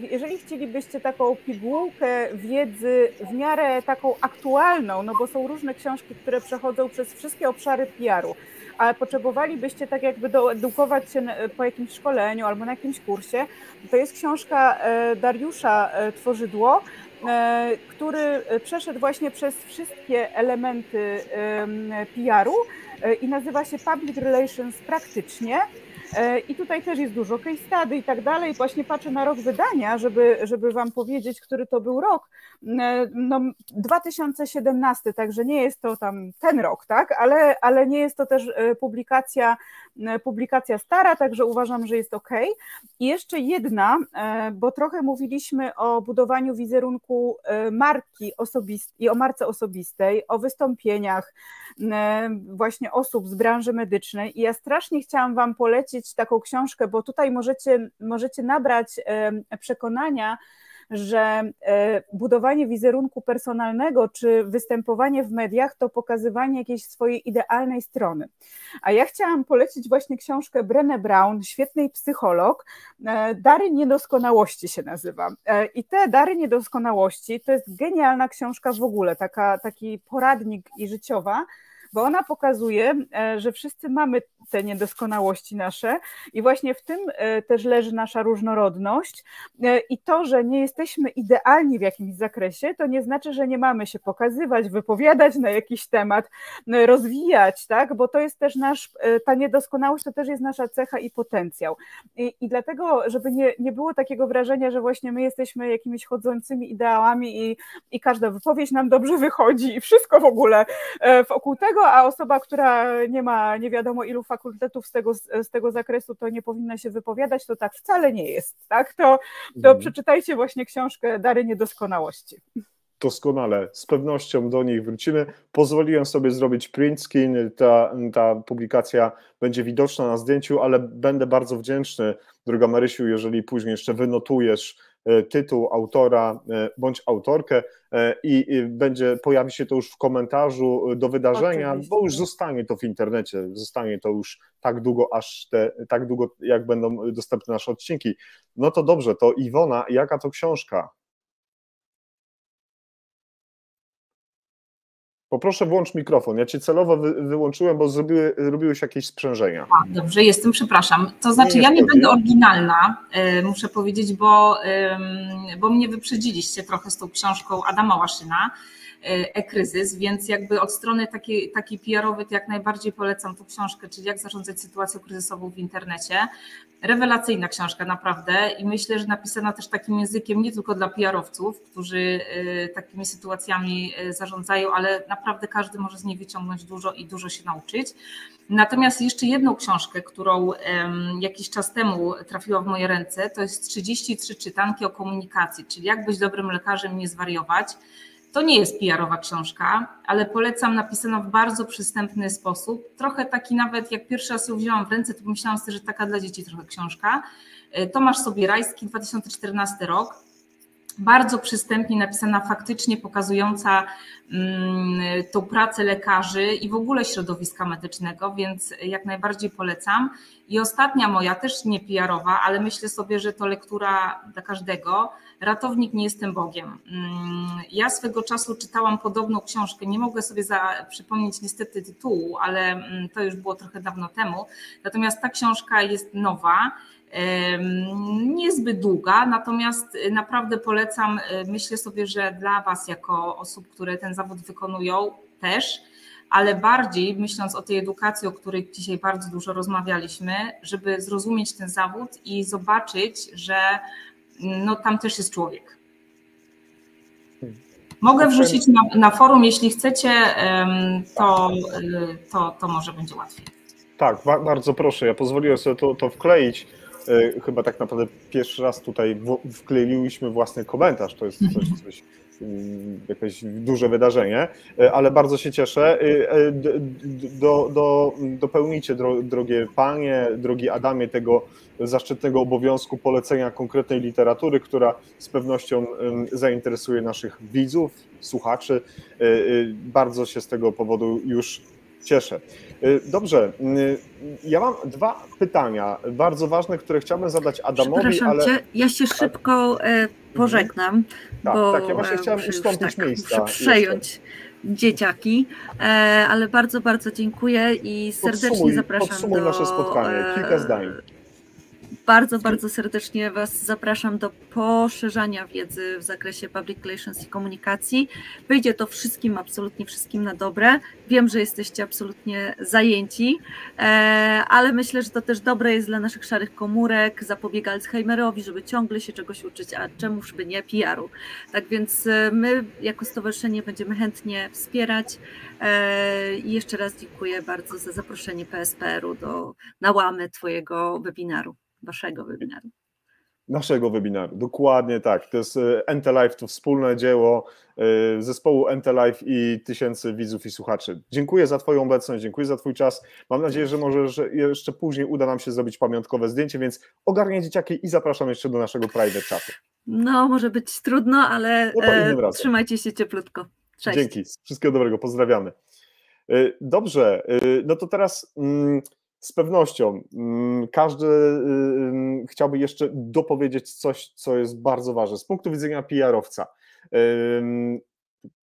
jeżeli chcielibyście taką pigułkę wiedzy w miarę taką aktualną, no bo są różne książki, które przechodzą przez wszystkie obszary PR-u, ale potrzebowalibyście tak jakby doedukować się po jakimś szkoleniu albo na jakimś kursie, to jest książka Dariusza Tworzydło, który przeszedł właśnie przez wszystkie elementy PR-u i nazywa się Public Relations praktycznie. I tutaj też jest dużo case study i tak dalej. Właśnie patrzę na rok wydania, żeby wam powiedzieć, który to był rok. No, 2017, także nie jest to tam ten rok, tak? Ale nie jest to też publikacja stara, także uważam, że jest ok. I jeszcze jedna, bo trochę mówiliśmy o budowaniu wizerunku marki osobistej i o marce osobistej, o wystąpieniach właśnie osób z branży medycznej i ja strasznie chciałam wam polecić taką książkę, bo tutaj możecie nabrać przekonania że budowanie wizerunku personalnego czy występowanie w mediach to pokazywanie jakiejś swojej idealnej strony. A ja chciałam polecić właśnie książkę Brené Brown, świetnej psycholog, Dary niedoskonałości się nazywa. I te Dary niedoskonałości to jest genialna książka w ogóle, taki poradnik i życiowa, bo ona pokazuje, że wszyscy mamy te niedoskonałości nasze i właśnie w tym też leży nasza różnorodność i to, że nie jesteśmy idealni w jakimś zakresie, to nie znaczy, że nie mamy się pokazywać, wypowiadać na jakiś temat, rozwijać, tak? Bo to jest też ta niedoskonałość to też jest nasza cecha i potencjał. I dlatego, żeby nie było takiego wrażenia, że właśnie my jesteśmy jakimiś chodzącymi ideałami i każda wypowiedź nam dobrze wychodzi i wszystko w ogóle wokół tego, a osoba, która nie ma nie wiadomo ilu fakultetów z tego zakresu, to nie powinna się wypowiadać, to tak wcale nie jest. Tak? To przeczytajcie właśnie książkę Dary niedoskonałości. Doskonale, z pewnością do nich wrócimy. Pozwoliłem sobie zrobić print screen, ta publikacja będzie widoczna na zdjęciu, ale będę bardzo wdzięczny, droga Marysiu, jeżeli później jeszcze wynotujesz tytuł autora bądź autorkę i pojawi się to już w komentarzu do wydarzenia, oczywiście, bo już zostanie to w internecie, zostanie to już tak długo, tak długo, jak będą dostępne nasze odcinki. No to dobrze, to Iwona, jaka to książka? Poproszę, włącz mikrofon. Ja cię celowo wyłączyłem, bo zrobiłeś jakieś sprzężenia. Dobrze, jestem, przepraszam. To znaczy, ja nie będę oryginalna, muszę powiedzieć, bo mnie wyprzedziliście trochę z tą książką Adama Łaszyna, E-kryzys, więc jakby od strony takiej PR-owej to jak najbardziej polecam tą książkę, czyli jak zarządzać sytuacją kryzysową w internecie. Rewelacyjna książka naprawdę i myślę, że napisana też takim językiem nie tylko dla PR-owców, którzy takimi sytuacjami zarządzają, ale naprawdę każdy może z niej wyciągnąć dużo i dużo się nauczyć. Natomiast jeszcze jedną książkę, którą jakiś czas temu trafiła w moje ręce, to jest 33 czytanki o komunikacji, czyli jak być dobrym lekarzem i nie zwariować. To nie jest PR-owa książka, ale polecam, napisana w bardzo przystępny sposób. Trochę taki nawet, jak pierwszy raz ją wzięłam w ręce, to pomyślałam sobie, że taka dla dzieci trochę książka. Tomasz Sobierajski, 2014 rok. Bardzo przystępnie napisana, faktycznie pokazująca tą pracę lekarzy i w ogóle środowiska medycznego, więc jak najbardziej polecam. I ostatnia moja, też nie PR-owa, ale myślę sobie, że to lektura dla każdego. Ratownik, nie jestem Bogiem. Ja swego czasu czytałam podobną książkę, nie mogę sobie przypomnieć niestety tytułu, ale to już było trochę dawno temu. Natomiast ta książka jest nowa, niezbyt długa, natomiast naprawdę polecam. Myślę sobie, że dla Was jako osób, które ten zawód wykonują też, ale bardziej myśląc o tej edukacji, o której dzisiaj bardzo dużo rozmawialiśmy, żeby zrozumieć ten zawód i zobaczyć, że no, tam też jest człowiek. Mogę wrzucić na forum, jeśli chcecie, to może będzie łatwiej. Tak, bardzo proszę, ja pozwoliłem sobie to wkleić. Chyba tak naprawdę pierwszy raz tutaj wkleiliśmy własny komentarz, to jest coś jakieś duże wydarzenie, ale bardzo się cieszę. Dopełnijcie, drogie panie, drogi Adamie, tego zaszczytnego obowiązku polecenia konkretnej literatury, która z pewnością zainteresuje naszych widzów, słuchaczy. Bardzo się z tego powodu już cieszę. Dobrze, ja mam dwa pytania bardzo ważne, które chciałbym zadać Adamowi. Przepraszam cię, ja się szybko pożegnam, bo tak, ja właśnie chciałem ustąpić miejsca. Muszę przejąć dzieciaki, ale bardzo, bardzo dziękuję i serdecznie zapraszam Podsumuj nasze spotkanie, kilka zdań. Bardzo, bardzo serdecznie Was zapraszam do poszerzania wiedzy w zakresie public relations i komunikacji. Wyjdzie to wszystkim, absolutnie wszystkim na dobre. Wiem, że jesteście absolutnie zajęci, ale myślę, że to też dobre jest dla naszych szarych komórek, zapobiega Alzheimerowi, żeby ciągle się czegoś uczyć, a czemuż by nie PR-u. Tak więc my jako stowarzyszenie będziemy chętnie wspierać i jeszcze raz dziękuję bardzo za zaproszenie PSPR-u na łamę Twojego webinaru. Waszego webinaru. Naszego webinaru, dokładnie tak. To jest Entelive, to wspólne dzieło zespołu Entelive i tysięcy widzów i słuchaczy. Dziękuję za Twoją obecność, dziękuję za Twój czas. Mam nadzieję, że może jeszcze później uda nam się zrobić pamiątkowe zdjęcie, więc ogarnię dzieciaki i zapraszam jeszcze do naszego private chatu. No, może być trudno, ale No to innym razem. trzymajcie się cieplutko. Cześć. Dzięki, wszystkiego dobrego, pozdrawiamy. Dobrze, no to teraz z pewnością każdy chciałby jeszcze dopowiedzieć coś, co jest bardzo ważne z punktu widzenia PR-owca.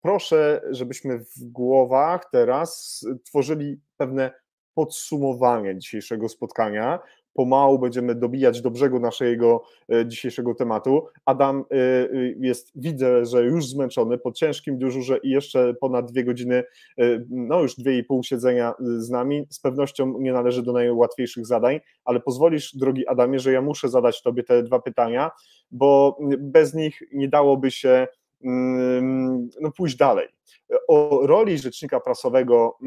Proszę, żebyśmy w głowach teraz tworzyli pewne podsumowanie dzisiejszego spotkania. Pomału będziemy dobijać do brzegu naszego dzisiejszego tematu. Adam jest, widzę, że już zmęczony po ciężkim dyżurze i jeszcze ponad 2 godziny, no już 2,5 siedzenia z nami. Z pewnością nie należy do najłatwiejszych zadań, ale pozwolisz, drogi Adamie, że ja muszę zadać Tobie te 2 pytania, bo bez nich nie dałoby się pójść dalej. O roli rzecznika prasowego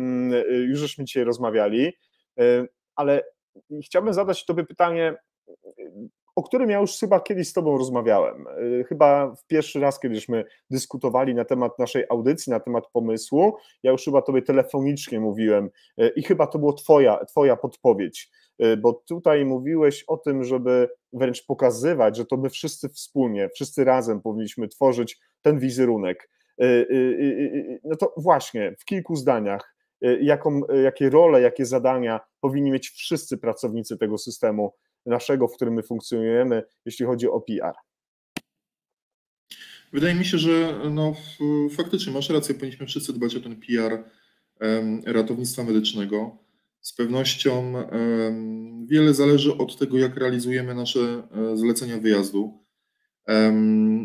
już żeśmy dzisiaj rozmawiali, ale chciałbym zadać Tobie pytanie, o którym ja już chyba kiedyś z Tobą rozmawiałem. Chyba w pierwszy raz, kiedyśmy dyskutowali na temat naszej audycji, na temat pomysłu, ja już chyba Tobie telefonicznie mówiłem i chyba to była Twoja podpowiedź, bo tutaj mówiłeś o tym, żeby wręcz pokazywać, że to my wszyscy wspólnie, wszyscy razem powinniśmy tworzyć ten wizerunek. No to właśnie, w kilku zdaniach, jakie role, jakie zadania powinni mieć wszyscy pracownicy tego systemu naszego, w którym my funkcjonujemy, jeśli chodzi o PR? Wydaje mi się, że no, faktycznie masz rację, powinniśmy wszyscy dbać o ten PR ratownictwa medycznego. Z pewnością wiele zależy od tego, jak realizujemy nasze zlecenia wyjazdu,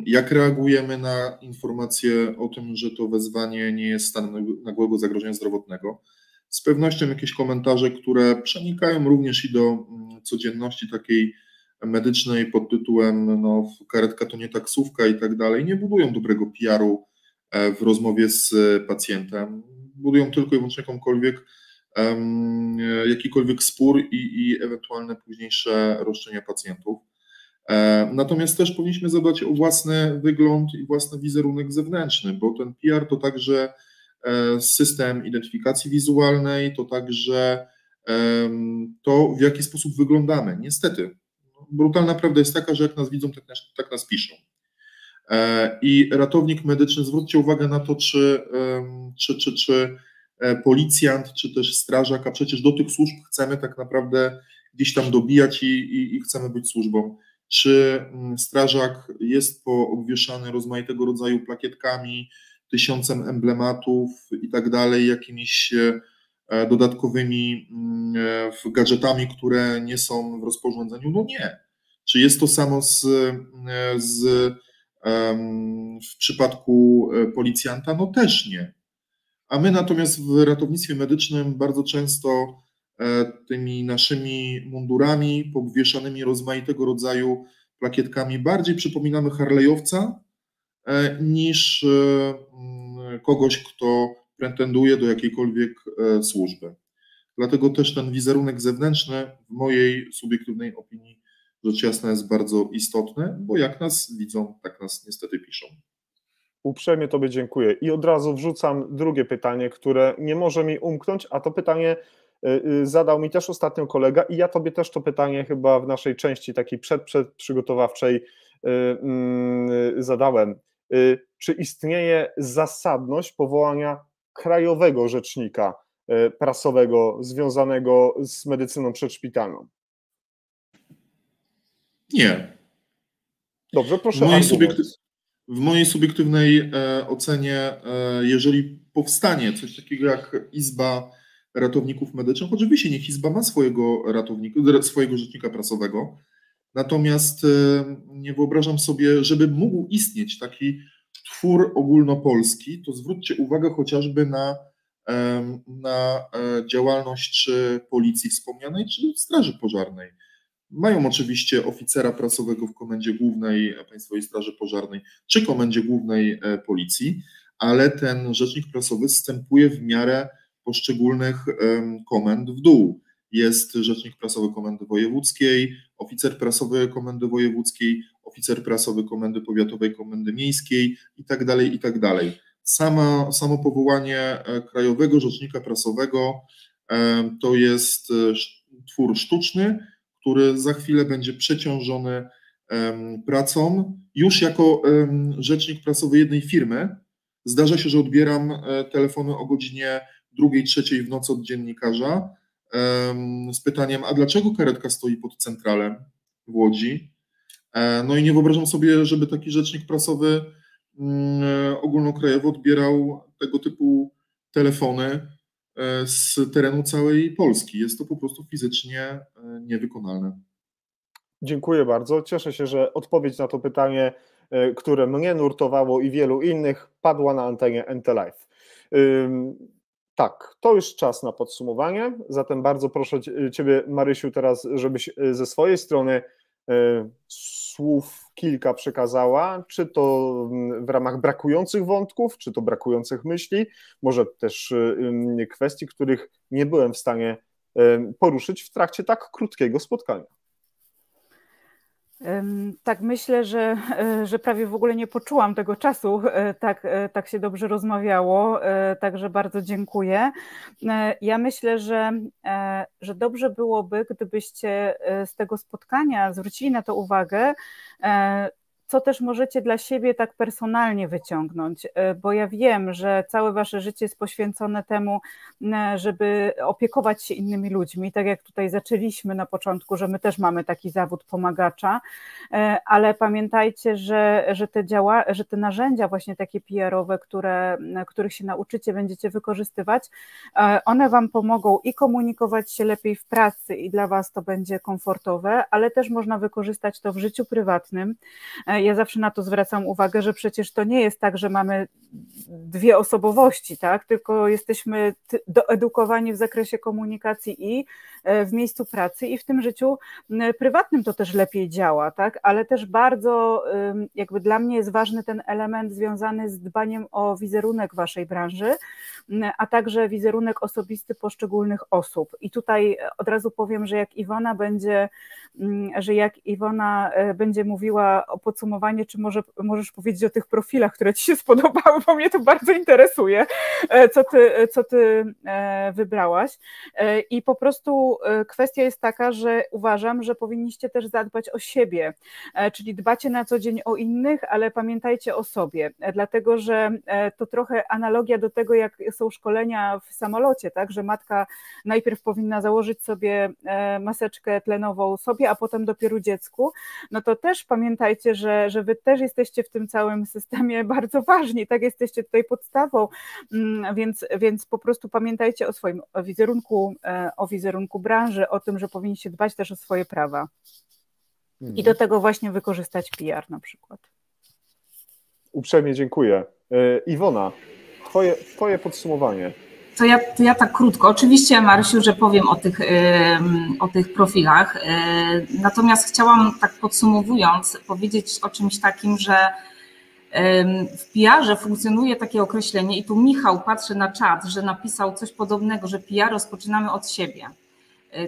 jak reagujemy na informacje o tym, że to wezwanie nie jest stanem nagłego zagrożenia zdrowotnego. Z pewnością jakieś komentarze, które przenikają również i do codzienności takiej medycznej pod tytułem no, karetka to nie taksówka i tak dalej, nie budują dobrego PR-u w rozmowie z pacjentem. Budują tylko i wyłącznie jakikolwiek spór i ewentualne późniejsze roszczenia pacjentów. Natomiast też powinniśmy zadbać o własny wygląd i własny wizerunek zewnętrzny, bo ten PR to także system identyfikacji wizualnej, to także to, w jaki sposób wyglądamy. Niestety, brutalna prawda jest taka, że jak nas widzą, tak nas piszą. I ratownik medyczny, zwróćcie uwagę na to, czy policjant, czy też strażak, a przecież do tych służb chcemy tak naprawdę gdzieś tam dobijać i chcemy być służbą. Czy strażak jest poobwieszany rozmaitego rodzaju plakietkami, 1000 emblematów i tak dalej, jakimiś dodatkowymi gadżetami, które nie są w rozporządzeniu? No nie. Czy jest to samo w przypadku policjanta? No też nie. A my natomiast w ratownictwie medycznym bardzo często tymi naszymi mundurami poobwieszanymi rozmaitego rodzaju plakietkami bardziej przypominamy harlejowca niż kogoś, kto pretenduje do jakiejkolwiek służby. Dlatego też ten wizerunek zewnętrzny w mojej subiektywnej opinii rzecz jasna jest bardzo istotny, bo jak nas widzą, tak nas niestety piszą. Uprzejmie Tobie dziękuję i od razu wrzucam drugie pytanie, które nie może mi umknąć, a to pytanie zadał mi też ostatnio kolega i ja Tobie też to pytanie chyba w naszej części takiej przedprzygotowawczej zadałem. Czy istnieje zasadność powołania krajowego rzecznika prasowego związanego z medycyną przedszpitalną? Nie. Dobrze, proszę. W mojej subiektywnej ocenie, jeżeli powstanie coś takiego jak Izba Ratowników Medycznych, oczywiście niech Izba ma swojego rzecznika prasowego, natomiast nie wyobrażam sobie, żeby mógł istnieć taki twór ogólnopolski, to zwróćcie uwagę chociażby na działalność czy policji wspomnianej, czy Straży Pożarnej. Mają oczywiście oficera prasowego w Komendzie Głównej Państwowej Straży Pożarnej czy Komendzie Głównej Policji, ale ten rzecznik prasowy zstępuje w miarę poszczególnych komend w dół. Jest rzecznik prasowy Komendy Wojewódzkiej, oficer prasowy Komendy Wojewódzkiej, oficer prasowy Komendy Powiatowej, Komendy Miejskiej i tak dalej. Samo powołanie krajowego rzecznika prasowego to jest twór sztuczny, który za chwilę będzie przeciążony pracą. Już jako rzecznik prasowy jednej firmy zdarza się, że odbieram telefony o godzinie 2, 3 w nocy od dziennikarza z pytaniem, a dlaczego karetka stoi pod centralem w Łodzi? No i nie wyobrażam sobie, żeby taki rzecznik prasowy ogólnokrajowo odbierał tego typu telefony z terenu całej Polski. Jest to po prostu fizycznie niewykonalne. Dziękuję bardzo. Cieszę się, że odpowiedź na to pytanie, które mnie nurtowało i wielu innych, padła na antenie NT Live. Tak, to już czas na podsumowanie, zatem bardzo proszę Ciebie, Marysiu, teraz, żebyś ze swojej strony słów kilka przekazała, czy to w ramach brakujących wątków, czy to brakujących myśli, może też kwestii, których nie byłem w stanie poruszyć w trakcie tak krótkiego spotkania. Tak, myślę, że prawie w ogóle nie poczułam tego czasu, tak się dobrze rozmawiało, także bardzo dziękuję. Ja myślę, że dobrze byłoby, gdybyście z tego spotkania zwrócili na to uwagę, co też możecie dla siebie tak personalnie wyciągnąć, bo ja wiem, że całe wasze życie jest poświęcone temu, żeby opiekować się innymi ludźmi, tak jak tutaj zaczęliśmy na początku, że my też mamy taki zawód pomagacza, ale pamiętajcie, że te narzędzia właśnie takie PR-owe, których się nauczycie, będziecie wykorzystywać, one wam pomogą i komunikować się lepiej w pracy i dla was to będzie komfortowe, ale też można wykorzystać to w życiu prywatnym. Ja zawsze na to zwracam uwagę, że przecież to nie jest tak, że mamy dwie osobowości, tak? Tylko jesteśmy doedukowani w zakresie komunikacji i w miejscu pracy i w tym życiu prywatnym to też lepiej działa, tak? Ale też bardzo jakby dla mnie jest ważny ten element związany z dbaniem o wizerunek waszej branży, a także wizerunek osobisty poszczególnych osób. I tutaj od razu powiem, że jak Iwona będzie mówiła o podsumowaniu, czy możesz powiedzieć o tych profilach, które ci się spodobały, bo mnie to bardzo interesuje, co ty wybrałaś. I po prostu kwestia jest taka, że uważam, że powinniście też zadbać o siebie, czyli dbacie na co dzień o innych, ale pamiętajcie o sobie, dlatego że to trochę analogia do tego, jak są szkolenia w samolocie, tak, że matka najpierw powinna założyć sobie maseczkę tlenową sobie, a potem dopiero dziecku, no to też pamiętajcie, że wy też jesteście w tym całym systemie bardzo ważni, tak, jesteście tutaj podstawą, więc po prostu pamiętajcie o swoim wizerunku branży, o tym, że powinniście dbać też o swoje prawa i do tego właśnie wykorzystać PR na przykład. Uprzejmie dziękuję. Iwona, twoje podsumowanie. To ja tak krótko. Oczywiście, Marysiu, że powiem o tych profilach, natomiast chciałam tak podsumowując powiedzieć o czymś takim, że w PR-ze funkcjonuje takie określenie i tu Michał, patrzę na czat, że napisał coś podobnego, że PR rozpoczynamy od siebie.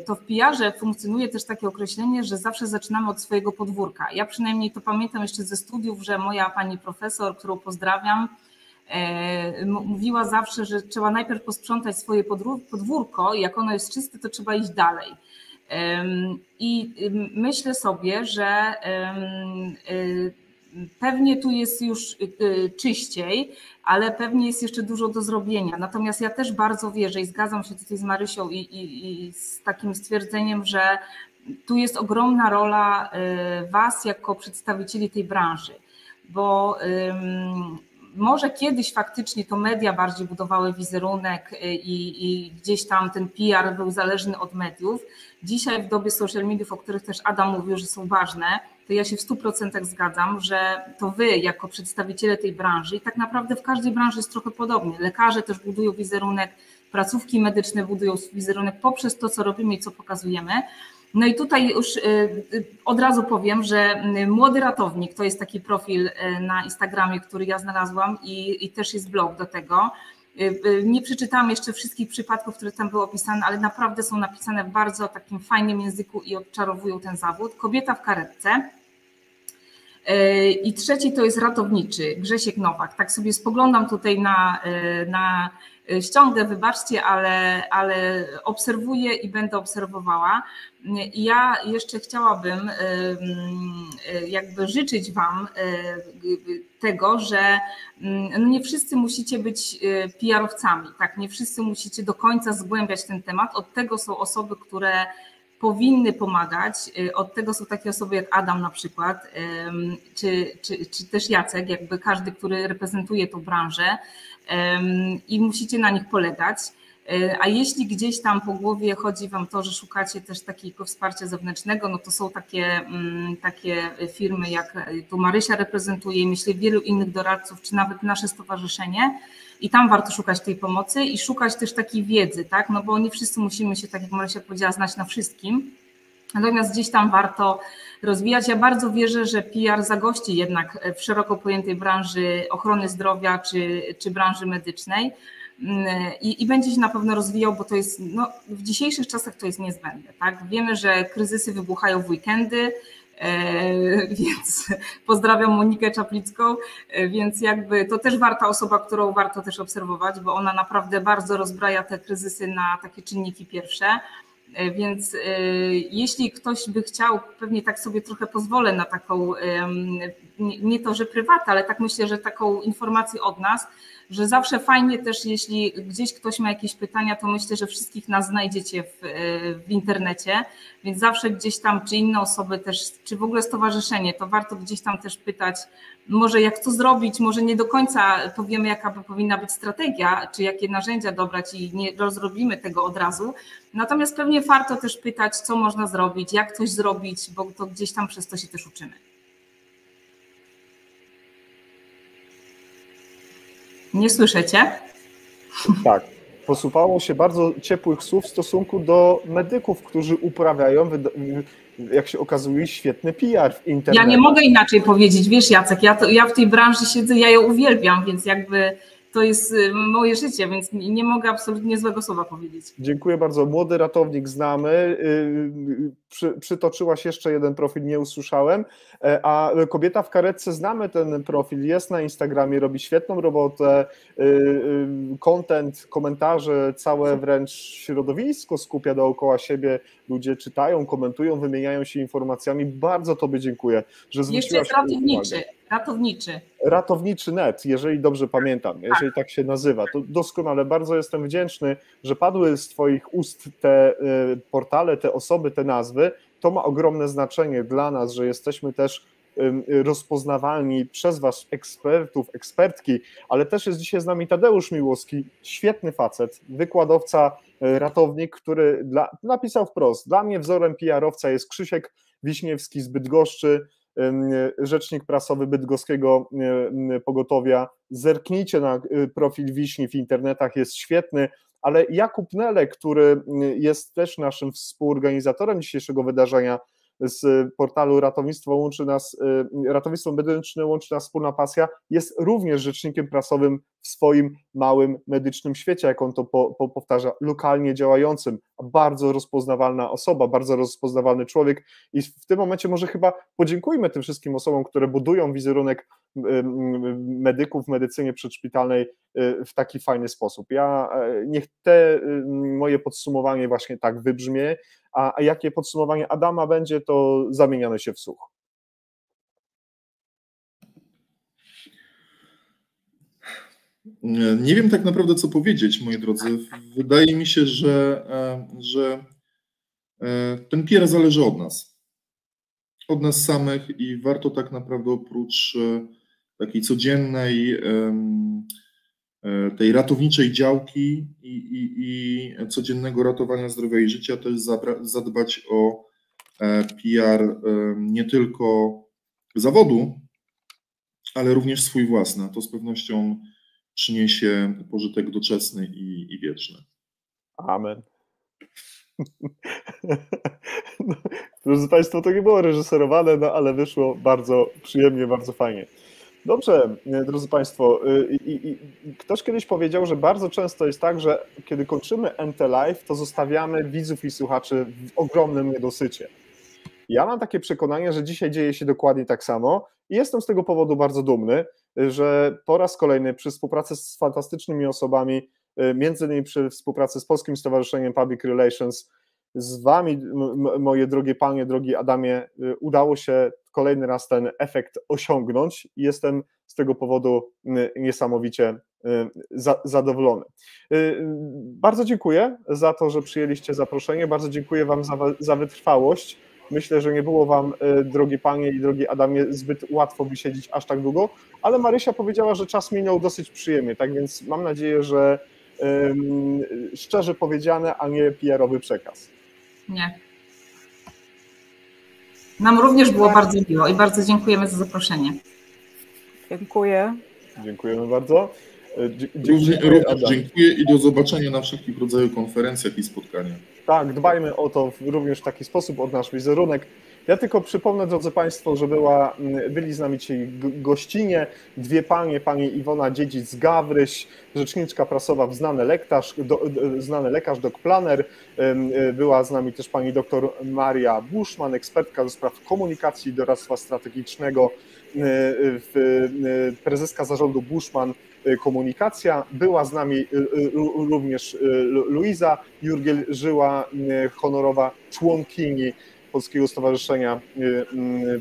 To w PR-ze funkcjonuje też takie określenie, że zawsze zaczynamy od swojego podwórka. Ja przynajmniej to pamiętam jeszcze ze studiów, że moja pani profesor, którą pozdrawiam, mówiła zawsze, że trzeba najpierw posprzątać swoje podwórko i jak ono jest czyste, to trzeba iść dalej. I myślę sobie, że pewnie tu jest już czyściej, ale pewnie jest jeszcze dużo do zrobienia. Natomiast ja też bardzo wierzę i zgadzam się tutaj z Marysią i z takim stwierdzeniem, że tu jest ogromna rola was jako przedstawicieli tej branży, bo może kiedyś faktycznie to media bardziej budowały wizerunek i gdzieś tam ten PR był zależny od mediów. Dzisiaj w dobie social mediów, o których też Adam mówił, że są ważne, to ja się w 100% zgadzam, że to wy jako przedstawiciele tej branży i tak naprawdę w każdej branży jest trochę podobnie. Lekarze też budują wizerunek, placówki medyczne budują wizerunek poprzez to, co robimy i co pokazujemy. No i tutaj już od razu powiem, że Młody Ratownik to jest taki profil na Instagramie, który ja znalazłam i też jest blog do tego. Nie przeczytałam jeszcze wszystkich przypadków, które tam były opisane, ale naprawdę są napisane w bardzo takim fajnym języku i odczarowują ten zawód. Kobieta w karetce. I trzeci to jest ratowniczy, Grzesiek Nowak. Tak sobie spoglądam tutaj na ściągę, wybaczcie, ale obserwuję i będę obserwowała. I ja jeszcze chciałabym jakby życzyć Wam tego, że nie wszyscy musicie być PR-owcami, tak? Nie wszyscy musicie do końca zgłębiać ten temat. Od tego są osoby, które powinny pomagać. Od tego są takie osoby jak Adam na przykład, czy też Jacek, jakby każdy, który reprezentuje tą branżę i musicie na nich polegać. A jeśli gdzieś tam po głowie chodzi Wam to, że szukacie też takiego wsparcia zewnętrznego, no to są takie firmy, jak tu Marysia reprezentuje i myślę wielu innych doradców, czy nawet nasze stowarzyszenie. I tam warto szukać tej pomocy i szukać też takiej wiedzy, tak? No bo nie wszyscy musimy się, tak jak Marysia powiedziała, znać na wszystkim. Natomiast gdzieś tam warto rozwijać. Ja bardzo wierzę, że PR zagości jednak w szeroko pojętej branży ochrony zdrowia czy branży medycznej i będzie się na pewno rozwijał, bo to jest, no, w dzisiejszych czasach to jest niezbędne. Tak? Wiemy, że kryzysy wybuchają w weekendy, więc pozdrawiam Monikę Czaplicką, więc jakby to też warta osoba, którą warto też obserwować, bo ona naprawdę bardzo rozbraja te kryzysy na takie czynniki pierwsze. Więc jeśli ktoś by chciał, pewnie tak sobie trochę pozwolę na taką, nie to, że prywatę, ale tak myślę, że taką informację od nas, że zawsze fajnie też, jeśli gdzieś ktoś ma jakieś pytania, to myślę, że wszystkich nas znajdziecie w internecie, więc zawsze gdzieś tam, czy inne osoby też, czy w ogóle stowarzyszenie, to warto gdzieś tam też pytać, może jak to zrobić, może nie do końca powiemy, jaka powinna być strategia, czy jakie narzędzia dobrać i nie rozrobimy tego od razu, natomiast pewnie warto też pytać, co można zrobić, jak coś zrobić, bo to gdzieś tam przez to się też uczymy. Nie słyszycie? Tak. Posuwało się bardzo ciepłych słów w stosunku do medyków, którzy uprawiają, jak się okazuje, świetny PR w internecie. Ja nie mogę inaczej powiedzieć, wiesz Jacek, ja w tej branży siedzę, ja ją uwielbiam, więc jakby to jest moje życie, więc nie mogę absolutnie złego słowa powiedzieć. Dziękuję bardzo. Młody ratownik znamy. Przytoczyłaś jeszcze jeden profil, nie usłyszałem. A kobieta w karetce, znamy ten profil, jest na Instagramie, robi świetną robotę, content, komentarze, całe wręcz środowisko skupia dookoła siebie. Ludzie czytają, komentują, wymieniają się informacjami. Bardzo Tobie dziękuję, że zwróciłaś jeszcze jest Ratowniczy Net, jeżeli dobrze pamiętam, jeżeli tak się nazywa, to doskonale, bardzo jestem wdzięczny, że padły z Twoich ust te portale, te osoby, te nazwy. To ma ogromne znaczenie dla nas, że jesteśmy też rozpoznawalni przez Was ekspertów, ekspertki, ale też jest dzisiaj z nami Tadeusz Miłowski, świetny facet, wykładowca, ratownik, który napisał wprost, dla mnie wzorem PR-owca jest Krzysiek Wiśniewski z Bydgoszczy, rzecznik prasowy bydgoskiego pogotowia. Zerknijcie na profil Wiśni w internetach, jest świetny, ale Jakub Nelek, który jest też naszym współorganizatorem dzisiejszego wydarzenia z portalu Ratownictwo Medyczne łączy nas wspólna pasja, jest również rzecznikiem prasowym w swoim małym medycznym świecie, jak on to powtarza, lokalnie działającym, bardzo rozpoznawalna osoba, bardzo rozpoznawalny człowiek i w tym momencie może chyba podziękujmy tym wszystkim osobom, które budują wizerunek medyków w medycynie przedszpitalnej w taki fajny sposób. Niech te moje podsumowanie właśnie tak wybrzmie, a jakie podsumowanie Adama będzie, to zamieniamy się w słuch. Nie wiem tak naprawdę, co powiedzieć, moi drodzy. Wydaje mi się, że ten PR zależy od nas samych i warto tak naprawdę oprócz takiej codziennej, tej ratowniczej działki i codziennego ratowania zdrowia i życia też zadbać o PR nie tylko zawodu, ale również swój własny. To z pewnością przyniesie pożytek doczesny i wieczny. Amen. No, drodzy Państwo, to nie było reżyserowane, no ale wyszło bardzo przyjemnie, bardzo fajnie. Dobrze, drodzy Państwo, ktoś kiedyś powiedział, że bardzo często jest tak, że kiedy kończymy NT Live, to zostawiamy widzów i słuchaczy w ogromnym niedosycie. Ja mam takie przekonanie, że dzisiaj dzieje się dokładnie tak samo i jestem z tego powodu bardzo dumny, że po raz kolejny przy współpracy z fantastycznymi osobami, między innymi przy współpracy z Polskim Stowarzyszeniem Public Relations, z Wami, moje drogie panie, drogi Adamie, udało się kolejny raz ten efekt osiągnąć i jestem z tego powodu niesamowicie zadowolony. Bardzo dziękuję za to, że przyjęliście zaproszenie, bardzo dziękuję Wam za wytrwałość. Myślę, że nie było Wam, drogie panie i drogi Adamie, zbyt łatwo wysiedzieć aż tak długo, ale Marysia powiedziała, że czas minął dosyć przyjemnie, tak więc mam nadzieję, że szczerze powiedziane, a nie PR-owy przekaz. Nie. Nam również było bardzo miło i bardzo dziękujemy za zaproszenie. Dziękuję. Dziękujemy bardzo. Również dziękuję i do zobaczenia na wszelkich rodzajach konferencjach i spotkaniach. Tak, dbajmy o to również w taki sposób, o nasz wizerunek. Ja tylko przypomnę, drodzy Państwo, że byli z nami dzisiaj gościnie dwie panie, pani Iwona Dziedzic-Gawryś, rzeczniczka prasowa, znany lekarz, dok planer. Była z nami też pani doktor Maria Buszman, ekspertka do spraw komunikacji i doradztwa strategicznego, prezeska zarządu Buszman Komunikacja. Była z nami również Luiza Jurgiel-Żyła, honorowa członkini Polskiego Stowarzyszenia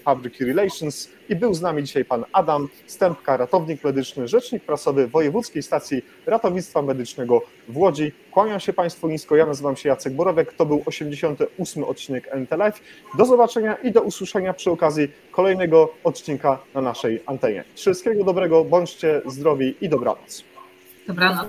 Public Relations i był z nami dzisiaj pan Adam Stępka, ratownik medyczny, rzecznik prasowy Wojewódzkiej Stacji Ratownictwa Medycznego w Łodzi. Kłaniam się Państwu nisko, ja nazywam się Jacek Borowek, to był 88. odcinek NT Live. Do zobaczenia i do usłyszenia przy okazji kolejnego odcinka na naszej antenie. Wszystkiego dobrego, bądźcie zdrowi i dobranoc. Dobranoc.